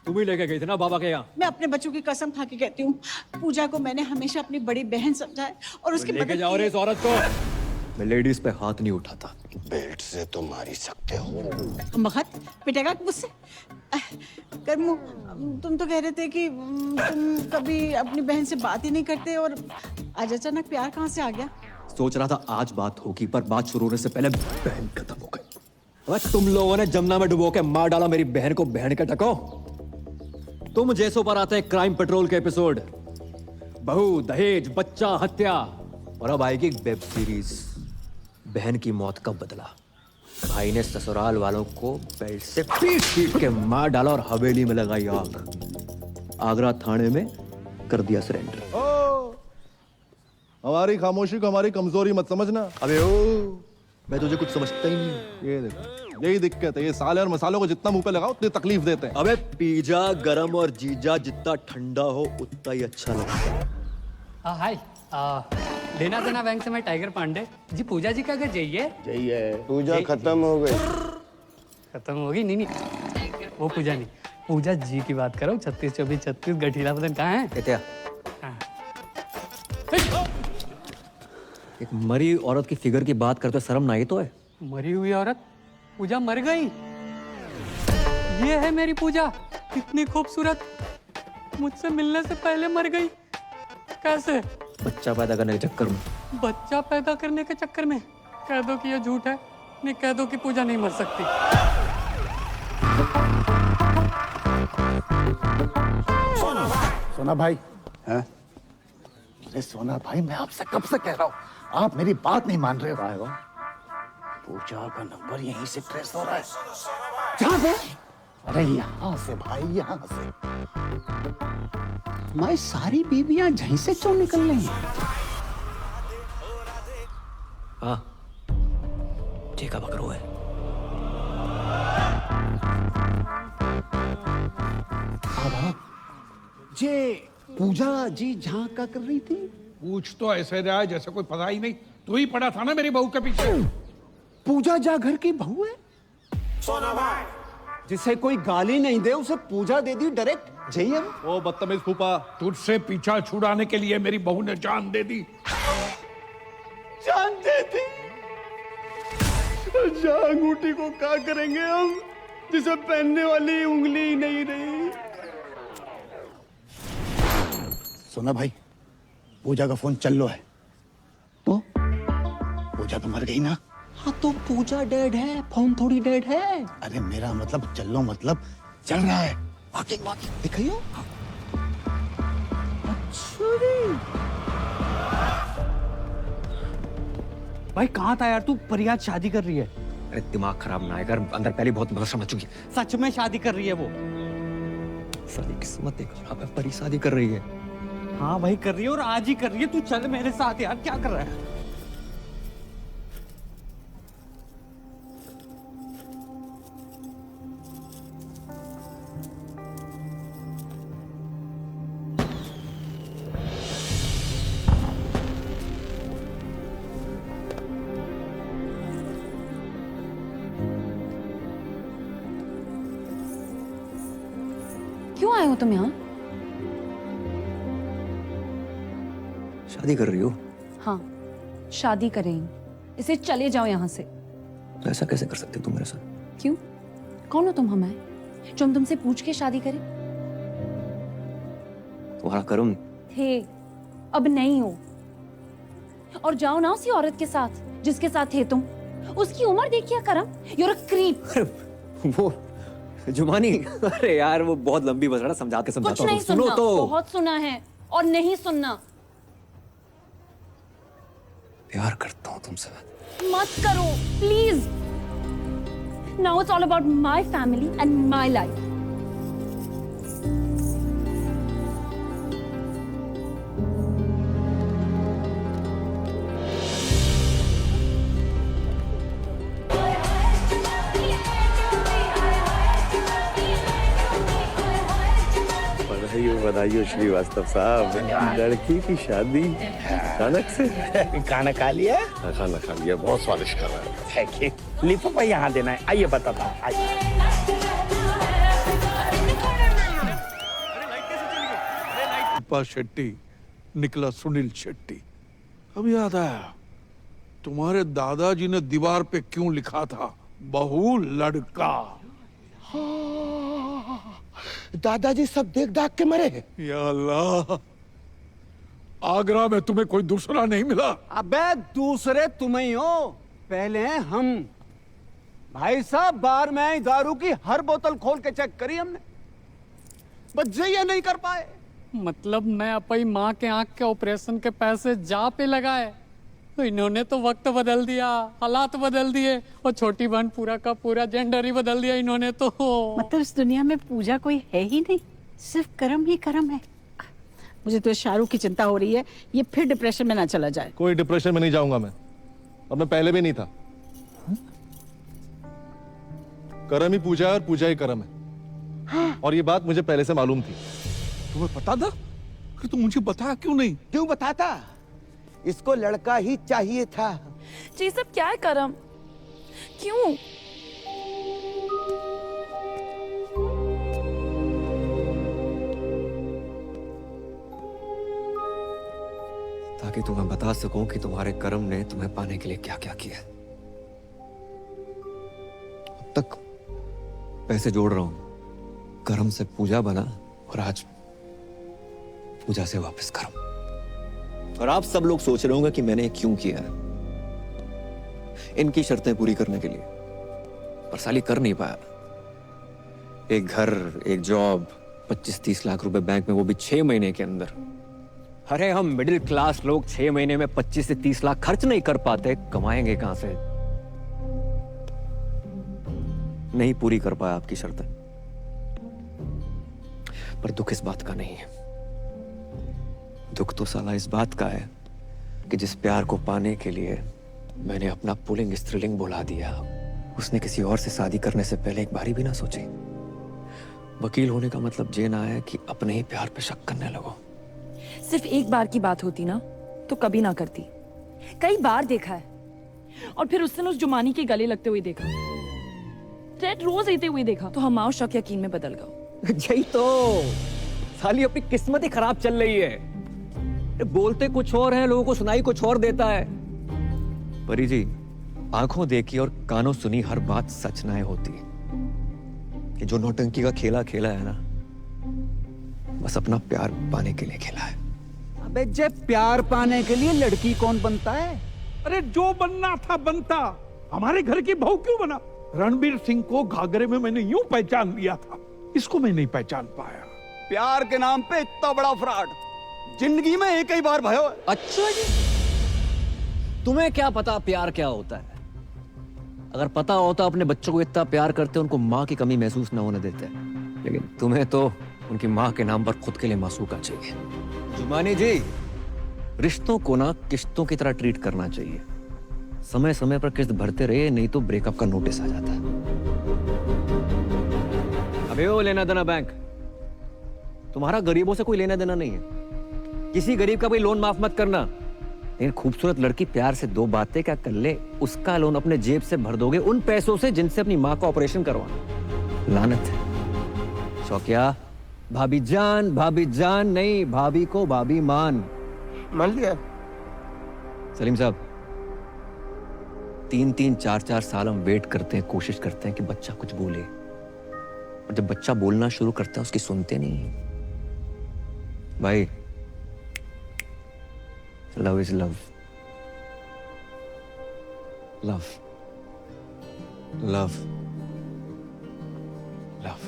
तुम ही लेके गई थी ना बाबा के यहाँ? मैं अपने बच्चों की कसम खा के कहती हूँ, पूजा को मैंने हमेशा अपनी बड़ी बहन समझा है और उसकी लेके जाओ रे इस औरत को। मैं लेडीज पे हाथ नहीं उठाता। बेल्ट से तो मार ही सकते हो। मगत पिटेगा मुझसे। कर्मू, तुम तो कह रहे थे कि तुम कभी अपनी बहन से बात ही नहीं करते, और आज अचानक प्यार कहाँ से आ गया? सोच रहा था आज बात होगी, पर बात शुरू होने से पहले बहन खत्म हो गई। अबे तुम लोगों ने जमुना में डुबो के मार डाला मेरी बहन को। बहन के टको तुम जैसों पर आते हैं क्राइम पेट्रोल के एपिसोड। बहू, दहेज, बच्चा, हत्या, और अब आएगी वेब सीरीज बहन की मौत का बदला। भाई ने ससुराल वालों को बेल्ट से पीट पीट के मार डाला और हवेली में लगाई आग। आगरा थाने में कर दिया सरेंडर। हमारी खामोशी को हमारी कमजोरी मत समझना। अबे ओ, मैं तुझे कुछ समझता ही नहीं। ये देखो, यही दिक्कत है। ये साले और मसालों को जितना मुंह पे लगाओ उतनी तकलीफ देते हैं। अबे पिज्जा गरम और जीजा जितना ठंडा हो उतना ही अच्छा लगता है। हाँ हाय, लेना देना बैंक से मैं टाइगर पांडे जी। पूजा जी का घर जाइए। जाइए। पूजा खत्म हो गई। खत्म होगी? नहीं, वो पूजा नहीं, पूजा जी की बात करो। 36 24 36 गठीला बदन कहाँ है? एक मरी औरत की फिगर की बात करते शर्म ना आई तो है? मरी हुई औरत? पूजा मर गई? ये है मेरी पूजा, कितनी खूबसूरत, मुझसे मिलने से पहले मर गई। कैसे? बच्चा पैदा करने के चक्कर में। बच्चा पैदा करने के चक्कर में? कह दो कि ये झूठ है, नहीं कह दो कि पूजा नहीं मर सकती। सोना भाई, हैं? अरे सोना भाई, मैं आपसे कब से कह रहा हूँ, आप मेरी बात नहीं मान रहे हो। पूजा का नंबर यहीं से ट्रेस हो रहा है। जहाँ पे? अरे यहाँ से भाई, यहाँ से। हमारी सारी बीबियां यहीं से क्यों निकल रही हैं? हाँ, ठीक है बकरो है। जे पूजा जी जहाँ का कर रही थी? पूछ तो ऐसे रहा है जैसे कोई पता ही नहीं। तू ही पड़ा था ना मेरी बहू के पीछे। पूजा जा घर की बहू है? जिसे कोई गाली नहीं दे उसे पूजा दे दी डायरेक्ट। जयम ओ बदतमीज फूफा, तुझसे पीछा छुड़ाने के लिए मेरी बहू ने जान दे दी। जान दे दी? जा अंगूठी को क्या करेंगे हम, जिसे पहनने वाली उंगली ही नहीं रही। सुना भाई, पूजा का फोन चल लो है। तो पूजा तो मर गई ना? हाँ तो पूजा डेड है, फोन थोड़ी डेड है। अरे मेरा मतलब चल लो मतलब चल रहा है। वॉकिंग वॉकिंग दिखाइयो। अच्छा भाई कहाँ था यार तू? परियाद शादी कर रही है। अरे दिमाग खराब ना कर, अंदर पहले बहुत बदमाश मच चुकी है। सच में शादी कर रही है वो? सारी किस्मत देखो, यहाँ पे परी शादी कर रही है। हाँ भाई कर रही है, और आज ही कर रही है। तू चल मेरे साथ यार, क्या कर रहा है? क्यों आए हो तुम यहाँ? शादी कर रही हो? हाँ, शादी करें। इसे चले जाओ यहाँ से। ऐसा कैसे कर सकते हो तुम मेरे साथ? क्यों? कौन हो तुम हमें जो हम तुमसे पूछ के शादी करें? तुम्हारा कर्म थे, अब नहीं हो। और जाओ ना उसी औरत के साथ जिसके साथ थे तुम। उसकी उम्र देखिए करम। You're a creep। वो जुमानी, अरे यार वो बहुत लंबी बस रहा, समझा के समझाता कुछ नहीं हूँ। सुनो सुनना, तो। बहुत सुना है और नहीं सुनना। प्यार करता हूँ तुमसे। मत करो please. Now it's all about my family and my life. बधाई श्रीवास्तव साहब, लड़की की शादी अचानक से। खाना खा लिया? खाना खा लिया, बहुत स्वादिष्ट खाना है। Thank you. लिफाफा यहाँ देना है। आइए बताता हूँ। आइए। रूपा शेट्टी निकला सुनील शेट्टी। अब याद आया, तुम्हारे दादाजी ने दीवार पे क्यों लिखा था बहू लड़का? दादाजी सब देख दाख के मरे। या अल्लाह, आगरा में तुम्हें कोई दूसरा नहीं मिला? अबे दूसरे तुम ही हो, पहले हैं हम। भाई साहब बार में आई दारू की हर बोतल खोल के चेक करी हमने, बच्चे ये नहीं कर पाए। मतलब मैं अपनी माँ के आंख के ऑपरेशन के पैसे जा पे लगाए, तो इन्होंने तो वक्त बदल दिया, हालात बदल दिए, और छोटी बहन पूरा का पूरा जेंडर ही बदल दिया इन्होंने तो। मतलब इस दुनिया में पूजा कोई है ही नहीं, सिर्फ कर्म ही कर्म है। मुझे तो शाहरुख की चिंता हो रही है, ये फिर डिप्रेशन में ना चला जाए। कोई डिप्रेशन में नहीं जाऊंगा मैं, और मैं पहले भी नहीं था। कर्म ही पूजा है और पूजा ही कर्म है। और ये बात मुझे पहले से मालूम थी। तुम्हें पता था? कि तुम मुझे बताया क्यों नहीं? क्यों बताता? इसको लड़का ही चाहिए था। जी सब क्या है करम? क्यों? ताकि तुम्हें बता सकूं कि तुम्हारे कर्म ने तुम्हें पाने के लिए क्या क्या किया। अब तक पैसे जोड़ रहा हूं, कर्म से पूजा बना, और आज पूजा से वापस कर्म। और आप सब लोग सोच रहे होंगे कि मैंने क्यों किया है, इनकी शर्तें पूरी करने के लिए। पर साली कर नहीं पाया। एक घर, एक जॉब, 25-30 लाख रुपए बैंक में, वो भी 6 महीने के अंदर। अरे हम मिडिल क्लास लोग 6 महीने में 25 से 30 लाख खर्च नहीं कर पाते, कमाएंगे कहां से? नहीं पूरी कर पाया आपकी शर्तें, पर दुख इस बात का नहीं है। दुख तो साला इस बात का है कि जिस प्यार को पाने के लिए मैंने अपना पुल्लिंग स्त्रीलिंग बुला दिया, उसने किसी और से शादी करने से पहले एक बारी भी ना सोची। वकील होने का मतलब ये ना है कि अपने ही प्यार पे शक करने लगो। सिर्फ एक बार की बात होती ना तो कभी ना करती। कई बार देखा है, और फिर उस दिन उस जुमानी के गले लगते हुए देखा, रेड रोज लेते हुए देखा, तो हमारा शक यकीन में बदल गया। यही तो साली अपनी किस्मत ही खराब चल रही है। बोलते कुछ और है, लोगों को सुनाई कुछ और देता है। परी जी, आंखों देखी और कानों सुनी हर बात सच ना होती। कि जो नौटंकी का खेला खेला है ना, बस अपना प्यार पाने के लिए खेला है। अबे जे प्यार पाने के लिए लड़की कौन बनता है? अरे जो बनना था बनता। हमारे घर की बहू क्यों बना? रणबीर सिंह को घाघरे में मैंने यूं पहचान लिया था, इसको मैं नहीं पहचान पाया। प्यार के नाम पे इतना बड़ा फ्रॉड जिंदगी में एक ही बार भयो। अच्छा जी, तुम्हें क्या पता प्यार क्या होता है? अगर पता होता अपने बच्चों को इतना प्यार करते, उनको माँ की कमी महसूस न होने देते। लेकिन तुम्हें तो उनकी माँ के नाम पर खुद के लिए मासूका चाहिए। जुमानी जी, रिश्तों को ना किस्तों की तरह ट्रीट करना चाहिए। समय समय पर किस्त भरते रहे, नहीं तो ब्रेकअप का नोटिस आ जाता है। अबे वो लेना देना बैंक, तुम्हारा गरीबों से कोई लेना देना नहीं है। किसी गरीब का कोई लोन माफ मत करना। लेकिन खूबसूरत लड़की प्यार से दो बातें क्या कर ले, उसका लोन अपने जेब से भर दोगे उन पैसों से जिनसे अपनी माँ का ऑपरेशन करवाना। लानत है। शौकिया, भाभी जान नहीं, भाभी को भाभी मान लिया। सलीम साहब, 3-3, 4-4 साल हम वेट करते हैं, कोशिश करते हैं कि बच्चा कुछ बोले, और जब बच्चा बोलना शुरू करता है उसकी सुनते नहीं। भाई, love is love, love love love.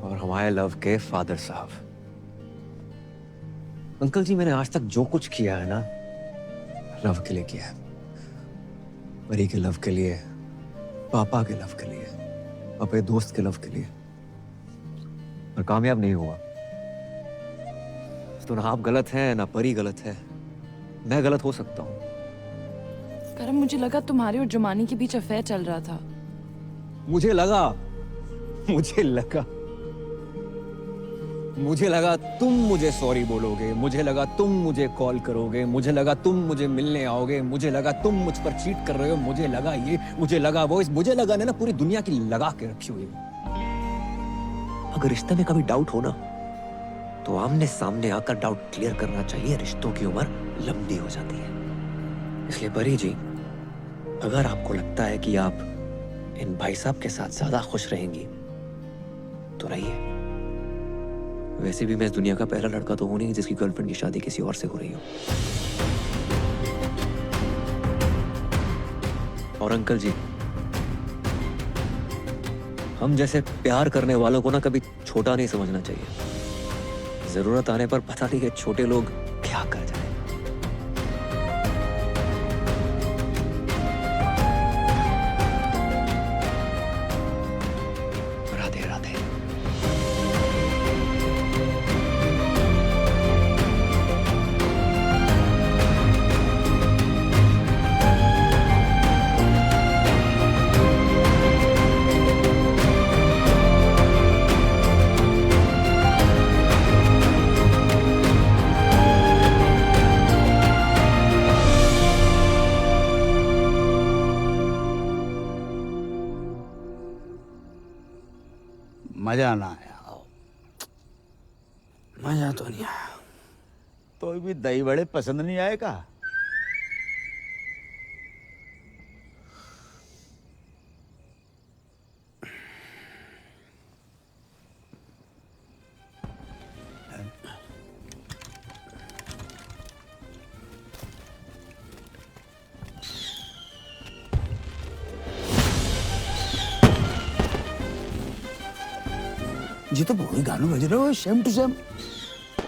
और हमारे लव के फादर साहब, अंकल जी, मैंने आज तक जो कुछ किया है ना, लव के लिए किया है। परी के लव के लिए, पापा के लव के लिए, अपने दोस्त के लव के लिए, और कामयाब नहीं हुआ। तो ना आप गलत हैं, ना परी गलत है, मैं गलत हो सकता हूं। करम, मुझे लगा तुम्हारे और जुमानी के बीच अफेयर चल रहा था। मुझे लगा तुम मुझे सॉरी बोलोगे, मुझे लगा तुम मुझे कॉल करोगे, मुझे लगा तुम मुझे मिलने आओगे, मुझे लगा तुम मुझ पर चीट कर रहे हो, मुझे लगा ये, मुझे लगा वो, मुझे लगा ना पूरी दुनिया की लगा के रखी हुई। अगर रिश्ते में कभी डाउट हो ना, तो आमने सामने आकर डाउट क्लियर करना चाहिए। रिश्तों की उम्र लंबी हो जाती है। इसलिए परी जी, अगर आपको लगता है कि आप इन भाई साहब के साथ ज्यादा खुश रहेंगी तो रहिए। वैसे भी मैं इस दुनिया का पहला लड़का तो हूं नहीं जिसकी गर्लफ्रेंड की शादी किसी और से हो रही हो। और अंकल जी, हम जैसे प्यार करने वालों को ना कभी छोटा नहीं समझना चाहिए। जरूरत आने पर पता नहीं है छोटे लोग क्या कर जाए। राधे राधे। मजा ना आया। मजा तो नहीं आया। तो भी दही बड़े पसंद नहीं आए का? जी तो वही गानों बज रहे हो सेम टू सेम।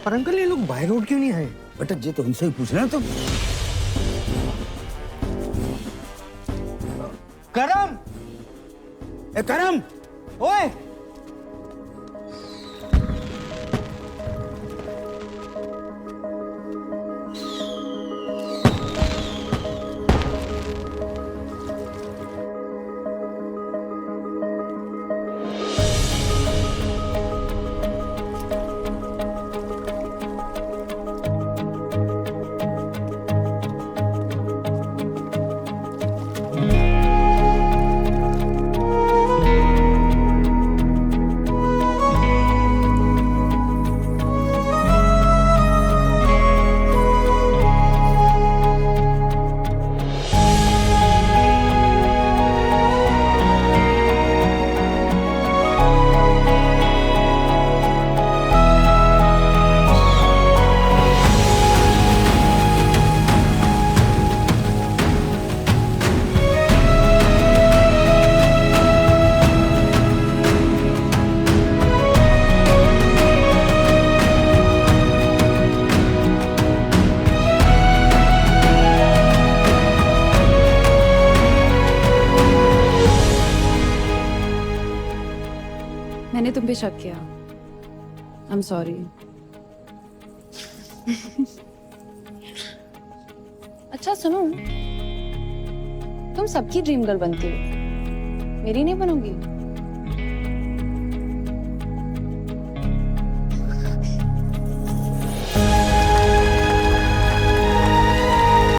पर अंकल, ये लोग बाय रोड क्यों नहीं आए? बेटा जी तो उनसे ही पूछ रहे हैं तुम। करम, ए करम, ओए मैंने तुम पे शक किया। I am sorry. अच्छा सुनो, तुम सबकी ड्रीम गर्ल बनती हो, मेरी नहीं बनोगी?